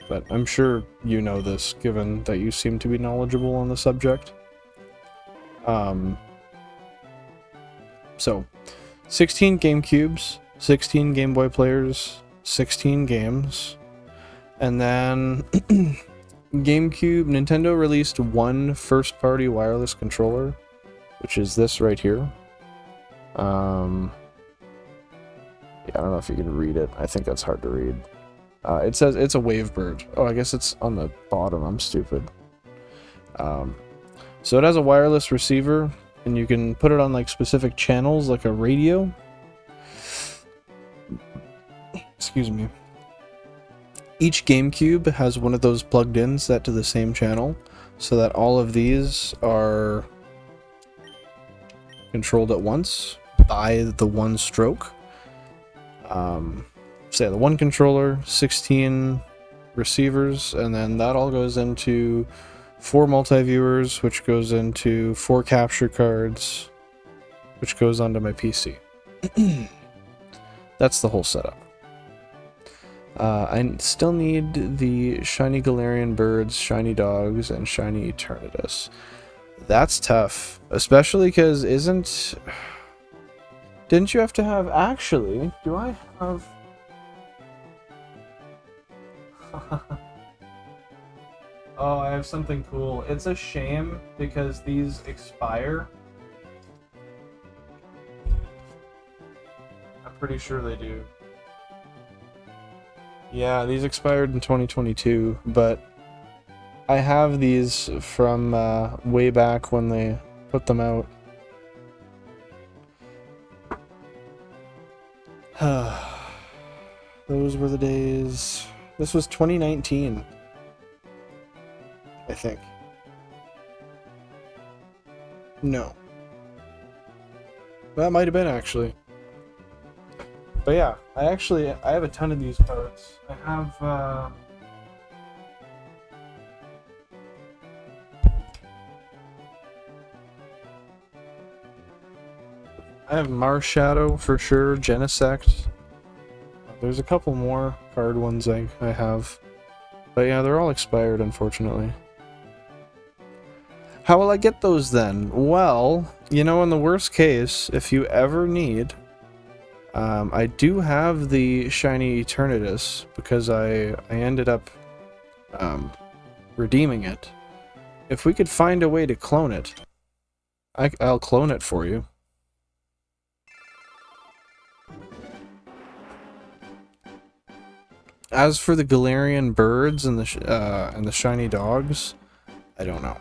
But I'm sure you know this, given that you seem to be knowledgeable on the subject. So, 16 GameCubes, 16 Game Boy Players, 16 games, and then GameCube, Nintendo released one first-party wireless controller, which is this right here. Yeah, I don't know if you can read it. I think that's hard to read. It says it's a Wavebird. Oh, I guess it's on the bottom. I'm stupid. So it has a wireless receiver, and you can put it on like specific channels, like a radio. Excuse me. Each GameCube has one of those plugged in set to the same channel, so that all of these are controlled at once by the one stroke. So yeah, the one controller, 16 receivers, and then that all goes into 4 multiviewers, which goes into 4 capture cards, which goes onto my PC. That's the whole setup. I still need the shiny Galarian birds, shiny dogs, and shiny Eternatus. That's tough, especially because didn't you have to have... Actually, do I have... Oh, I have something cool. It's a shame because these expire. I'm pretty sure they do. Yeah, these expired in 2022, but I have these from way back when they put them out. Those were the days. This was 2019, I think. No. That might have been, actually. But yeah, I have a ton of these cards. I have Marshadow for sure, Genesect. There's a couple more card ones I have. But yeah, they're all expired, unfortunately. How will I get those then? Well, you know, in the worst case, if you ever need, I do have the Shiny Eternatus because I ended up redeeming it. If we could find a way to clone it, I'll clone it for you. As for the Galarian birds and the shiny dogs, I don't know.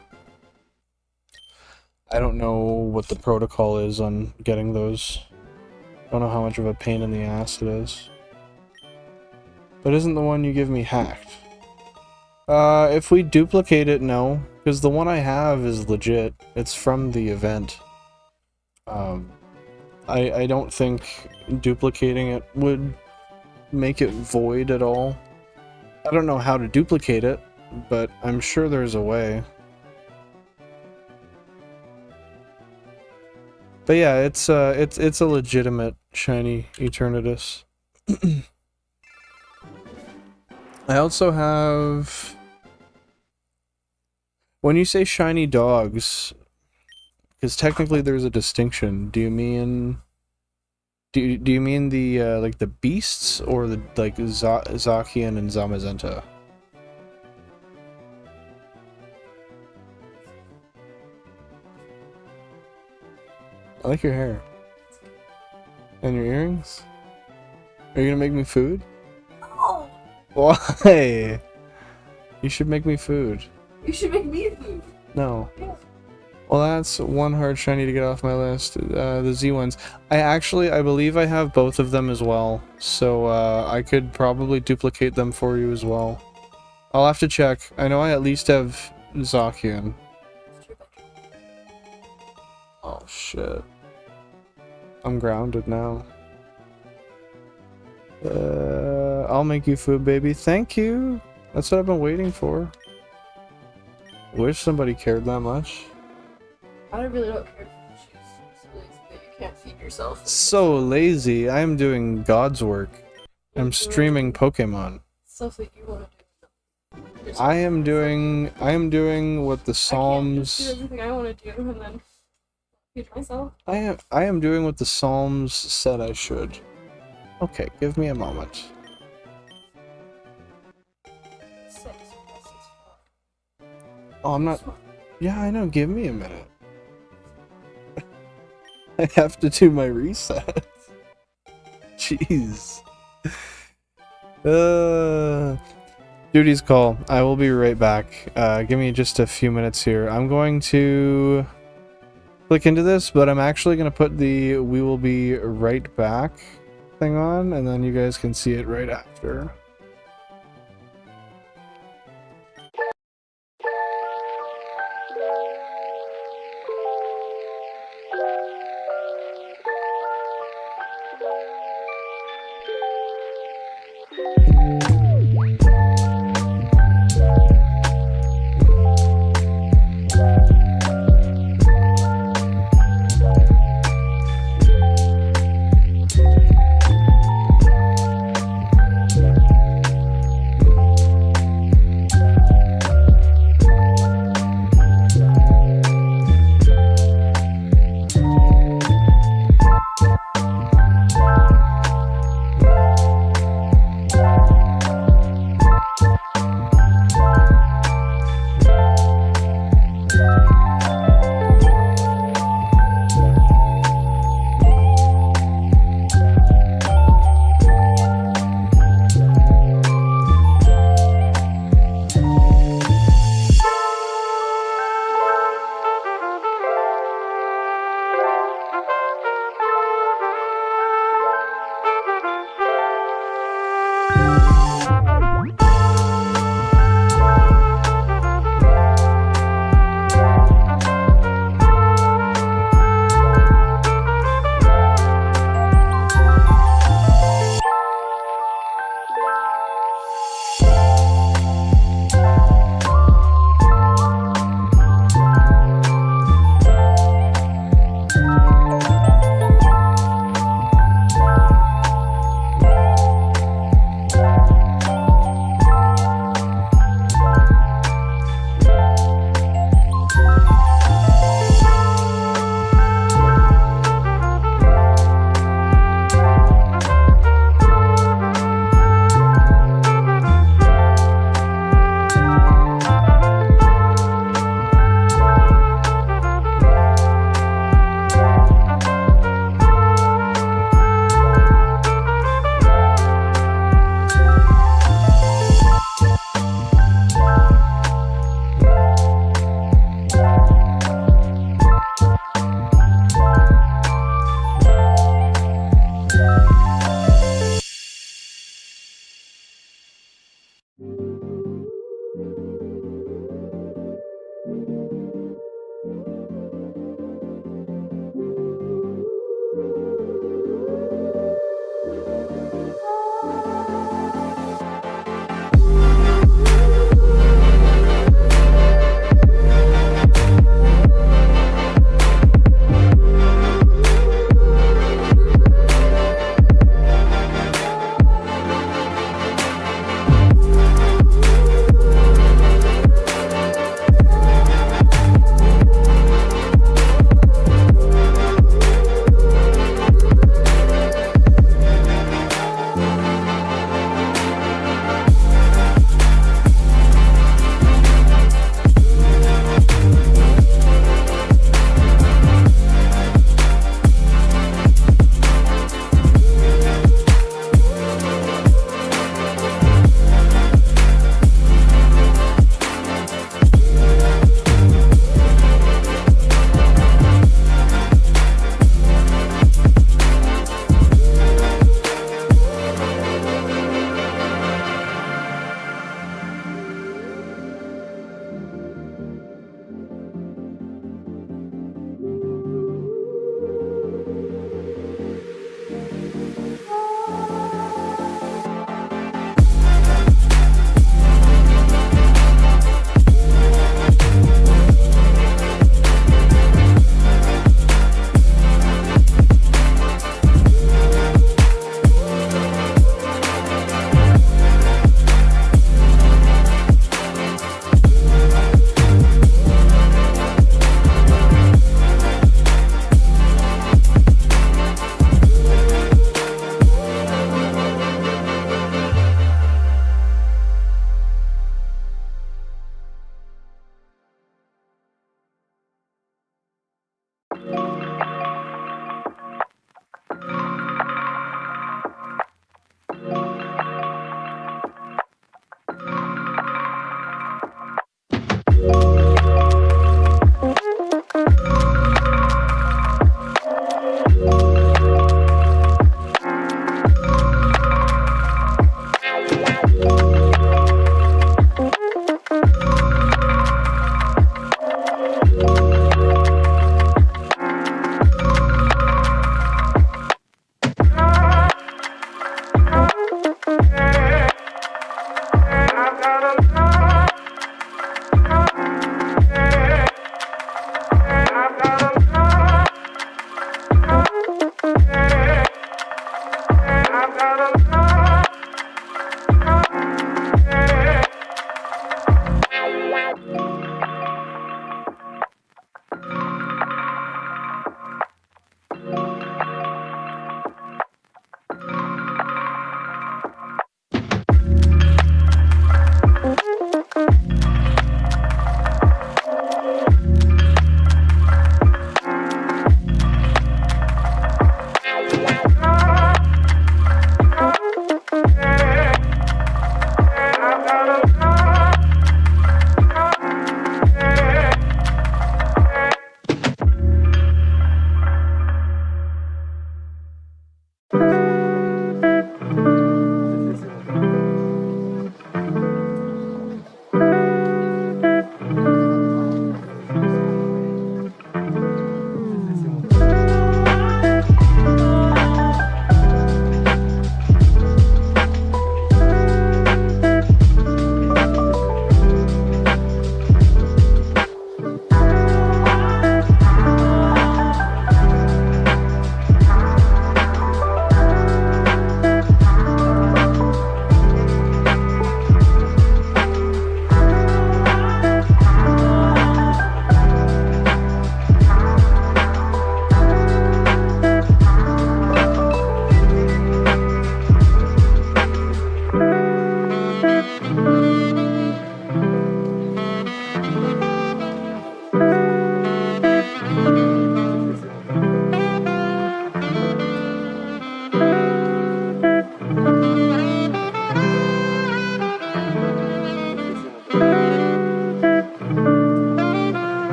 I don't know what the protocol is on getting those. I don't know how much of a pain in the ass it is. But isn't the one you give me hacked? If we duplicate it, no. Because the one I have is legit. It's from the event. I don't think duplicating it would make it void at all. I don't know how to duplicate it, but I'm sure there's a way. But yeah, it's a legitimate shiny Eternatus. I also have... When you say shiny dogs, because technically there's a distinction, do you mean... Do you mean the, like, the beasts, or the, like, Zacian and Zamazenta? I like your hair. And your earrings? Are you gonna make me food? No! Why? You should make me food. You should make me food. No. Yeah. Well, that's one hard shiny to get off my list. The Z ones. I believe I have both of them as well. So, I could probably duplicate them for you as well. I'll have to check. I know I at least have Zacian. Oh, shit. I'm grounded now. I'll make you food, baby. Thank you! That's what I've been waiting for. Wish somebody cared that much. I really don't care if you choose so lazy that you can't feed yourself. So lazy. I'm doing God's work. I'm streaming Pokemon. Stuff that you want to do. I am doing what the Psalms... I can't just do everything I want to do and then feed myself. I am doing what the Psalms said I should. Okay, give me a moment. 6 + 6 4. Oh, I'm not... Yeah, I know, give me a minute. I have to do my reset. Jeez. Duty's call. I will be right back. Give me just a few minutes here. I'm going to click into this, but I'm actually going to put the "we will be right back" thing on, and then you guys can see it right after.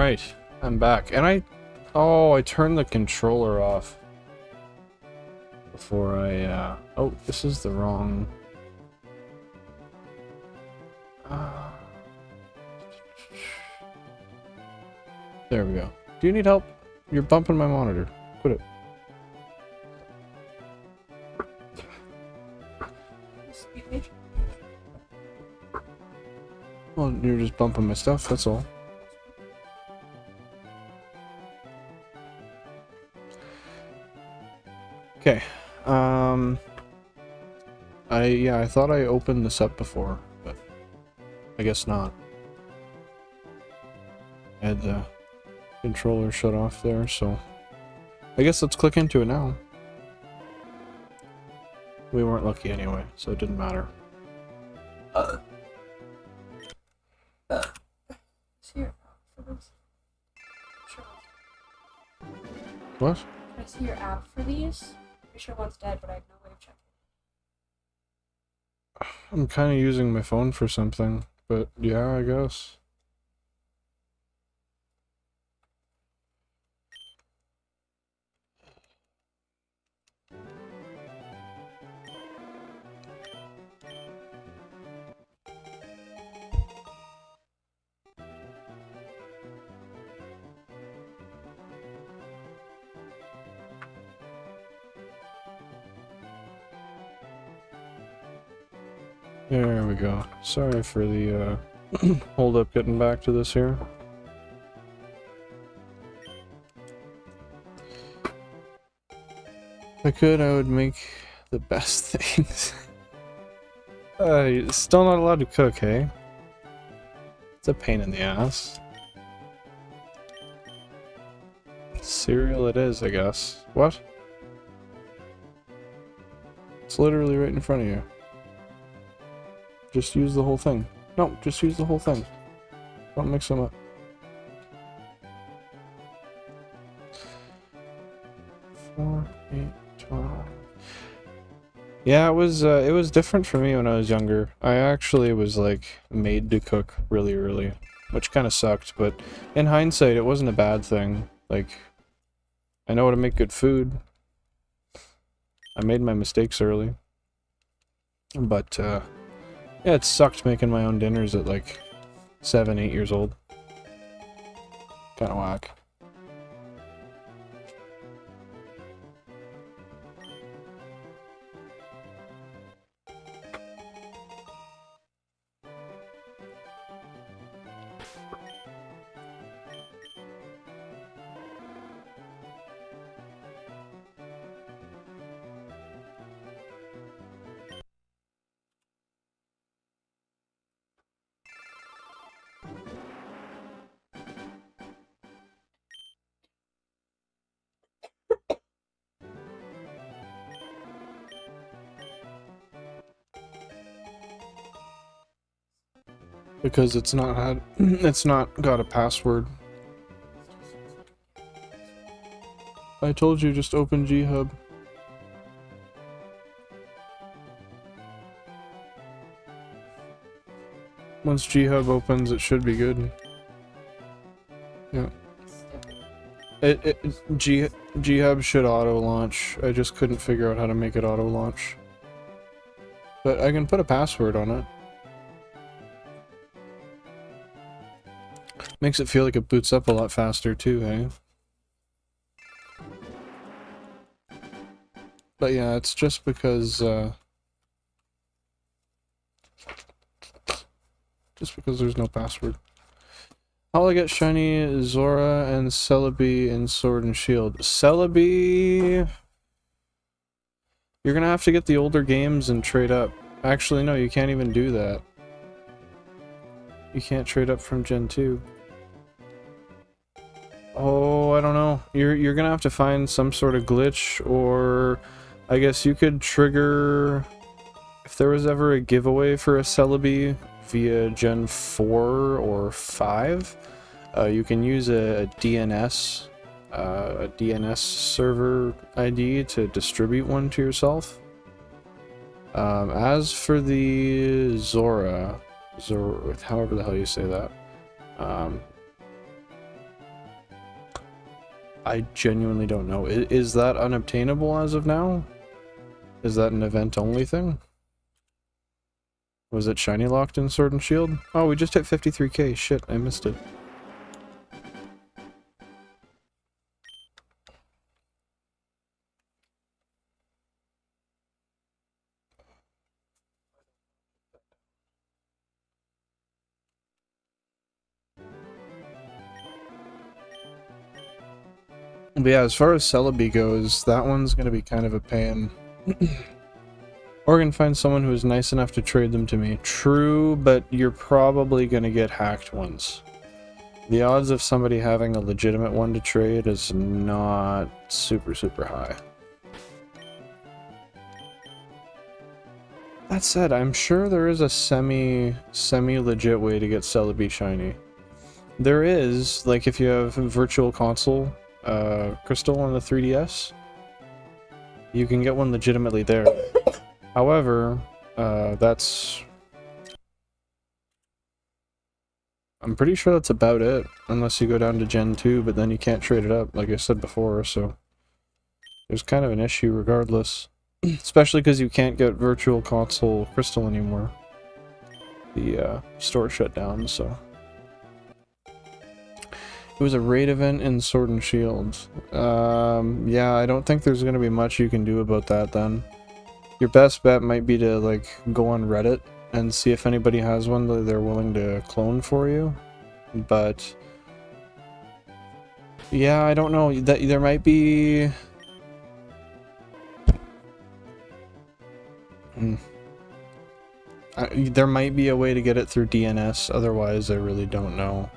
Alright, I'm back. And I turned the controller off before I, oh, this is the wrong... There we go. Do you need help? You're bumping my monitor. Quit it. Well, you're just bumping my stuff, that's all. Okay. I thought I opened this up before, but I guess not. I had the controller shut off there, so I guess let's click into it now. We weren't lucky anyway, so it didn't matter. What? Can I see your app for these? I'm pretty sure one's dead, but I have no way of checking. I'm kind of using my phone for something, but yeah, I guess. There we go. Sorry for the hold up getting back to this here. If I could, I would make the best things. Still not allowed to cook, hey? It's a pain in the ass. Cereal it is, I guess. What? It's literally right in front of you. Just use the whole thing. No, just use the whole thing. Don't mix them up. Four, 8, 12. Yeah, it was different for me when I was younger. I actually was like made to cook really early, which kind of sucked, but in hindsight it wasn't a bad thing. Like, I know how to make good food. I made my mistakes early. But yeah, it sucked making my own dinners at like 7, 8 years old. Kinda whack. Because it's not had, it's not got a password. I told you, just open G-Hub. Once G-Hub opens, it should be good. Yeah. G-Hub should auto-launch. I just couldn't figure out how to make it auto-launch. But I can put a password on it. Makes it feel like it boots up a lot faster too, eh? But yeah, it's just because there's no password. How I get shiny Zora and Celebi in Sword and Shield. Celebi, you're gonna have to get the older games and trade up. Actually, no, you can't even do that. You can't trade up from Gen 2. Oh, I don't know. You're gonna have to find some sort of glitch, or I guess you could trigger if there was ever a giveaway for a Celebi via Gen 4 or 5. You can use a DNS server ID to distribute one to yourself. As for the Zora, however the hell you say that, I genuinely don't know. Is that unobtainable as of now? Is that an event-only thing? Was it shiny locked in Sword and Shield? Oh, we just hit 53k. Shit, I missed it. But yeah, as far as Celebi goes, that one's gonna be kind of a pain. Or can find someone who is nice enough to trade them to me. True, but you're probably gonna get hacked once. The odds of somebody having a legitimate one to trade is not super high. That said, I'm sure there is a semi-legit way to get Celebi shiny. There is, like if you have Virtual Console Crystal on the 3DS, you can get one legitimately there. However, that's... I'm pretty sure that's about it, unless you go down to Gen 2, but then you can't trade it up, like I said before, so... There's kind of an issue regardless. Especially because you can't get Virtual Console Crystal anymore. The store shut down, so... It was a raid event in Sword and Shield. Yeah, I don't think there's gonna be much you can do about that then. Your best bet might be to, like, go on Reddit and see if anybody has one that they're willing to clone for you. But... yeah, I don't know. There might be... there might be a way to get it through DNS, otherwise I really don't know.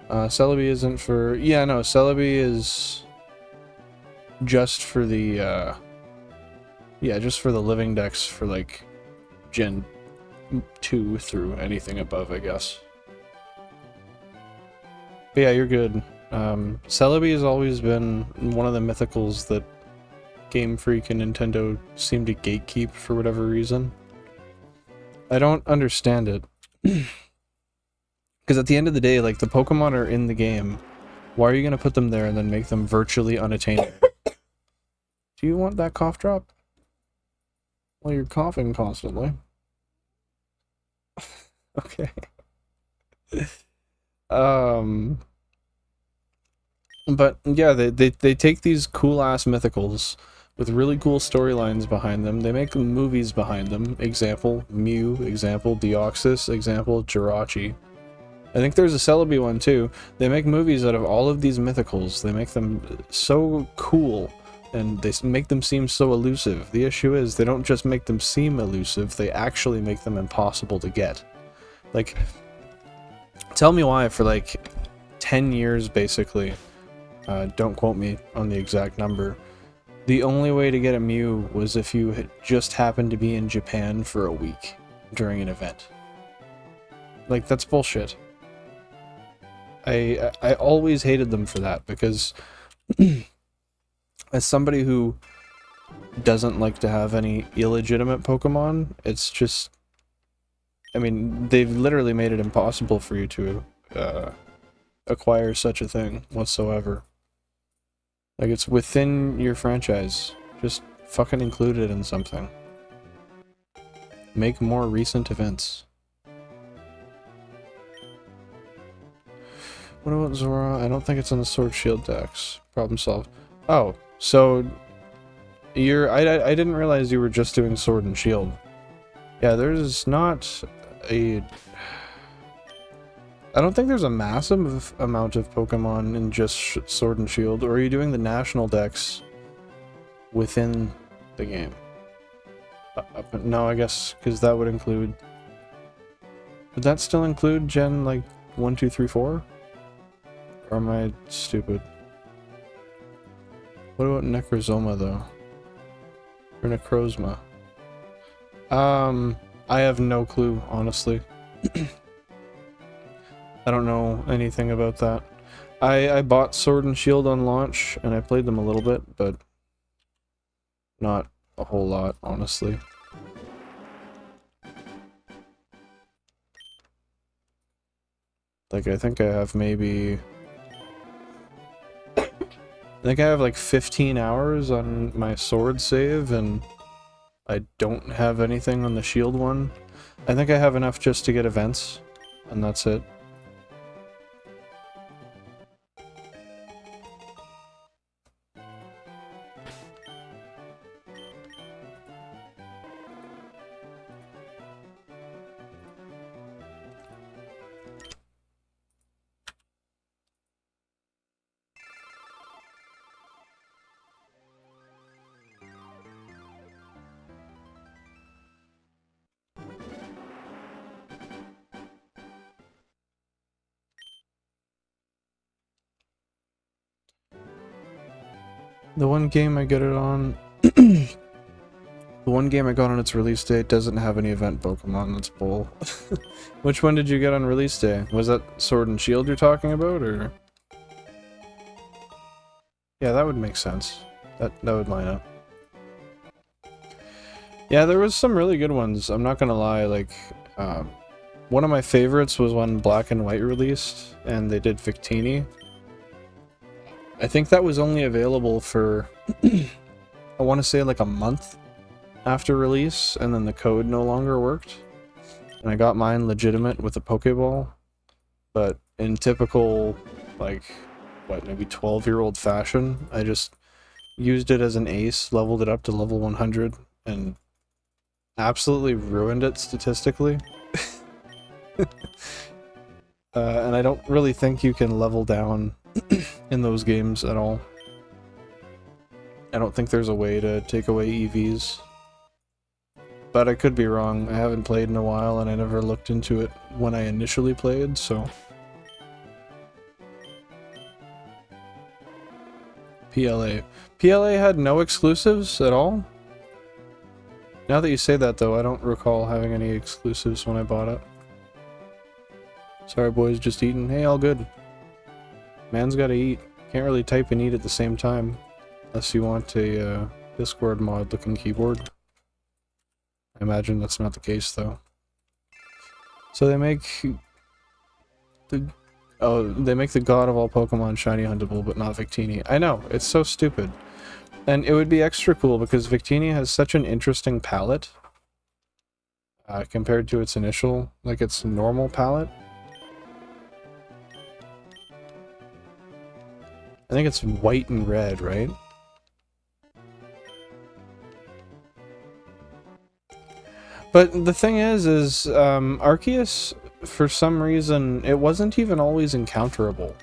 Celebi isn't for... yeah, no, Celebi is just for the, yeah, just for the living decks for, like, Gen 2 through anything above, I guess. But yeah, you're good. Celebi has always been one of the mythicals that Game Freak and Nintendo seem to gatekeep for whatever reason. I don't understand it. Because at the end of the day, like, the Pokemon are in the game. Why are you going to put them there and then make them virtually unattainable? Do you want that cough drop? Well, you're coughing constantly. Okay. But, yeah, they take these cool-ass mythicals with really cool storylines behind them. They make movies behind them. Example, Mew. Example, Deoxys. Example, Jirachi. I think there's a Celebi one too. They make movies out of all of these mythicals. They make them so cool, and they make them seem so elusive. The issue is, they don't just make them seem elusive, they actually make them impossible to get. Like, tell me why for like 10 years basically, don't quote me on the exact number, the only way to get a Mew was if you had just happened to be in Japan for a week during an event. Like, that's bullshit. I always hated them for that, because as somebody who doesn't like to have any illegitimate Pokemon, it's just... I mean, they've literally made it impossible for you to acquire such a thing whatsoever. Like, it's within your franchise. Just fucking include it in something. Make more recent events. What about Zora? I don't think it's on the Sword Shield decks. Problem solved. Oh, so you're... I didn't realize you were just doing Sword and Shield. Yeah, there's not a... I don't think there's a massive amount of Pokemon in just Sword and Shield. Or are you doing the national decks within the game? No, I guess, because that would include... Would that still include Gen, like, 1, 2, 3, 4? Or am I stupid? What about Necrozma, though? Or Necrozma? I have no clue, honestly. I don't know anything about that. I bought Sword and Shield on launch, and I played them a little bit, but not a whole lot, honestly. Like, I think I have maybe... think I have like 15 hours on my sword save, and I don't have anything on the shield one. I think I have enough just to get events, and that's it. The one game I get it on... the one game I got on its release date doesn't have any event Pokemon, that's bull. Which one did you get on release day? Was that Sword and Shield you're talking about, or...? Yeah, that would make sense. That would line up. Yeah, there was some really good ones, I'm not gonna lie, like... one of my favorites was when Black and White released, and they did Victini. I think that was only available for, I want to say like a month after release, and then the code no longer worked. And I got mine legitimate with a Pokeball, but in typical, like, what, maybe 12-year-old fashion, I just used it as an ace, leveled it up to level 100, and absolutely ruined it statistically. And I don't really think you can level down in those games at all. I don't think there's a way to take away EVs. But I could be wrong. I haven't played in a while, and I never looked into it when I initially played, so... PLA. PLA had no exclusives at all? Now that you say that, though, I don't recall having any exclusives when I bought it. Sorry, boys, just eating. Hey, all good. Man's gotta eat. Can't really type and eat at the same time. Unless you want a Discord mod looking keyboard. I imagine that's not the case, though. So they make... they make the god of all Pokemon shiny huntable, but not Victini. I know, it's so stupid. And it would be extra cool because Victini has such an interesting palette. Compared to its initial, like its normal palette. I think it's white and red, right? But the thing is Arceus, for some reason, it wasn't even always encounterable.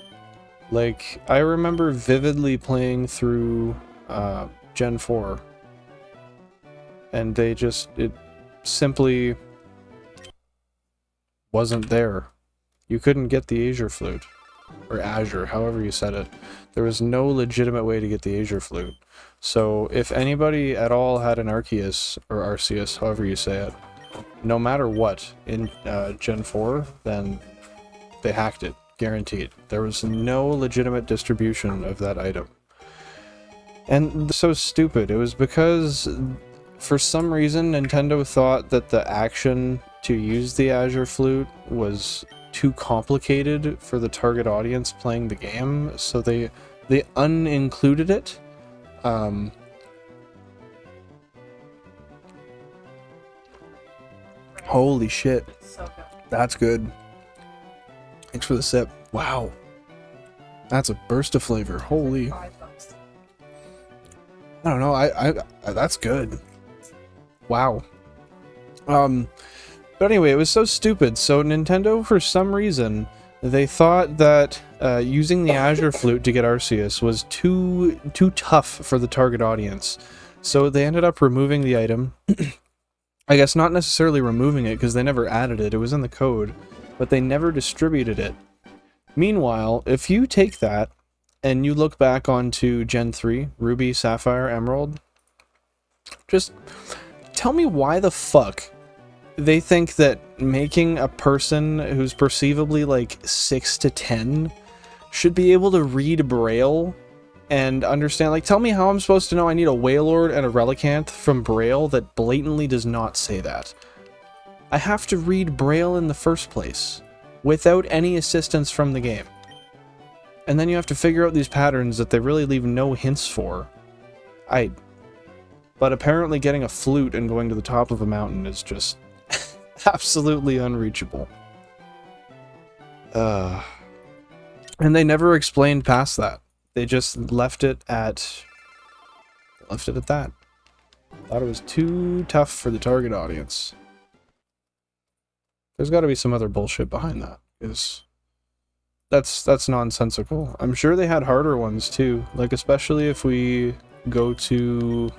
Like, I remember vividly playing through Gen 4. And it simply wasn't there. You couldn't get the Azure Flute. Or Azure, however you said it. There was no legitimate way to get the Azure Flute. So if anybody at all had an Arceus, or Arceus, however you say it, no matter what, in Gen 4, then they hacked it. Guaranteed. There was no legitimate distribution of that item. And so stupid. It was because, for some reason, Nintendo thought that the action to use the Azure Flute was too complicated for the target audience playing the game, so they unincluded it. Holy shit. So good. That's good. Thanks for the sip. Wow. That's a burst of flavor. Holy. $5. I don't know. I that's good. Wow. But anyway, it was so stupid. So Nintendo, for some reason, they thought that using the Azure Flute to get Arceus was too tough for the target audience. So they ended up removing the item. I guess not necessarily removing it, because they never added it. It was in the code. But they never distributed it. Meanwhile, if you take that, and you look back onto Gen 3, Ruby, Sapphire, Emerald, just tell me why the fuck they think that making a person who's perceivably like 6 to 10 should be able to read Braille and understand. Like, tell me how I'm supposed to know I need a Wailord and a Relicanth from Braille that blatantly does not say that. I have to read Braille in the first place without any assistance from the game. And then you have to figure out these patterns that they really leave no hints for. But apparently getting a flute and going to the top of a mountain is just absolutely unreachable. And they never explained past that. They just left it at that. Thought it was too tough for the target audience. There's got to be some other bullshit behind that, because that's nonsensical. I'm sure they had harder ones too, like especially if we go to...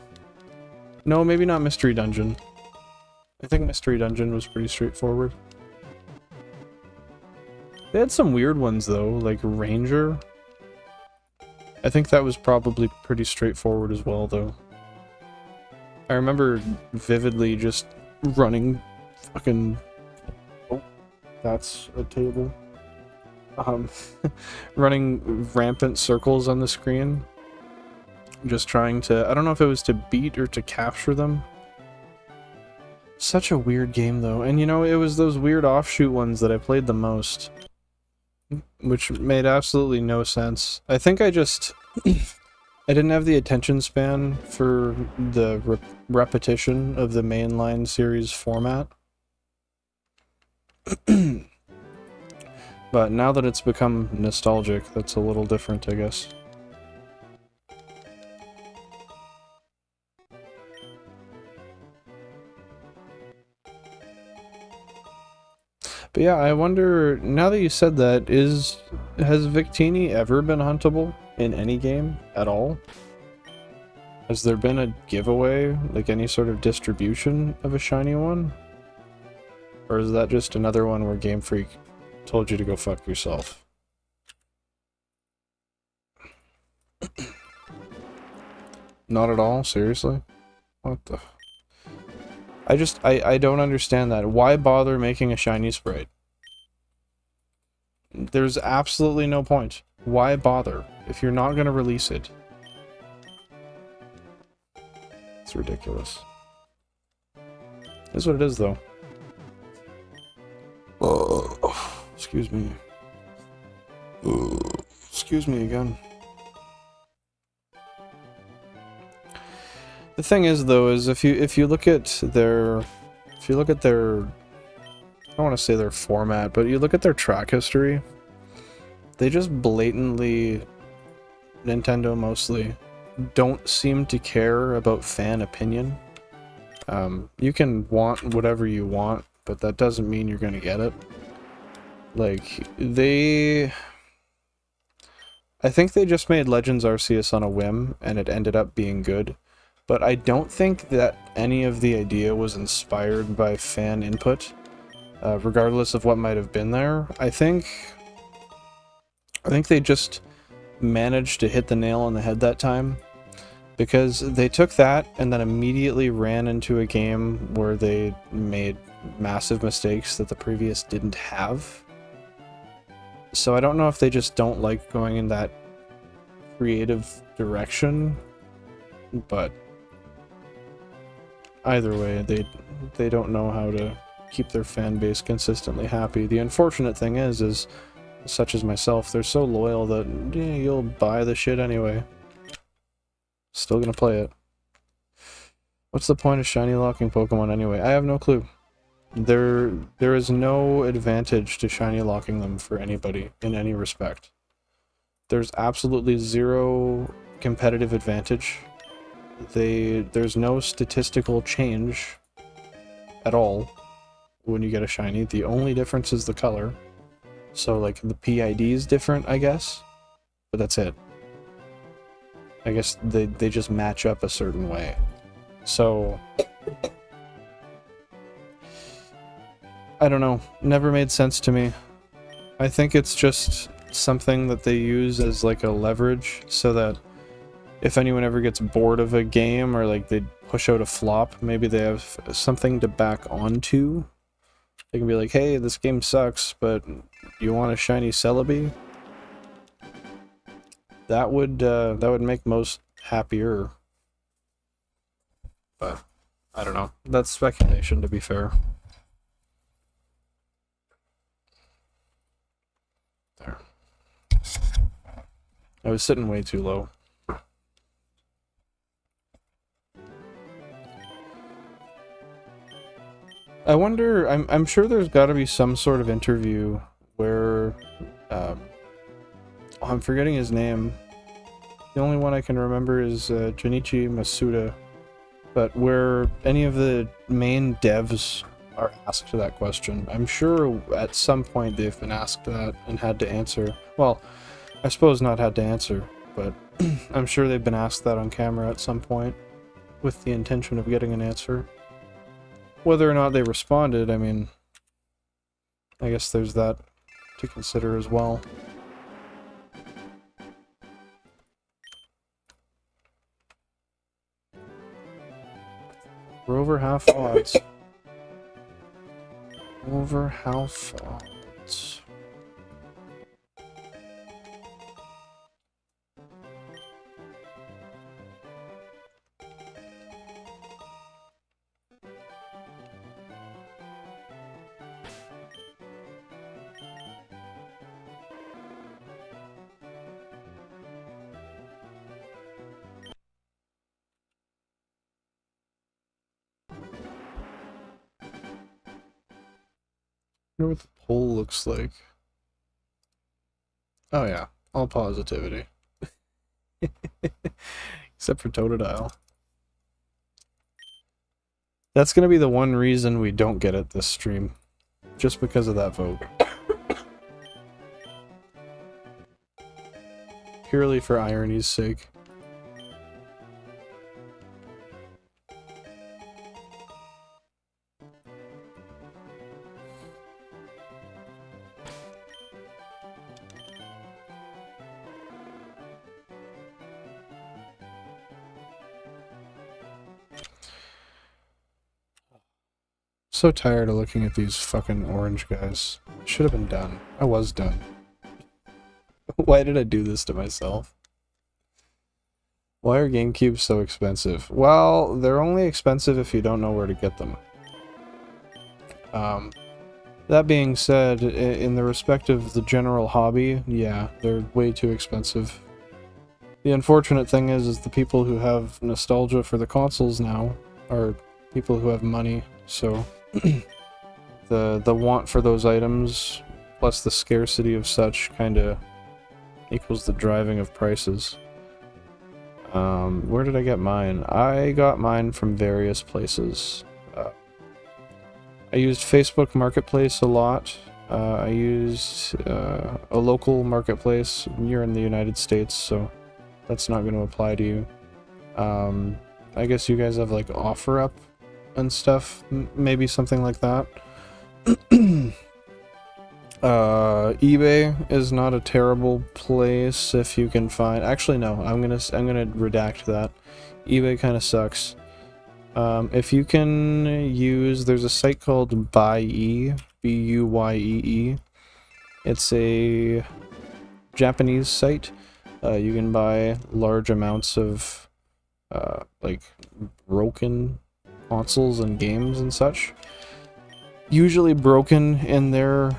No, maybe not Mystery Dungeon. I think Mystery Dungeon was pretty straightforward. They had some weird ones though, like Ranger. I think that was probably pretty straightforward as well though. I remember vividly just running fucking... Oh, that's a table. Running rampant circles on the screen. Just trying to... I don't know if it was to beat or to capture them. Such a weird game though. And you know, it was those weird offshoot ones that I played the most. Which made absolutely no sense. I think I just... I didn't have the attention span for the repetition of the mainline series format. But now that it's become nostalgic, that's a little different, I guess. But yeah, I wonder, now that you said that, has Victini ever been huntable in any game at all? Has there been a giveaway, like any sort of distribution of a shiny one? Or is that just another one where Game Freak told you to go fuck yourself? Not at all? Seriously? What the... I don't understand that. Why bother making a shiny sprite? There's absolutely no point. Why bother if you're not going to release it? It's ridiculous. That's what it is, though. Excuse me. Excuse me again. The thing is, though, is if you look at their, I don't want to say their format, but you look at their track history, they just blatantly, Nintendo mostly, don't seem to care about fan opinion. You can want whatever you want, but that doesn't mean you're gonna get it. Like, I think they just made Legends Arceus on a whim, and it ended up being good. But I don't think that any of the idea was inspired by fan input, regardless of what might have been there. I think they just managed to hit the nail on the head that time, because they took that and then immediately ran into a game where they made massive mistakes that the previous didn't have. So I don't know if they just don't like going in that creative direction, but either way, they don't know how to keep their fan base consistently happy. The unfortunate thing is such as myself, they're so loyal that you'll buy the shit anyway. Still gonna play it. What's the point of shiny locking Pokemon anyway? I have no clue. There is no advantage to shiny locking them for anybody in any respect. There's absolutely zero competitive advantage. There's no statistical change at all when you get a shiny. The only difference is the color. So like the PID is different, I guess, but that's it. I guess they just match up a certain way. So I don't know, never made sense to me. I think it's just something that they use as like a leverage so that if anyone ever gets bored of a game or like they push out a flop, maybe they have something to back onto. They can be like, hey, this game sucks, but you want a shiny Celebi? That would make most happier. But I don't know. That's speculation, to be fair. There. I was sitting way too low. I wonder, I'm sure there's got to be some sort of interview where, oh, I'm forgetting his name. The only one I can remember is Junichi Masuda, but where any of the main devs are asked that question. I'm sure at some point they've been asked that and had to answer. Well, I suppose not had to answer, but I'm sure they've been asked that on camera at some point with the intention of getting an answer. Whether or not they responded, I mean, I guess there's that to consider as well. We're over half odds. Over half odds. I wonder what the poll looks like. Oh yeah, all positivity. Except for Totodile. That's gonna be the one reason we don't get it this stream. Just because of that vote. Purely for irony's sake. So tired of looking at these fucking orange guys. Should have been done. I was done. Why did I do this to myself? Why are GameCubes so expensive? Well, they're only expensive if you don't know where to get them. That being said, in the respect of the general hobby, yeah, they're way too expensive. The unfortunate thing is the people who have nostalgia for the consoles now are people who have money, so the want for those items plus the scarcity of such kind of equals the driving of prices. Where did I get mine? I got mine from various places. I used Facebook Marketplace a lot. I used a local marketplace. You're in the United States, so that's not going to apply to you. I guess you guys have like OfferUp and stuff, maybe something like that. eBay is not a terrible place if you can find. Actually, no. I'm gonna redact that. eBay kind of sucks. If you can use, there's a site called Buyee, B-U-Y-E-E. It's a Japanese site. You can buy large amounts of like broken consoles and games and such. Usually broken in their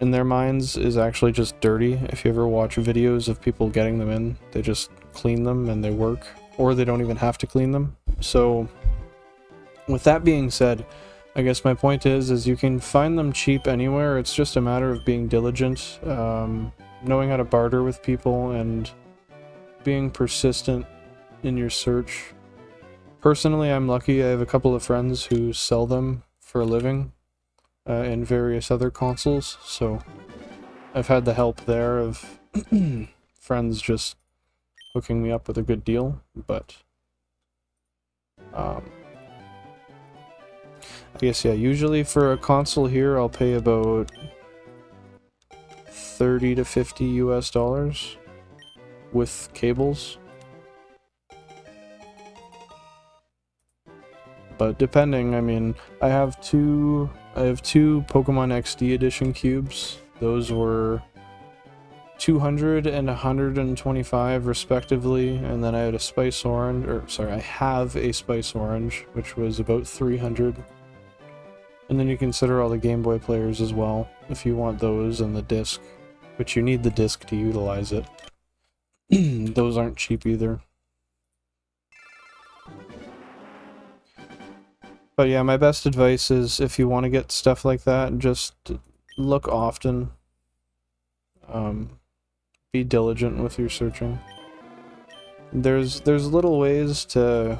minds is actually just dirty. If you ever watch videos of people getting them in, they just clean them and they work, or they don't even have to clean them. So with that being said, I guess my point is you can find them cheap anywhere. It's just a matter of being diligent, knowing how to barter with people, and being persistent in your search. Personally, I'm lucky. I have a couple of friends who sell them for a living in various other consoles, so I've had the help there of friends just hooking me up with a good deal, but I guess, yeah, usually for a console here I'll pay about $30 to $50 US with cables. But depending, I mean, I have two Pokemon XD edition cubes. Those were 200 and 125 respectively, and then I had a Spice Orange, or sorry, I have a Spice Orange, which was about 300. And then you consider all the Gameboy Players as well, if you want those, and the disc, which you need the disc to utilize it. Those aren't cheap either. But yeah, my best advice is if you want to get stuff like that, just look often. Be diligent with your searching. There's little ways to,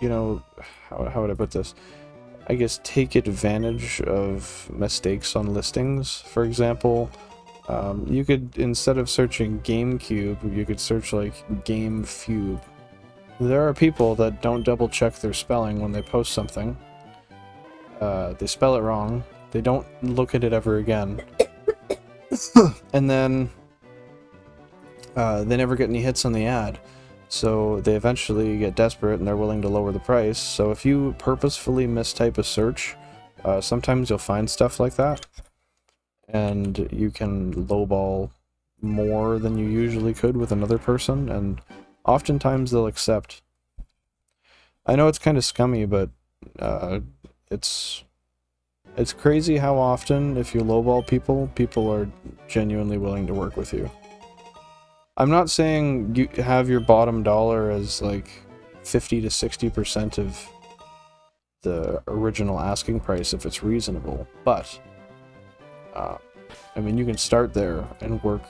you know, how would I put this? I guess take advantage of mistakes on listings. For example, you could, instead of searching Gamecube, you could search like Gamecube. There are people that don't double check their spelling when they post something. They spell it wrong. They don't look at it ever again. And then they never get any hits on the ad. So they eventually get desperate and they're willing to lower the price. So if you purposefully mistype a search, sometimes you'll find stuff like that. And you can lowball more than you usually could with another person, and oftentimes they'll accept. I know it's kind of scummy, but it's crazy how often, if you lowball people, people are genuinely willing to work with you. I'm not saying you have your bottom dollar as like 50 to 60% of the original asking price if it's reasonable, but I mean, you can start there and work,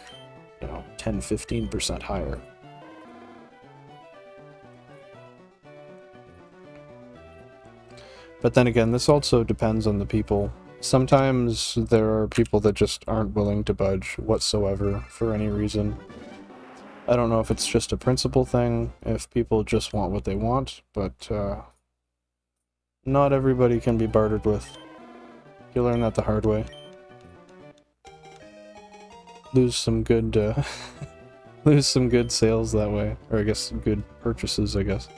you know, 10-15% higher. But then again, this also depends on the people. Sometimes there are people that just aren't willing to budge whatsoever for any reason. I don't know if it's just a principle thing, if people just want what they want, but not everybody can be bartered with. You learn that the hard way. Lose some good lose some good sales that way, or I guess good purchases, I guess.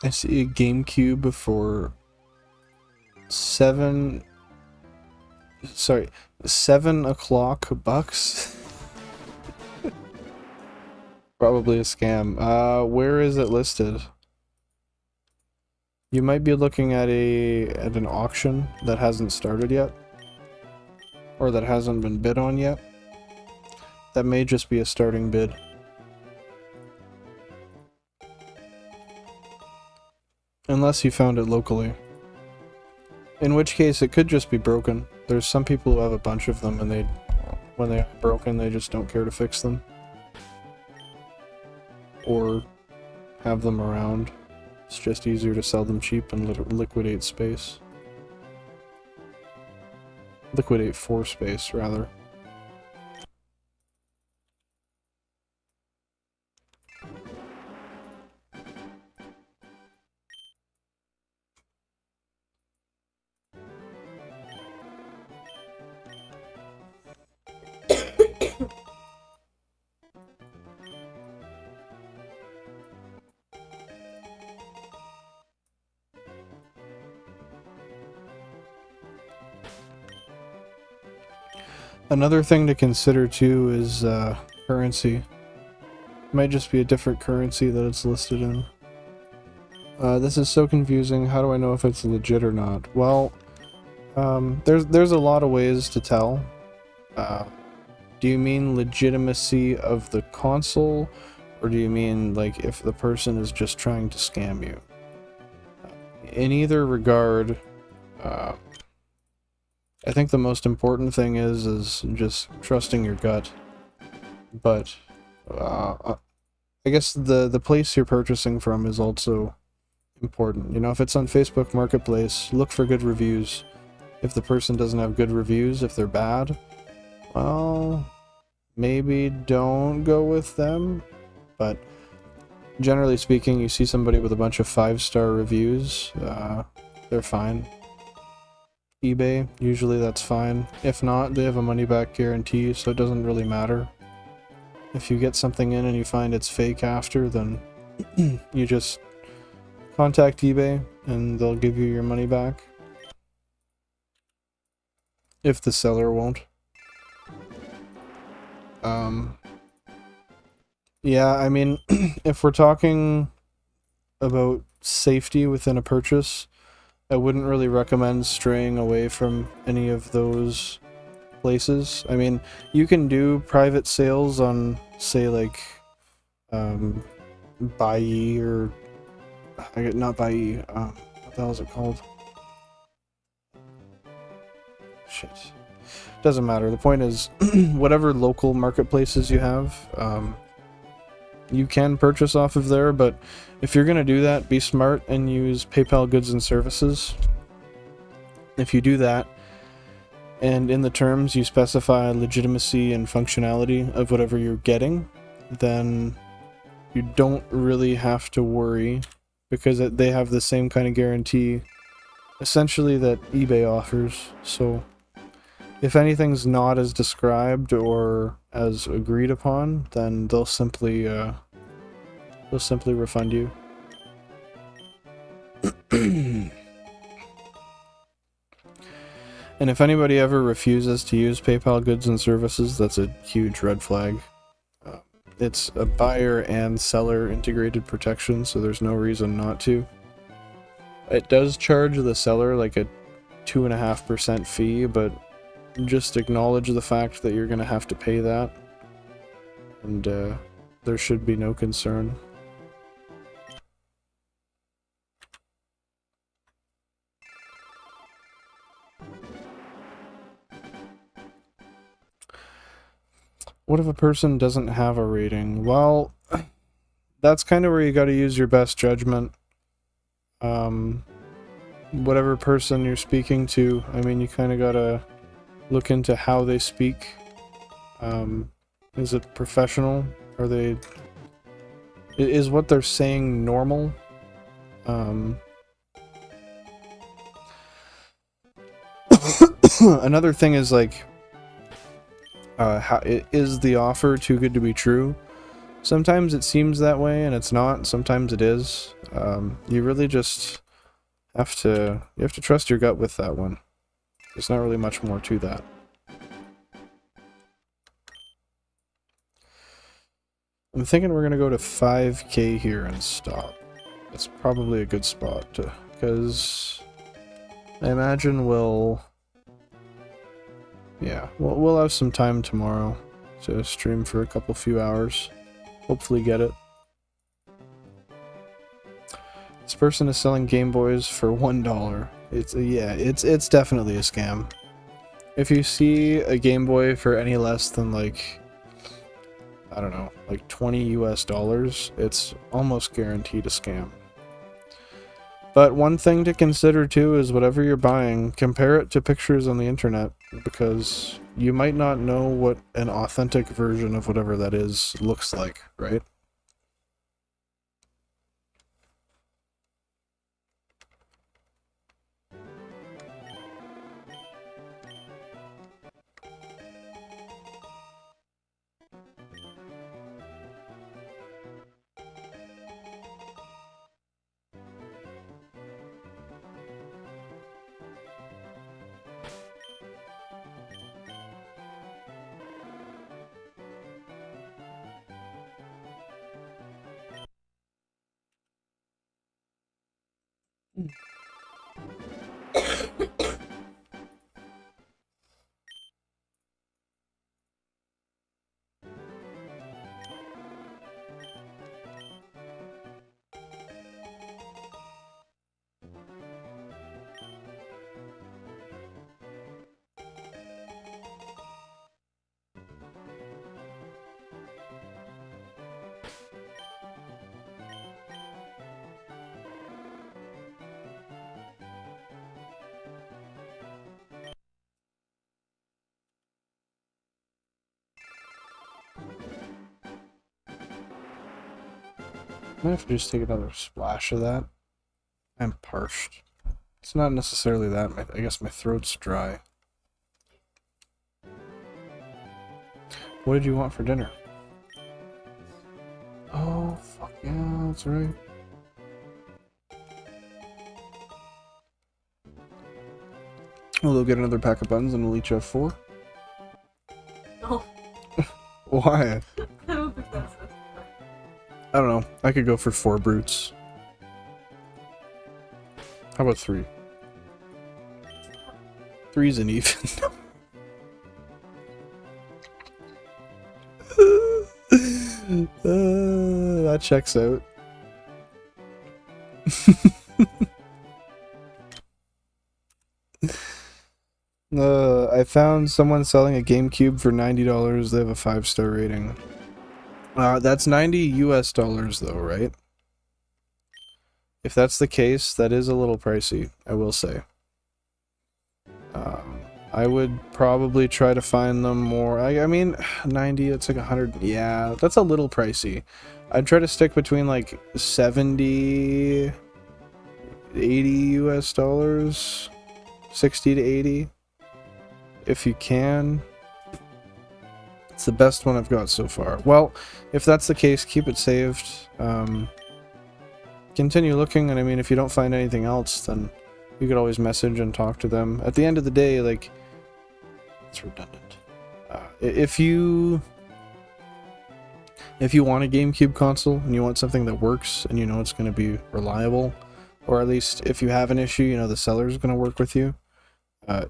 I see a GameCube for $7 o'clock bucks. Probably a scam. Where is it listed? You might be looking at an auction that hasn't started yet, or that hasn't been bid on yet. That may just be a starting bid. Unless you found it locally. In which case, it could just be broken. There's some people who have a bunch of them, and when they are broken, they just don't care to fix them. Or have them around. It's just easier to sell them cheap and liquidate space. Liquidate for space, rather. Another thing to consider too is currency. It might just be a different currency that it's listed in. This is so confusing. How do I know if it's legit or not? Well, there's a lot of ways to tell. Do you mean legitimacy of the console, or do you mean like if the person is just trying to scam you? In either regard, I think the most important thing is just trusting your gut. But I guess the place you're purchasing from is also important. You know, if it's on Facebook Marketplace, look for good reviews. If the person doesn't have good reviews, if they're bad, well, maybe don't go with them. But generally speaking, you see somebody with a bunch of 5-star reviews, they're fine. eBay, usually that's fine. If not, they have a money-back guarantee, so it doesn't really matter. If you get something in and you find it's fake after, then you just contact eBay and they'll give you your money back. If the seller won't. Yeah, I mean, if we're talking about safety within a purchase, I wouldn't really recommend straying away from any of those places. I mean, you can do private sales on, say, like, Buyee or... not Buyee, what the hell is it called? Shit. Doesn't matter. The point is, whatever local marketplaces you have, you can purchase off of there, but if you're gonna do that, be smart and use PayPal Goods and Services. If you do that, and in the terms you specify legitimacy and functionality of whatever you're getting, then you don't really have to worry, because they have the same kind of guarantee, essentially, that eBay offers. So if anything's not as described or as agreed upon, then they'll simply refund you. And if anybody ever refuses to use PayPal Goods and Services, that's a huge red flag. It's a buyer and seller integrated protection, so there's no reason not to. It does charge the seller like a 2.5% fee, but just acknowledge the fact that you're going to have to pay that, and there should be no concern. What if a person doesn't have a rating? Well, that's kind of where you got to use your best judgment. Whatever person you're speaking to, I mean, you kind of got to look into how they speak. Is it professional? Are they... Is what they're saying normal? Another thing is, like, is the offer too good to be true? Sometimes it seems that way and it's not, sometimes it is. You really just have to trust your gut with that one. There's not really much more to that. I'm thinking we're gonna go to 5K here and stop. It's probably a good spot to, because I imagine we'll have some time tomorrow to stream for a few hours. Hopefully get it. This person is selling Game Boys for $1. It's definitely a scam. If you see a Game Boy for any less than, like, I don't know, like $20 US, it's almost guaranteed a scam. But one thing to consider too is whatever you're buying, compare it to pictures on the internet, because you might not know what an authentic version of whatever that is looks like, right? might have to just take another splash of that. I'm parched. It's not necessarily that. I guess my throat's dry. What did you want for dinner? Oh, fuck yeah, that's right. We'll get another pack of buns and we'll each have 4. No. Why? I don't think that's it. I don't know. I could go for 4 brutes. How about 3? 3 isn't even. That checks out. I found someone selling a Gamecube for $90. They have a 5-star rating. That's $90 US though, right? If that's the case, that is a little pricey, I will say. I would probably try to find them more. I mean, 90, it's like 100. Yeah, that's a little pricey. I'd try to stick between like 70, 80 US dollars, 60 to 80, if you can. It's the best one I've got so far. Well, if that's the case, keep it saved. Continue looking, and I mean, if you don't find anything else, then you could always message and talk to them. At the end of the day, like, it's redundant. If you want a GameCube console and you want something that works and you know it's going to be reliable, or at least if you have an issue, you know the seller's going to work with you,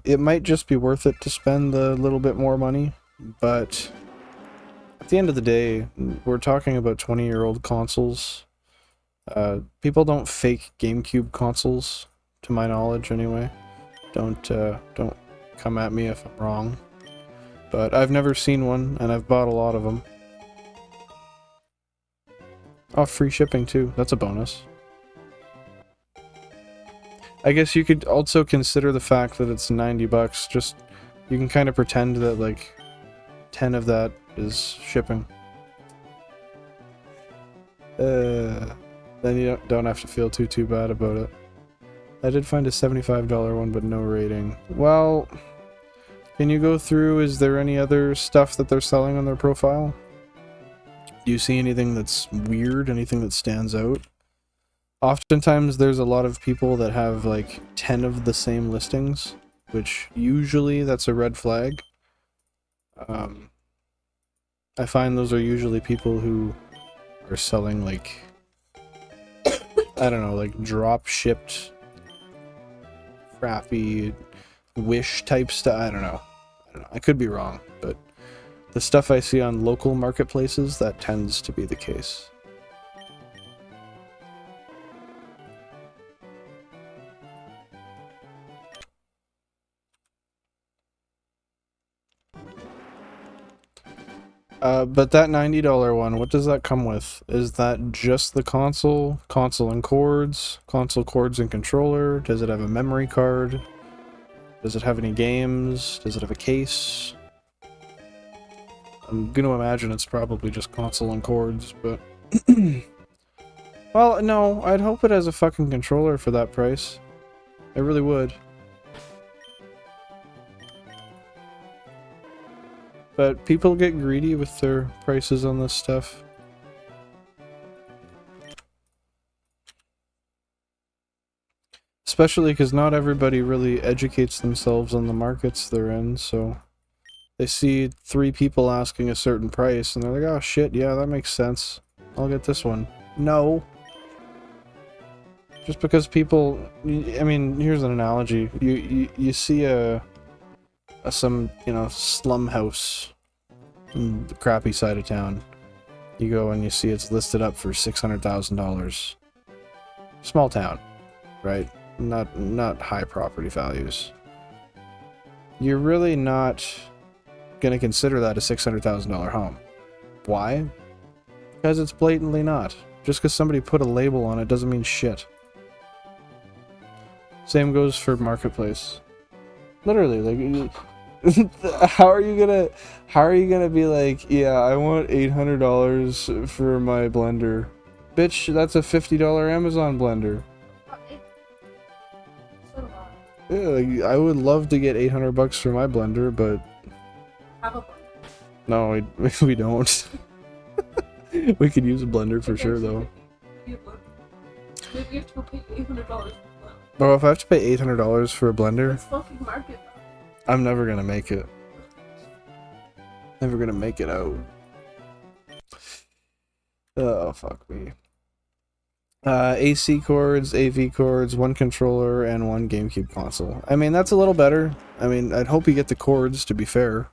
it might just be worth it to spend the little bit more money. But at the end of the day, we're talking about 20-year-old consoles. People don't fake GameCube consoles, to my knowledge anyway. Don't come at me if I'm wrong. But I've never seen one, and I've bought a lot of them. Oh, free shipping too. That's a bonus. I guess you could also consider the fact that it's 90 bucks. Just, you can kind of pretend that like 10 of that is shipping. Then you don't have to feel too bad about it. I did find a $75 one, but no rating. Well, can you go through, is there any other stuff that they're selling on their profile? Do you see anything that's weird, anything that stands out? Oftentimes there's a lot of people that have like 10 of the same listings, which usually that's a red flag. I find those are usually people who are selling like, I don't know, like drop shipped crappy Wish type stuff. I don't know. I could be wrong, but the stuff I see on local marketplaces, that tends to be the case. But that $90 one, what does that come with? Is that just the console? Console and cords? Console cords and controller? Does it have a memory card? Does it have any games? Does it have a case? I'm gonna imagine it's probably just console and cords, but... Well, no, I'd hope it has a fucking controller for that price. I really would. But people get greedy with their prices on this stuff. Especially because not everybody really educates themselves on the markets they're in, so... They see 3 people asking a certain price, and they're like, oh shit, yeah, that makes sense. I'll get this one. No! Just because people... I mean, here's an analogy. You see some, you know, slum house in the crappy side of town. You go and you see it's listed up for $600,000. Small town, right? Not high property values. You're really not gonna consider that a $600,000 home. Why? Because it's blatantly not. Just because somebody put a label on it doesn't mean shit. Same goes for marketplace. Literally, like, how are you gonna be like, yeah, I want $800 for my blender. Bitch, that's a $50 Amazon blender. So do I. Yeah, like, I would love to get $800 for my blender, but Have a no, we don't. We could use a blender for sure, though. Maybe you have to go pay $800. Bro, if I have to pay $800 for a blender, That's fucking market value. I'm never gonna make it. Never gonna make it out. Oh, fuck me. AC cords, AV cords, one controller, and one GameCube console. I mean, that's a little better. I mean, I'd hope you get the cords, to be fair.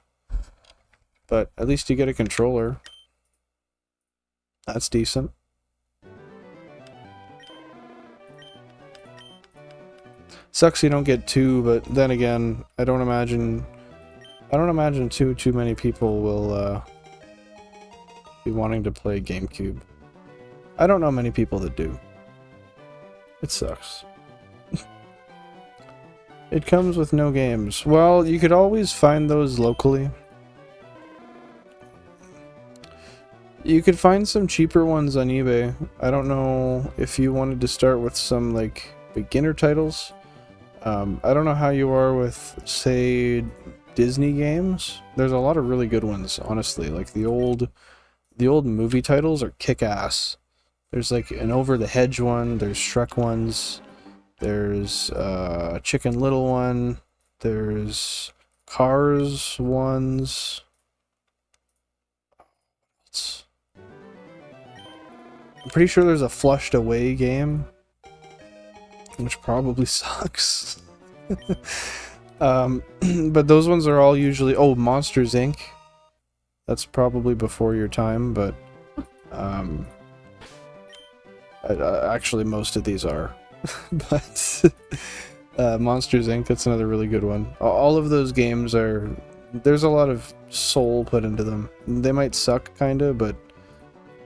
But at least you get a controller. That's decent. Sucks you don't get two, but then again, I don't imagine too many people will be wanting to play GameCube. I don't know many people that do. It sucks. It comes with no games. Well, you could always find those locally. You could find some cheaper ones on eBay. I don't know if you wanted to start with some, like, beginner titles. I don't know how you are with, say, Disney games. There's a lot of really good ones, honestly. Like, the old movie titles are kick-ass. There's, like, an Over the Hedge one. There's Shrek ones. There's a Chicken Little one. There's Cars ones. I'm pretty sure there's a Flushed Away game, which probably sucks. But those ones are all usually... Oh, Monsters, Inc. That's probably before your time, but... actually, most of these are. But... Monsters, Inc., that's another really good one. All of those games are... There's a lot of soul put into them. They might suck, kinda, but...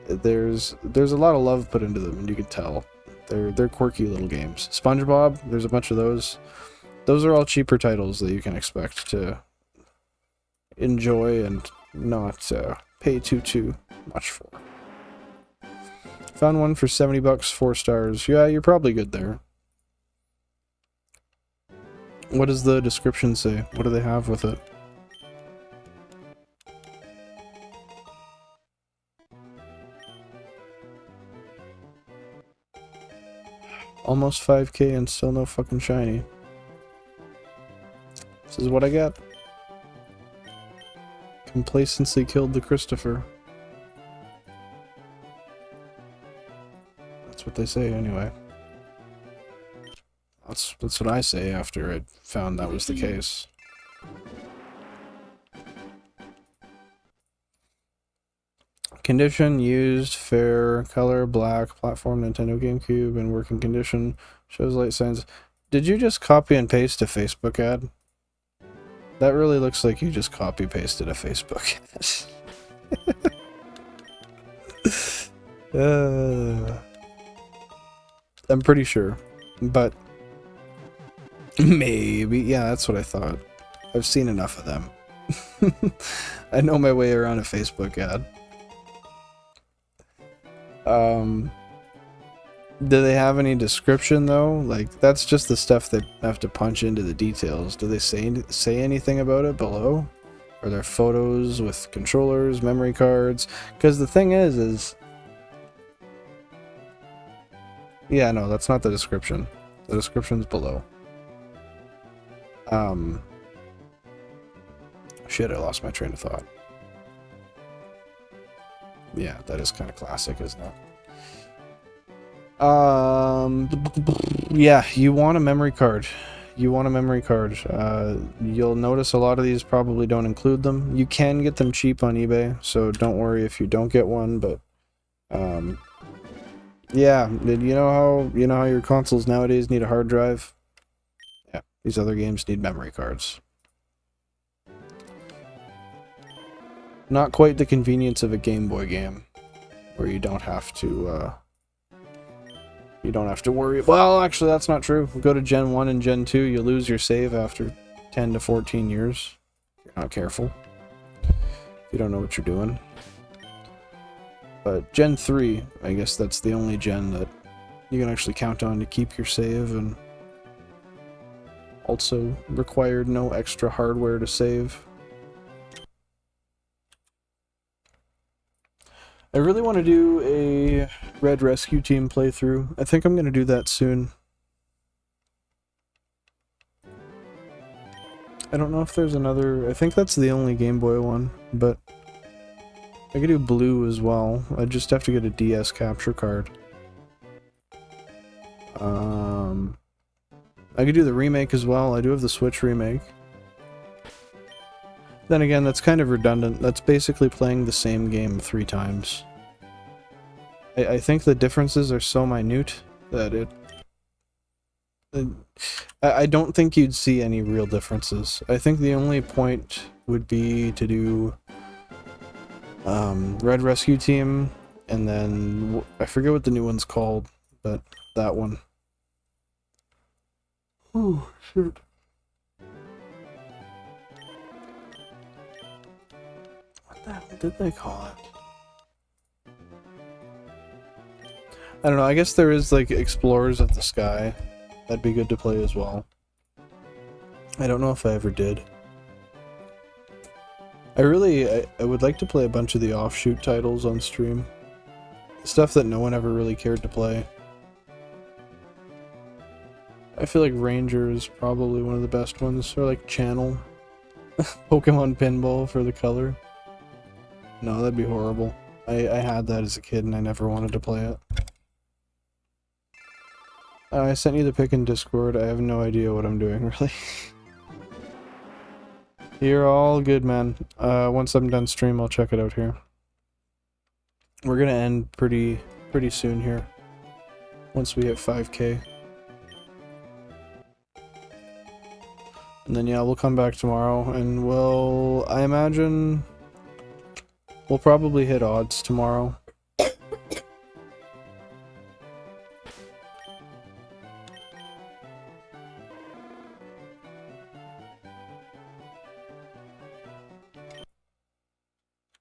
There's a lot of love put into them, and you can tell. They're quirky little games. SpongeBob, there's a bunch of those. Those are all cheaper titles that you can expect to enjoy and not pay too much for. Found one for $70, 4 stars. Yeah, you're probably good there. What does the description say? What do they have with it? Almost 5K and still no fucking shiny. This is what I get. Complacency killed the Christopher. That's what they say anyway. That's what I say after I found that was the case. Condition, used, fair, color, black, platform, Nintendo GameCube, in working condition, shows light signs. Did you just copy and paste a Facebook ad? That really looks like you just copy pasted a Facebook ad. I'm pretty sure, but maybe, yeah, that's what I thought. I've seen enough of them. I know my way around a Facebook ad. Do they have any description though? Like, that's just the stuff that have to punch into the details. Do they say anything about it below? Are there photos with controllers, memory cards? Because the thing is... Yeah, no, that's not the description. The description's below. Shit, I lost my train of thought. Yeah, that is kind of classic, isn't it? Yeah, you want a memory card. You want a memory card. You'll notice a lot of these probably don't include them. You can get them cheap on eBay, so don't worry if you don't get one, but yeah, you know how your consoles nowadays need a hard drive? Yeah, these other games need memory cards. Not quite the convenience of a Game Boy game, where you don't have to worry. Well, actually, that's not true. Go to Gen 1 and Gen 2, you lose your save after 10 to 14 years. If you're not careful. You don't know what you're doing. But Gen 3, I guess that's the only gen that you can actually count on to keep your save, and also required no extra hardware to save. I really want to do a Red Rescue Team playthrough. I think I'm going to do that soon. I don't know if there's another... I think that's the only Game Boy one, but I could do blue as well. I just have to get a DS capture card. I could do the remake as well. I do have the Switch remake. Then again, that's kind of redundant. That's basically playing the same game 3 times. I think the differences are so minute that I don't think you'd see any real differences. I think the only point would be to do Red Rescue Team, and then I forget what the new one's called, but that one. Oh, shit. What the hell did they call it? I don't know, I guess there is like Explorers of the Sky. That'd be good to play as well. I don't know if I ever did. I would like to play a bunch of the offshoot titles on stream. Stuff that no one ever really cared to play. I feel like Ranger is probably one of the best ones, or like Channel. Pokemon Pinball for the color. No, that'd be horrible. I had that as a kid and I never wanted to play it. I sent you the pic in Discord. I have no idea what I'm doing, really. You're all good, man. Once I'm done stream, I'll check it out here. We're gonna end pretty soon here. Once we hit 5K. And then yeah, we'll come back tomorrow, and I imagine we'll probably hit odds tomorrow.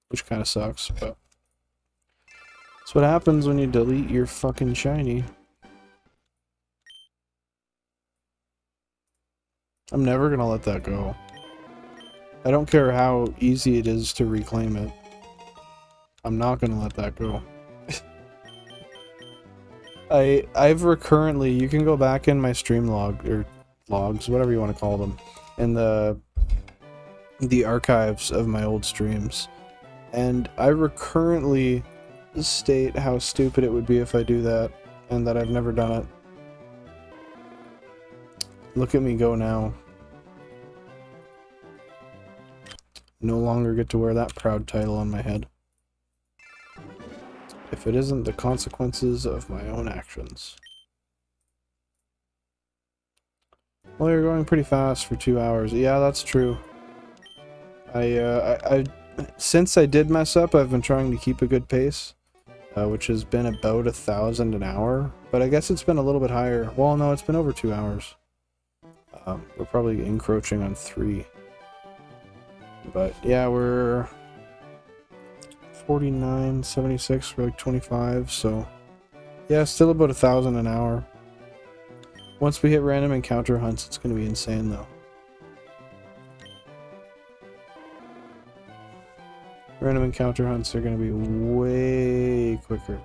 Which kind of sucks, but that's what happens when you delete your fucking shiny. I'm never gonna let that go. I don't care how easy it is to reclaim it. I'm not gonna let that go. I've recurrently, you can go back in my stream log, or logs, whatever you want to call them, in the archives of my old streams. And I recurrently state how stupid it would be if I do that, and that I've never done it. Look at me go now. No longer get to wear that proud title on my head. If it isn't the consequences of my own actions. Well, you're going pretty fast for 2 hours. Yeah, that's true. Since I did mess up, I've been trying to keep a good pace, which has been about 1,000 an hour, but I guess it's been a little bit higher. Well, no, it's been over 2 hours. We're probably encroaching on 3. But yeah, we're 49, 76, we're like 25, so yeah, still about 1,000 an hour. Once we hit random encounter hunts, it's going to be insane though. Random encounter hunts are going to be way quicker.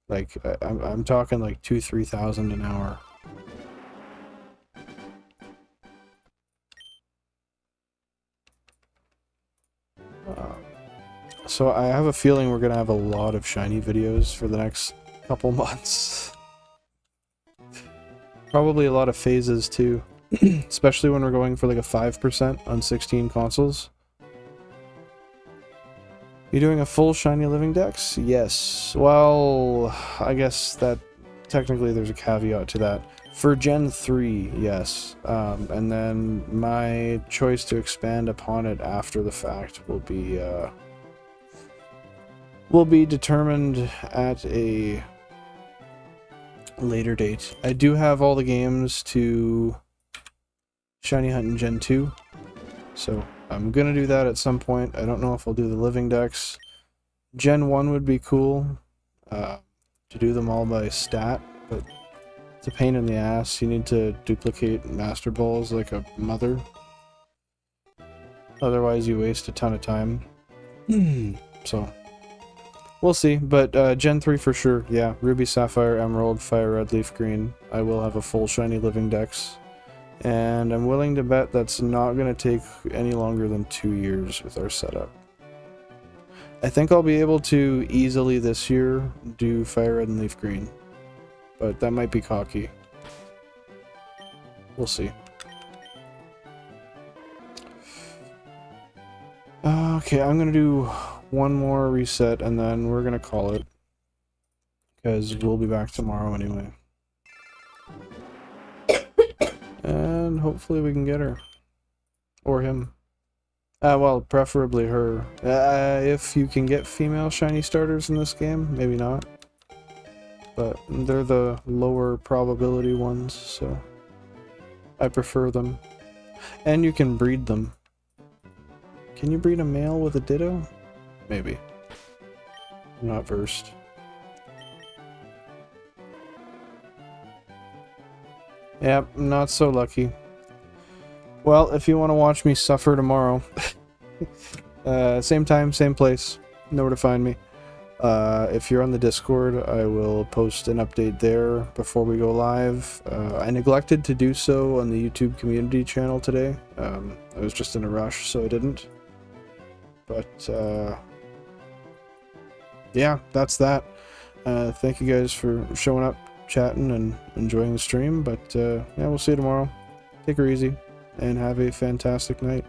Like, I'm talking like 2,000–3,000 an hour. So I have a feeling we're going to have a lot of shiny videos for the next couple months. Probably a lot of phases too. Especially when we're going for like a 5% on 16 consoles. You doing a full shiny living dex? Yes. Well, I guess that technically there's a caveat to that. For Gen 3, yes. And then my choice to expand upon it after the fact will be determined at a later date. I do have all the games to shiny hunt in Gen 2, so I'm gonna do that at some point. I don't know if I'll do the living dex Gen 1 would be cool to do them all by stat, but it's a pain in the ass. You need to duplicate Master Balls like a mother. Otherwise, you waste a ton of time. So, we'll see. But Gen 3 for sure. Yeah, Ruby, Sapphire, Emerald, Fire Red, Leaf Green. I will have a full Shiny Living Dex. And I'm willing to bet that's not going to take any longer than 2 years with our setup. I think I'll be able to easily this year do Fire Red and Leaf Green. But that might be cocky. We'll see. Okay, I'm going to do one more reset and then we're going to call it. Because we'll be back tomorrow anyway. And hopefully we can get her. Or him. Well, preferably her. If you can get female shiny starters in this game, maybe not. But they're the lower probability ones, so I prefer them. And you can breed them. Can you breed a male with a Ditto? Maybe. I'm not versed. Yep, not so lucky. Well, if you want to watch me suffer tomorrow, same time, same place, know where to find me. If you're on the Discord, I will post an update there before we go live. I neglected to do so on the YouTube community channel today. I was just in a rush, so I didn't. But, yeah, that's that. Thank you guys for showing up, chatting, and enjoying the stream. But, yeah, we'll see you tomorrow. Take her easy, and have a fantastic night.